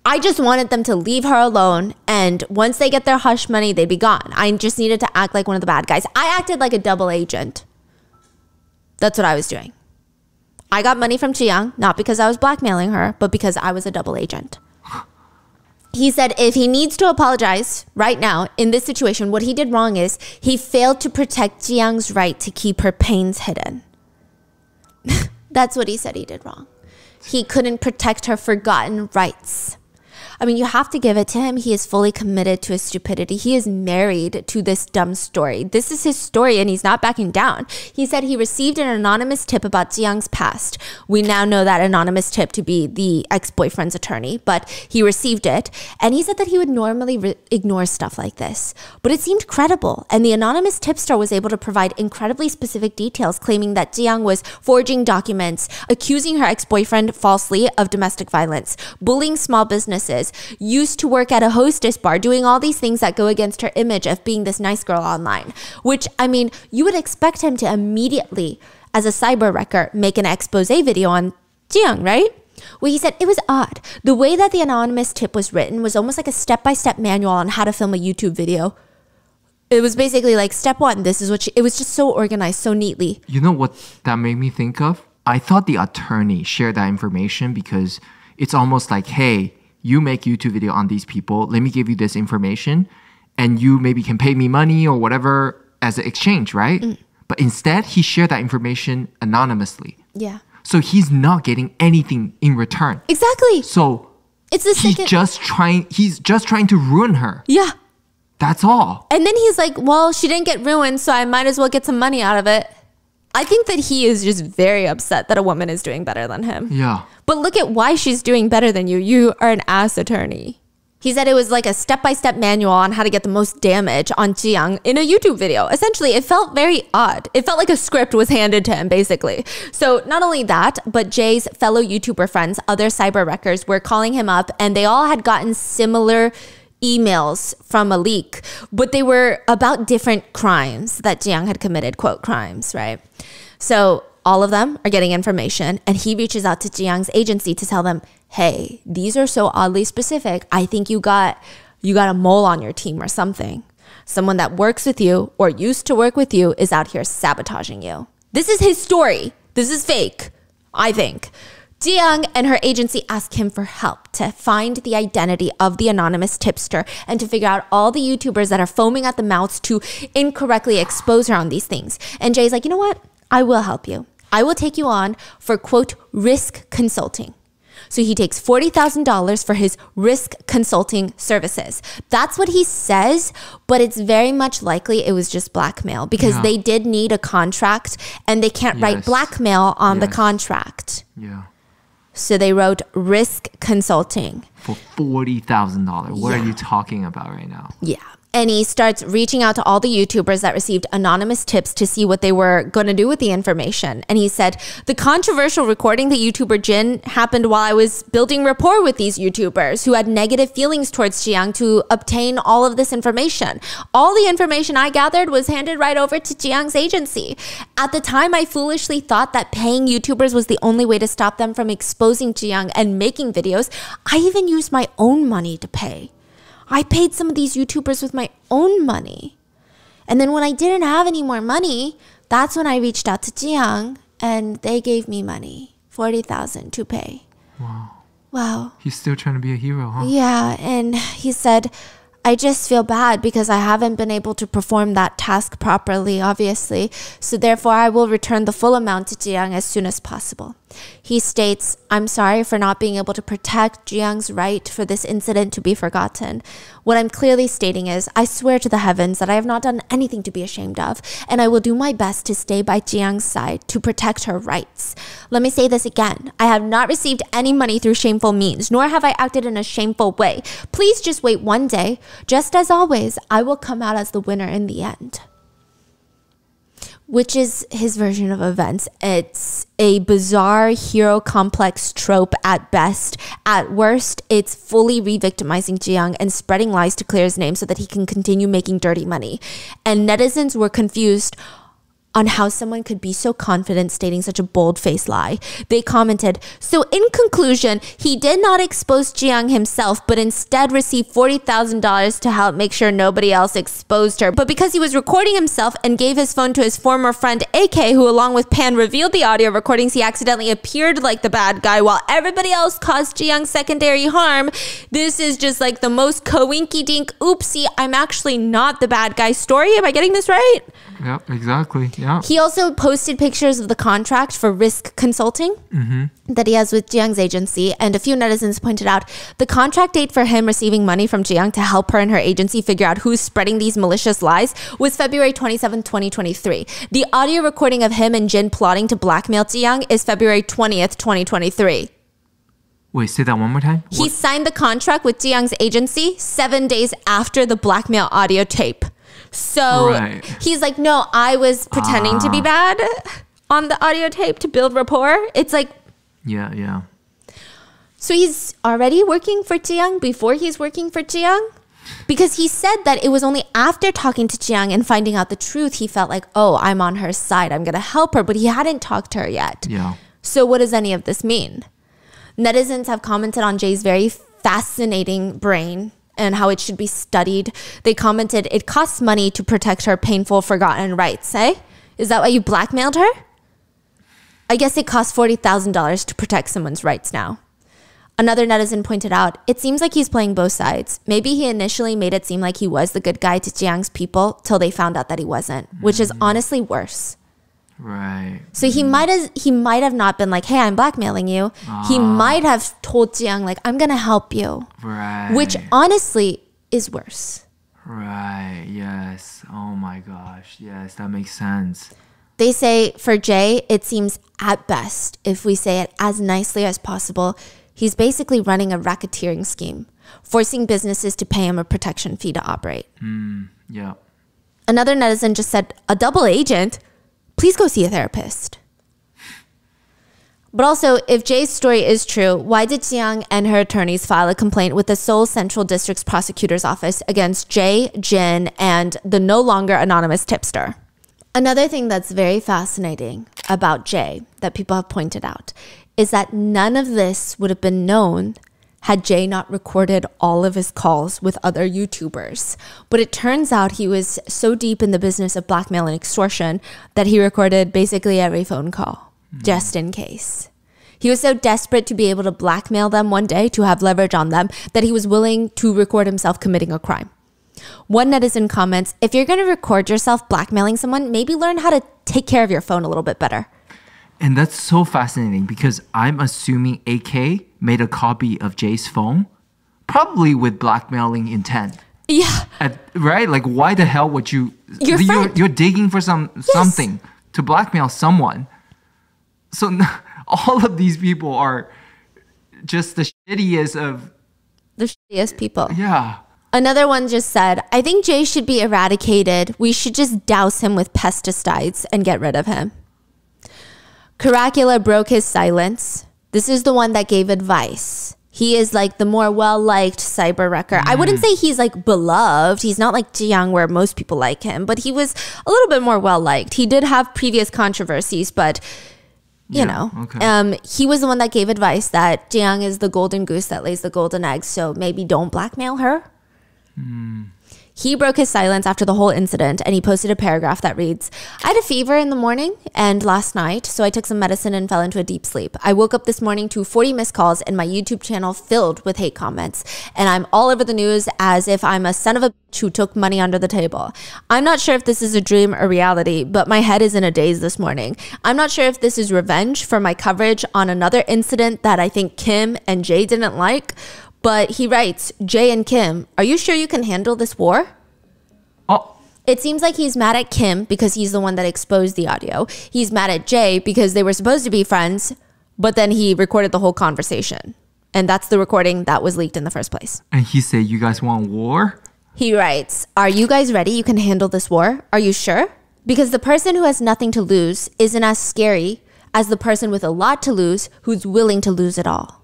[SPEAKER 2] I just wanted them to leave her alone, and once they get their hush money, they'd be gone. I just needed to act like one of the bad guys. I acted like a double agent. That's what I was doing. I got money from Jiyoung, not because I was blackmailing her, but because I was a double agent. he said if he needs to apologize right now in this situation, what he did wrong is he failed to protect Jiyoung's right to keep her pains hidden. That's what he said he did wrong. He couldn't protect her forgotten rights. I mean, you have to give it to him. He is fully committed to his stupidity. He is married to this dumb story. This is his story and he's not backing down. He said he received an anonymous tip about Jiyoung's past. We now know that anonymous tip to be the ex-boyfriend's attorney, but he received it. And he said that he would normally ignore stuff like this, but it seemed credible. And the anonymous tipster was able to provide incredibly specific details, claiming that Jiyoung was forging documents, accusing her ex-boyfriend falsely of domestic violence, bullying small businesses, used to work at a hostess bar, doing all these things that go against her image of being this nice girl online. Which, I mean, you would expect him to immediately, as a cyber wrecker, make an expose video on Jiyoung, right? Well, he said it was odd. The way that the anonymous tip was written was almost like a step-by-step manual on how to film a YouTube video. It was basically like step one, this is what it was just so organized, so neatly.
[SPEAKER 1] You know what that made me think of? I thought the attorney shared that information because it's almost like, hey, you make YouTube video on these people. Let me give you this information and you maybe can pay me money or whatever as an exchange, right? But instead, he shared that information anonymously.
[SPEAKER 2] Yeah.
[SPEAKER 1] So he's not getting anything in return.
[SPEAKER 2] Exactly.
[SPEAKER 1] So
[SPEAKER 2] it's the
[SPEAKER 1] he's just trying to ruin her.
[SPEAKER 2] Yeah.
[SPEAKER 1] That's all.
[SPEAKER 2] And then he's like, well, she didn't get ruined, so I might as well get some money out of it. I think that he is just very upset that a woman is doing better than him.
[SPEAKER 1] Yeah.
[SPEAKER 2] But look at why she's doing better than you. You are an ass attorney. He said it was like a step-by-step manual on how to get the most damage on Jiyoung in a YouTube video. Essentially, it felt very odd. It felt like a script was handed to him, basically. So not only that, but Jay's fellow YouTuber friends, other cyber wreckers, were calling him up, and they all had gotten similar emails from a leak, but they were about different crimes that Jiyoung had committed, quote, crimes, right? So all of them are getting information, and he reaches out to Jiyoung's agency to tell them, hey, these are so oddly specific. I think you got a mole on your team or something. Someone that works with you or used to work with you is out here sabotaging you. This is his story. This is fake, I think. Jiyoung and her agency asked him for help to find the identity of the anonymous tipster and to figure out all the YouTubers that are foaming at the mouths to incorrectly expose her on these things. And Jay's like, you know what? I will help you. I will take you on for, quote, risk consulting. So he takes $40,000 for his risk consulting services. That's what he says, but it's very much likely it was just blackmail because they did need a contract and they can't write blackmail on the contract.
[SPEAKER 1] Yeah.
[SPEAKER 2] So they wrote risk consulting.
[SPEAKER 1] For $40,000. What are you talking about right now?
[SPEAKER 2] Yeah. And he starts reaching out to all the YouTubers that received anonymous tips to see what they were going to do with the information. And he said, the controversial recording that YouTuber Jin happened while I was building rapport with these YouTubers who had negative feelings towards Jiyoung to obtain all of this information. All the information I gathered was handed right over to Jiyoung's agency. At the time, I foolishly thought that paying YouTubers was the only way to stop them from exposing Jiyoung and making videos. I even used my own money to pay. I paid some of these YouTubers with my own money. And then when I didn't have any more money, that's when I reached out to Jiyoung and they gave me money, $40,000 to pay. Wow.
[SPEAKER 1] He's still trying to be a hero, huh?
[SPEAKER 2] Yeah, and he said, I just feel bad because I haven't been able to perform that task properly, obviously. So therefore, I will return the full amount to Jiyoung as soon as possible. He states, I'm sorry for not being able to protect Jiyoung's right for this incident to be forgotten. What I'm clearly stating is, I swear to the heavens that I have not done anything to be ashamed of, and I will do my best to stay by Jiyoung's side to protect her rights. Let me say this again. I have not received any money through shameful means, nor have I acted in a shameful way. Please just wait one day. Just as always, I will come out as the winner in the end. Which is his version of events. It's a bizarre hero complex trope at best. At worst, it's fully re-victimizing Jiyoung and spreading lies to clear his name so that he can continue making dirty money. And netizens were confused on how someone could be so confident stating such a bold-faced lie. They commented, so in conclusion, he did not expose Jiyoung himself, but instead received $40,000 to help make sure nobody else exposed her. But because he was recording himself and gave his phone to his former friend AK, who along with Pan revealed the audio recordings, he accidentally appeared like the bad guy while everybody else caused Jiyoung secondary harm. This is just like the most coinky-dink, oopsie, I'm actually not the bad guy story. Am I getting this right?
[SPEAKER 1] Yep, exactly. Yeah.
[SPEAKER 2] He also posted pictures of the contract for risk consulting that he has with Jiyoung's agency, and a few netizens pointed out the contract date for him receiving money from Jiyoung to help her and her agency figure out who's spreading these malicious lies was February 27, 2023. The audio recording of him and Jin plotting to blackmail Jiyoung is February 20th, 2023.
[SPEAKER 1] Wait, say that one more time.
[SPEAKER 2] He signed the contract with Jiyoung's agency 7 days after the blackmail audio tape. So he's like, no, I was pretending to be bad on the audio tape to build rapport. It's like,
[SPEAKER 1] yeah.
[SPEAKER 2] So he's already working for Jiyoung before he's working for Jiyoung? Because he said that it was only after talking to Jiyoung and finding out the truth, he felt like, oh, I'm on her side. I'm going to help her. But he hadn't talked to her yet.
[SPEAKER 1] Yeah.
[SPEAKER 2] So what does any of this mean? Netizens have commented on Jay's very fascinating brain and how it should be studied. They commented, it costs money to protect her painful, forgotten rights, eh? Is that why you blackmailed her? I guess it costs $40,000 to protect someone's rights now. Another netizen pointed out, it seems like he's playing both sides. Maybe he initially made it seem like he was the good guy to Jiyoung's people till they found out that he wasn't, which is honestly worse.
[SPEAKER 1] Right.
[SPEAKER 2] So he might have not been like, hey, I'm blackmailing you. He might have told Jiyoung, like, I'm going to help you.
[SPEAKER 1] Right.
[SPEAKER 2] Which honestly is worse.
[SPEAKER 1] Right. Yes. Oh my gosh. Yes, that makes sense.
[SPEAKER 2] They say for Jay, it seems at best, if we say it as nicely as possible, he's basically running a racketeering scheme, forcing businesses to pay him a protection fee to operate.
[SPEAKER 1] Yeah.
[SPEAKER 2] Another netizen just said, a double agent? Please go see a therapist. But also, if Jay's story is true, why did Jiyoung and her attorneys file a complaint with the Seoul Central District's prosecutor's office against Jay, Jin, and the no longer anonymous tipster? Another thing that's very fascinating about Jay that people have pointed out is that none of this would have been known had Jay not recorded all of his calls with other YouTubers. But it turns out he was so deep in the business of blackmail and extortion that he recorded basically every phone call, just in case. He was so desperate to be able to blackmail them one day, to have leverage on them, that he was willing to record himself committing a crime. One netizen comments, if you're going to record yourself blackmailing someone, maybe learn how to take care of your phone a little bit better.
[SPEAKER 1] And that's so fascinating because I'm assuming AK made a copy of Jay's phone, probably with blackmailing intent.
[SPEAKER 2] Yeah.
[SPEAKER 1] Right? Like, why the hell would you... You're digging for something to blackmail someone. So all of these people are just the shittiest of...
[SPEAKER 2] The shittiest people.
[SPEAKER 1] Yeah.
[SPEAKER 2] Another one just said, I think Jay should be eradicated. We should just douse him with pesticides and get rid of him. Caracula broke his silence. This is the one that gave advice. He is like the more well-liked cyber wrecker. I wouldn't say he's like beloved. He's not like Jiyoung where most people like him, but he was a little bit more well-liked. He did have previous controversies, but you know, he was the one that gave advice that Jiyoung is the golden goose that lays the golden eggs. So maybe don't blackmail her. He broke his silence after the whole incident, and he posted a paragraph that reads, I had a fever in the morning and last night, so I took some medicine and fell into a deep sleep. I woke up this morning to 40 missed calls and my YouTube channel filled with hate comments, and I'm all over the news as if I'm a son of a bitch who took money under the table. I'm not sure if this is a dream or reality, but my head is in a daze this morning. I'm not sure if this is revenge for my coverage on another incident that I think Kim and Jay didn't like. But he writes, Jay and Kim, are you sure you can handle this war?
[SPEAKER 1] Oh.
[SPEAKER 2] It seems like he's mad at Kim because he's the one that exposed the audio. He's mad at Jay because they were supposed to be friends, but then he recorded the whole conversation. And that's the recording that was leaked in the first place.
[SPEAKER 1] And he said, you guys want war?
[SPEAKER 2] He writes, are you guys ready? You can handle this war? Are you sure? Because the person who has nothing to lose isn't as scary as the person with a lot to lose who's willing to lose it all.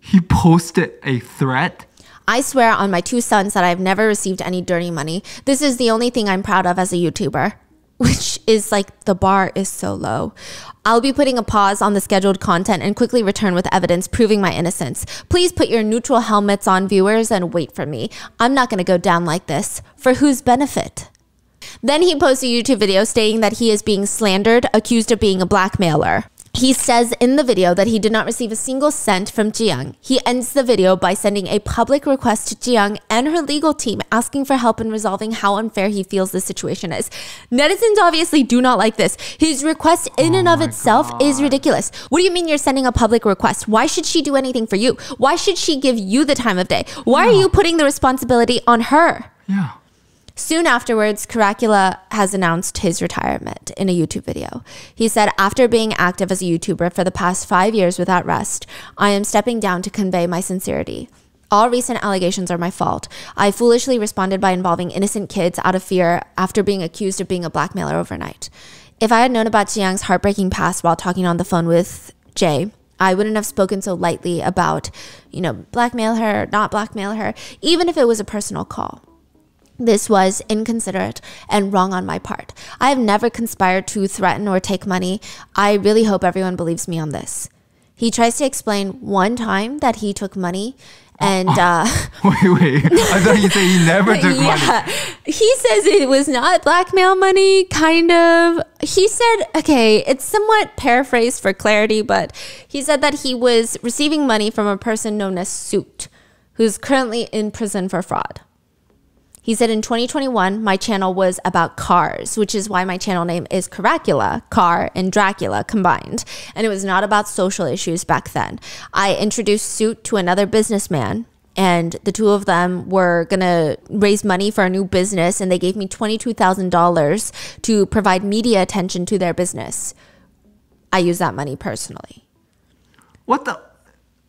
[SPEAKER 1] He posted a threat?
[SPEAKER 2] I swear on my two sons that I've never received any dirty money. This is the only thing I'm proud of as a YouTuber. which is like the bar is so low. I'll be putting a pause on the scheduled content and quickly return with evidence proving my innocence. Please put your neutral helmets on, viewers, and wait for me. I'm not going to go down like this. For whose benefit? Then he posts a YouTube video stating that he is being slandered, accused of being a blackmailer. He says in the video that he did not receive a single cent from Jiyoung. He ends the video by sending a public request to Jiyoung and her legal team asking for help in resolving how unfair he feels the situation is. Netizens obviously do not like this. His request in and of itself is ridiculous. What do you mean you're sending a public request? Why should she do anything for you? Why should she give you the time of day? Why are you putting the responsibility on her?
[SPEAKER 1] Yeah.
[SPEAKER 2] Soon afterwards, Caracula has announced his retirement in a YouTube video. He said, after being active as a YouTuber for the past 5 years without rest, I am stepping down to convey my sincerity. All recent allegations are my fault. I foolishly responded by involving innocent kids out of fear after being accused of being a blackmailer overnight. If I had known about Jiyoung's heartbreaking past while talking on the phone with Jay, I wouldn't have spoken so lightly about, blackmail her, not blackmail her, even if it was a personal call. This was inconsiderate and wrong on my part. I have never conspired to threaten or take money. I really hope everyone believes me on this. He tries to explain one time that he took money and...
[SPEAKER 1] Wait. I thought you said he never took money.
[SPEAKER 2] He says it was not blackmail money, kind of. He said, okay, it's somewhat paraphrased for clarity, but he said that he was receiving money from a person known as Suit, who's currently in prison for fraud. He said in 2021, my channel was about cars, which is why my channel name is Caracula, car and Dracula combined. And it was not about social issues back then. I introduced Suit to another businessman, and the two of them were going to raise money for a new business, and they gave me $22,000 to provide media attention to their business. I used that money personally.
[SPEAKER 1] What the?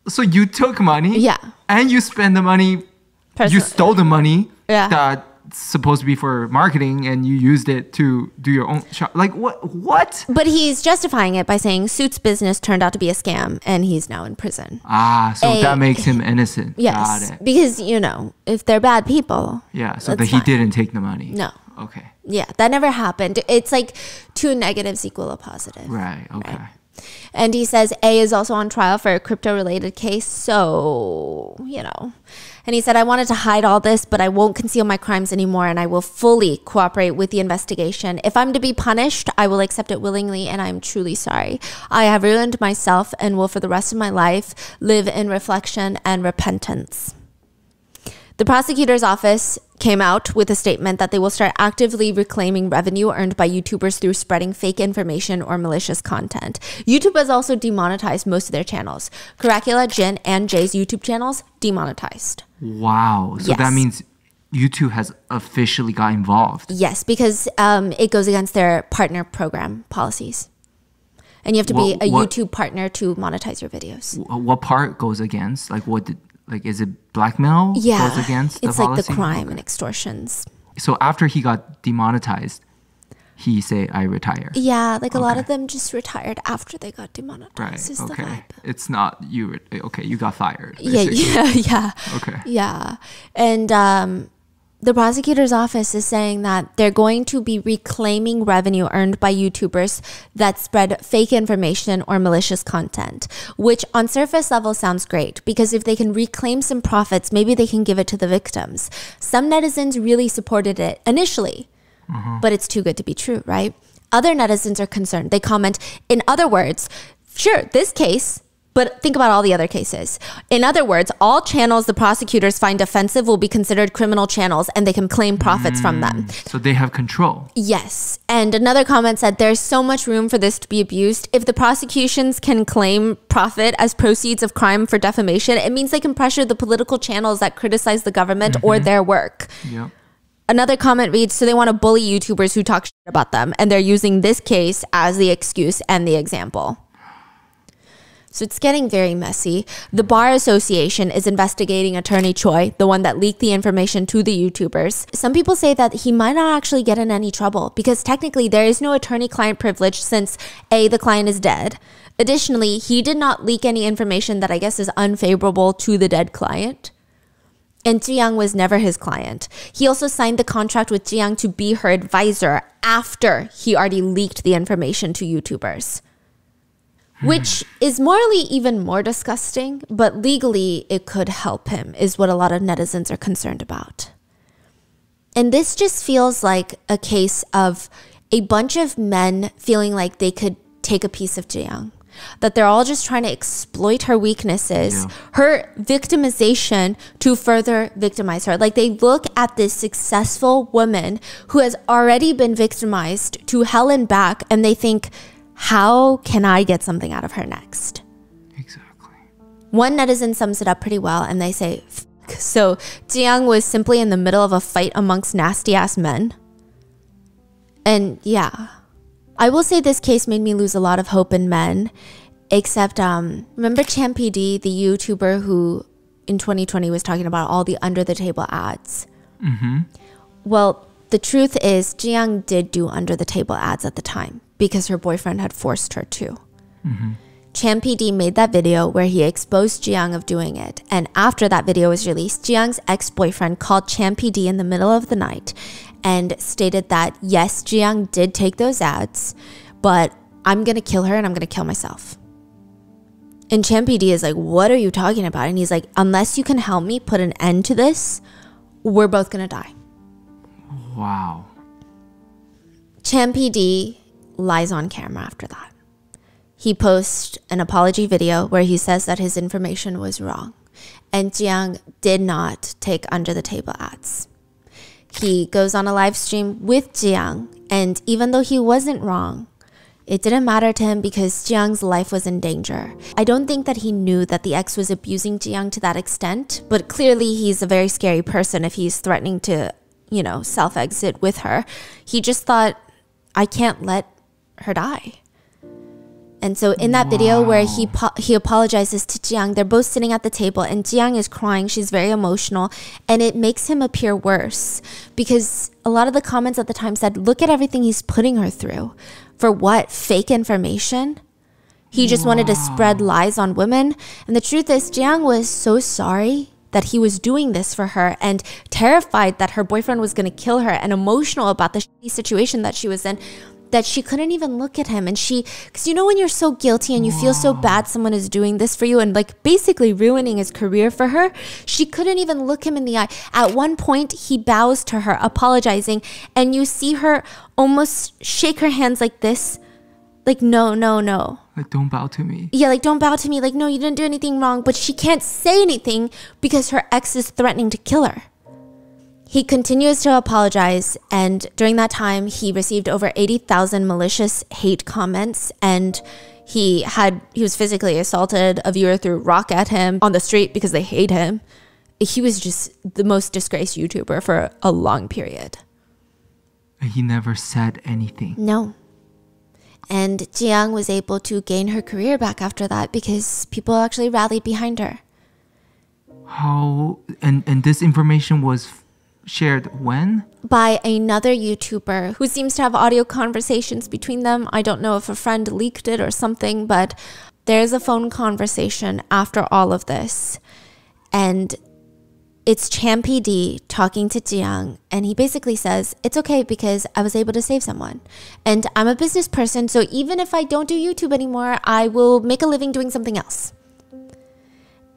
[SPEAKER 1] So you took money?
[SPEAKER 2] Yeah.
[SPEAKER 1] And you spent the money, you stole the money.
[SPEAKER 2] Yeah.
[SPEAKER 1] That's supposed to be for marketing, and you used it to do your own shop. Like, what?
[SPEAKER 2] But he's justifying it by saying Suit's business turned out to be a scam, and he's now in prison.
[SPEAKER 1] So that makes him innocent.
[SPEAKER 2] Yes.
[SPEAKER 1] Got it.
[SPEAKER 2] Because, if they're bad people.
[SPEAKER 1] Yeah, so that he didn't take the money.
[SPEAKER 2] No.
[SPEAKER 1] Okay.
[SPEAKER 2] Yeah, that never happened. It's like 2 negatives equal a positive.
[SPEAKER 1] Right, okay.
[SPEAKER 2] Right? And he says A is also on trial for a crypto-related case, so, And he said, I wanted to hide all this, but I won't conceal my crimes anymore, and I will fully cooperate with the investigation. If I'm to be punished, I will accept it willingly, and I'm truly sorry. I have ruined myself and will for the rest of my life live in reflection and repentance. The prosecutor's office came out with a statement that they will start actively reclaiming revenue earned by YouTubers through spreading fake information or malicious content. YouTube has also demonetized most of their channels. Caracula, Jin, and Jay's YouTube channels demonetized.
[SPEAKER 1] Wow. So that means YouTube has officially got involved.
[SPEAKER 2] Yes, because it goes against their partner program policies. And you have to be a YouTube partner to monetize your videos.
[SPEAKER 1] What part goes against? Is it blackmail goes against the policy?
[SPEAKER 2] It's like the crime and extortions.
[SPEAKER 1] So after he got demonetized, he say, I retire.
[SPEAKER 2] Yeah, a lot of them just retired after they got demonetized.
[SPEAKER 1] Right, okay. It's not you. Okay, you got fired.
[SPEAKER 2] Yeah.
[SPEAKER 1] Okay.
[SPEAKER 2] Yeah. And the prosecutor's office is saying that they're going to be reclaiming revenue earned by YouTubers that spread fake information or malicious content, which on surface level sounds great because if they can reclaim some profits, maybe they can give it to the victims. Some netizens really supported it initially, but it's too good to be true, right? Other netizens are concerned. They comment, in other words, sure, this case, but think about all the other cases. In other words, all channels the prosecutors find offensive will be considered criminal channels and they can claim profits from them.
[SPEAKER 1] So they have control.
[SPEAKER 2] Yes. And another comment said, there's so much room for this to be abused. If the prosecutions can claim profit as proceeds of crime for defamation, it means they can pressure the political channels that criticize the government or their work.
[SPEAKER 1] Yep.
[SPEAKER 2] Another comment reads, so they want to bully YouTubers who talk shit about them, and they're using this case as the excuse and the example. So it's getting very messy. The Bar Association is investigating attorney Choi, the one that leaked the information to the YouTubers. Some people say that he might not actually get in any trouble because technically there is no attorney-client privilege since A, the client is dead. Additionally, he did not leak any information that I guess is unfavorable to the dead client. And Ji-young was never his client. He also signed the contract with Ji-young to be her advisor after he already leaked the information to YouTubers. Which is morally even more disgusting, but legally it could help him, is what a lot of netizens are concerned about. And this just feels like a case of a bunch of men feeling like they could take a piece of Ji-young. That they're all just trying to exploit her weaknesses, her victimization to further victimize her. Like they look at this successful woman who has already been victimized to hell and back, and they think, how can I get something out of her next?
[SPEAKER 1] Exactly.
[SPEAKER 2] One netizen sums it up pretty well, and they say, so Ji-young was simply in the middle of a fight amongst nasty ass men. And yeah, I will say this case made me lose a lot of hope in men, except remember Chan PD, the YouTuber who in 2020 was talking about all the under the table ads? Well, the truth is Ji-young did do under the table ads at the time because her boyfriend had forced her to. Chan PD made that video where he exposed Ji-young of doing it. And after that video was released, Ji-young's ex-boyfriend called Chan PD in the middle of the night and stated that, yes, Ji-young did take those ads, but I'm going to kill her and I'm going to kill myself. And Chan PD is like, what are you talking about? And he's like, unless you can help me put an end to this, we're both going to die.
[SPEAKER 1] Wow.
[SPEAKER 2] Chan PD lies on camera after that. He posts an apology video where he says that his information was wrong. And Ji-young did not take under the table ads. He goes on a live stream with Ji-young, and even though he wasn't wrong, it didn't matter to him because Ji-young's life was in danger. I don't think that he knew that the ex was abusing Ji-young to that extent, but clearly he's a very scary person if he's threatening to, you know, self-exit with her. He just thought, I can't let her die. And so in that video where he apologizes to Ji-young, they're both sitting at the table and Ji-young is crying. She's very emotional and it makes him appear worse because a lot of the comments at the time said, look at everything he's putting her through. For what? Fake information? He just wanted to spread lies on women. And the truth is, Ji-young was so sorry that he was doing this for her and terrified that her boyfriend was going to kill her and emotional about the shitty situation that she was in, that she couldn't even look at him. And because you know when you're so guilty and you feel so bad someone is doing this for you and like basically ruining his career for her, she couldn't even look him in the eye. At one point, he bows to her, apologizing, and you see her almost shake her hands like this, like, no.
[SPEAKER 1] Like, don't bow to me.
[SPEAKER 2] Yeah, like, don't bow to me. Like, no, you didn't do anything wrong. But she can't say anything because her ex is threatening to kill her. He continues to apologize, and during that time, he received over 80,000 malicious hate comments, and he was physically assaulted. A viewer threw a rock at him on the street because they hate him. He was just the most disgraced YouTuber for a long period.
[SPEAKER 1] He never said anything.
[SPEAKER 2] No. And Ji-young was able to gain her career back after that because people actually rallied behind her.
[SPEAKER 1] How? And this information was shared when?
[SPEAKER 2] By another YouTuber who seems to have audio conversations between them. I don't know if a friend leaked it or something, but there's a phone conversation after all of this. And it's Chan PD talking to Ji-young, and he basically says, it's okay because I was able to save someone. And I'm a business person, so even if I don't do YouTube anymore, I will make a living doing something else.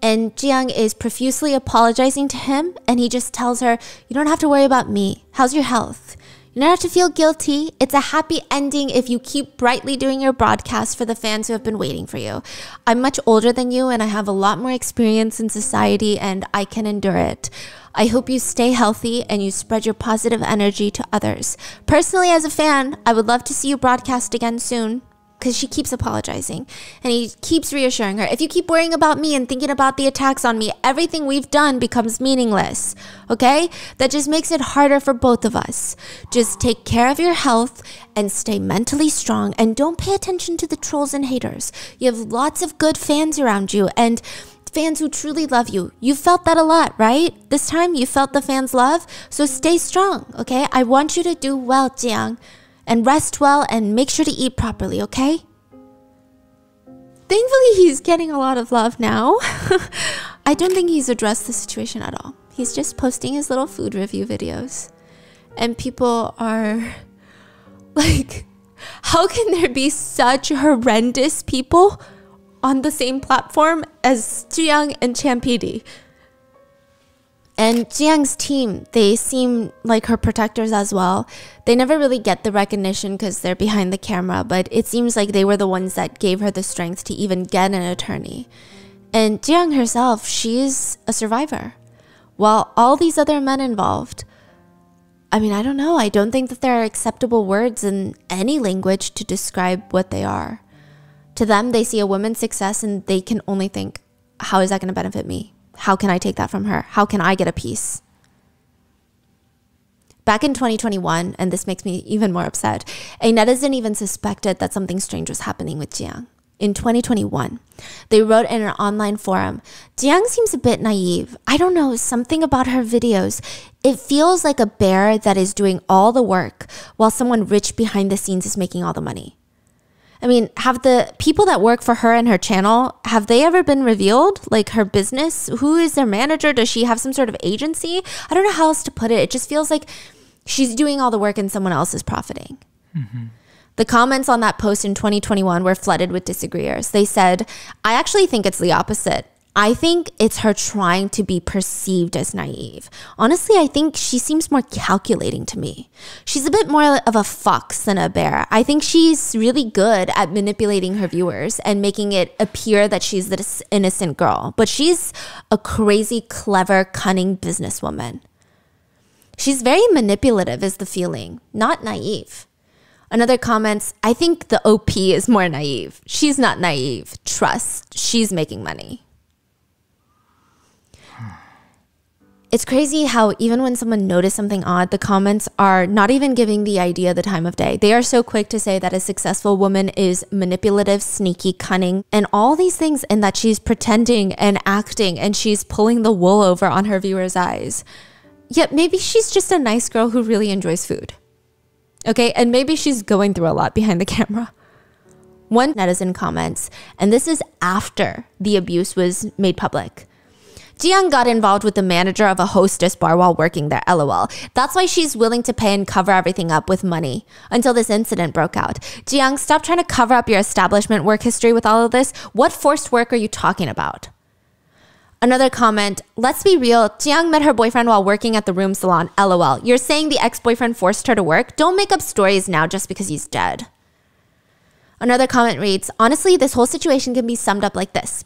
[SPEAKER 2] And Ji-young is profusely apologizing to him, and he just tells her, you don't have to worry about me. How's your health? You don't have to feel guilty. It's a happy ending if you keep brightly doing your broadcast for the fans who have been waiting for you. I'm much older than you, and I have a lot more experience in society, and I can endure it. I hope you stay healthy and you spread your positive energy to others. Personally, as a fan, I would love to see you broadcast again soon. Because she keeps apologizing and he keeps reassuring her. If you keep worrying about me and thinking about the attacks on me, everything we've done becomes meaningless. Okay? That just makes it harder for both of us. Just take care of your health and stay mentally strong and don't pay attention to the trolls and haters. You have lots of good fans around you and fans who truly love you. You felt that a lot, right? This time you felt the fans' love. So stay strong, okay? I want you to do well, Ji-young. And rest well and make sure to eat properly, okay? Thankfully, he's getting a lot of love now. I don't think he's addressed the situation at all. He's just posting his little food review videos. And people are like, how can there be such horrendous people on the same platform as Jiyoung and Champidi? And Jiyoung's team, they seem like her protectors as well. They never really get the recognition because they're behind the camera, but it seems like they were the ones that gave her the strength to even get an attorney. And Jiyoung herself, she's a survivor. While all these other men involved, I mean, I don't know. I don't think that there are acceptable words in any language to describe what they are. To them, they see a woman's success and they can only think, how is that going to benefit me? How can I take that from her? How can I get a piece? Back in 2021, and this makes me even more upset, a netizen even suspected that something strange was happening with Jiyoung. In 2021, they wrote in an online forum, Jiyoung seems a bit naive. I don't know, something about her videos. It feels like a bear that is doing all the work while someone rich behind the scenes is making all the money. I mean, have the people that work for her and her channel, have they ever been revealed? Like her business? Who is their manager? Does she have some sort of agency? I don't know how else to put it. It just feels like she's doing all the work and someone else is profiting. Mm-hmm. The comments on that post in 2021 were flooded with disagreeers. They said, I actually think it's the opposite. I think it's her trying to be perceived as naive. Honestly, I think she seems more calculating to me. She's a bit more of a fox than a bear. I think she's really good at manipulating her viewers and making it appear that she's this innocent girl. But she's a crazy, clever, cunning businesswoman. She's very manipulative is the feeling, not naive. Another comments, I think the OP is more naive. She's not naive. Trust. She's making money. It's crazy how even when someone noticed something odd, the comments are not even giving the idea the time of day. They are so quick to say that a successful woman is manipulative, sneaky, cunning, and all these things, and that she's pretending and acting and she's pulling the wool over on her viewers' eyes. Yet maybe she's just a nice girl who really enjoys food. Okay, and maybe she's going through a lot behind the camera. One netizen comments, and this is after the abuse was made public. Jiyoung got involved with the manager of a hostess bar while working there, LOL. That's why she's willing to pay and cover everything up with money until this incident broke out. Jiyoung, stop trying to cover up your establishment work history with all of this. What forced work are you talking about? Another comment, let's be real, Jiyoung met her boyfriend while working at the room salon, LOL. You're saying the ex-boyfriend forced her to work? Don't make up stories now just because he's dead. Another comment reads, honestly, this whole situation can be summed up like this.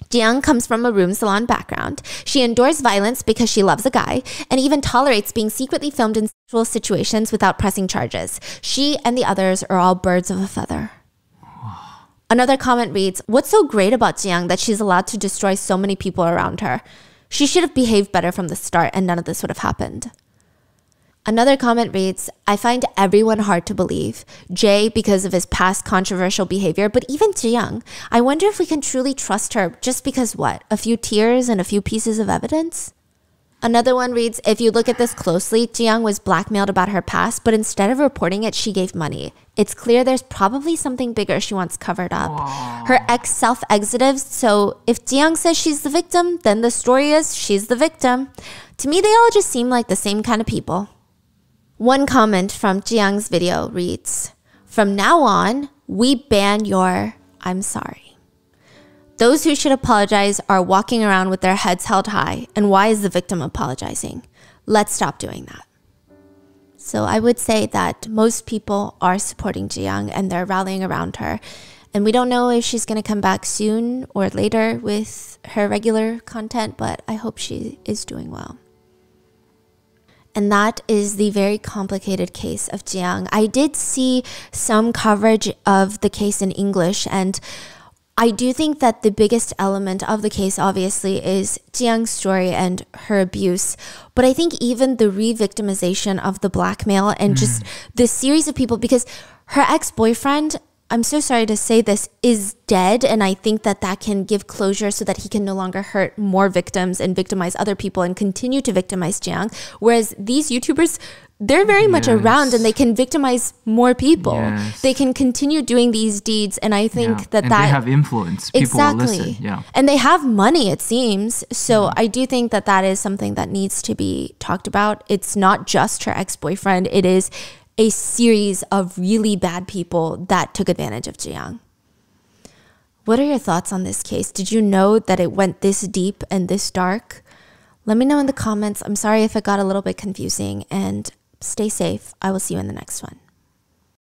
[SPEAKER 2] Jiyoung comes from a room salon background. She endures violence because she loves a guy and even tolerates being secretly filmed in sexual situations without pressing charges. She and the others are all birds of a feather. Another comment reads, what's so great about Jiyoung that she's allowed to destroy so many people around her? She should have behaved better from the start and none of this would have happened. Another comment reads, I find everyone hard to believe. Jay because of his past controversial behavior, but even Jiyoung. I wonder if we can truly trust her just because what? A few tears and a few pieces of evidence? Another one reads, if you look at this closely, Jiyoung was blackmailed about her past, but instead of reporting it, she gave money. It's clear there's probably something bigger she wants covered up. Aww. Her ex self-exited, so if Jiyoung says she's the victim, then the story is she's the victim. To me, they all just seem like the same kind of people. One comment from Jiyoung's video reads, from now on, we ban your I'm sorry. Those who should apologize are walking around with their heads held high. And why is the victim apologizing? Let's stop doing that. So I would say that most people are supporting Jiyoung and they're rallying around her. And we don't know if she's going to come back soon or later with her regular content, but I hope she is doing well. And that is the very complicated case of Jiyoung. I did see some coverage of the case in English, and I do think that the biggest element of the case, obviously, is Jiyoung's story and her abuse. But I think even the re-victimization of the blackmail and just the series of people, because her ex-boyfriend, I'm so sorry to say this, is dead. And I think that that can give closure so that he can no longer hurt more victims and victimize other people and continue to victimize Jiyoung. Whereas these YouTubers, they're very much around and they can victimize more people.
[SPEAKER 1] Yes.
[SPEAKER 2] They can continue doing these deeds. And I think that
[SPEAKER 1] they have influence. People will listen. Yeah.
[SPEAKER 2] And they have money, it seems. So I do think that that is something that needs to be talked about. It's not just her ex-boyfriend. It is a series of really bad people that took advantage of Jiyoung. What are your thoughts on this case? Did you know that it went this deep and this dark? Let me know in the comments. I'm sorry if it got a little bit confusing, and stay safe. I will see you in the next one.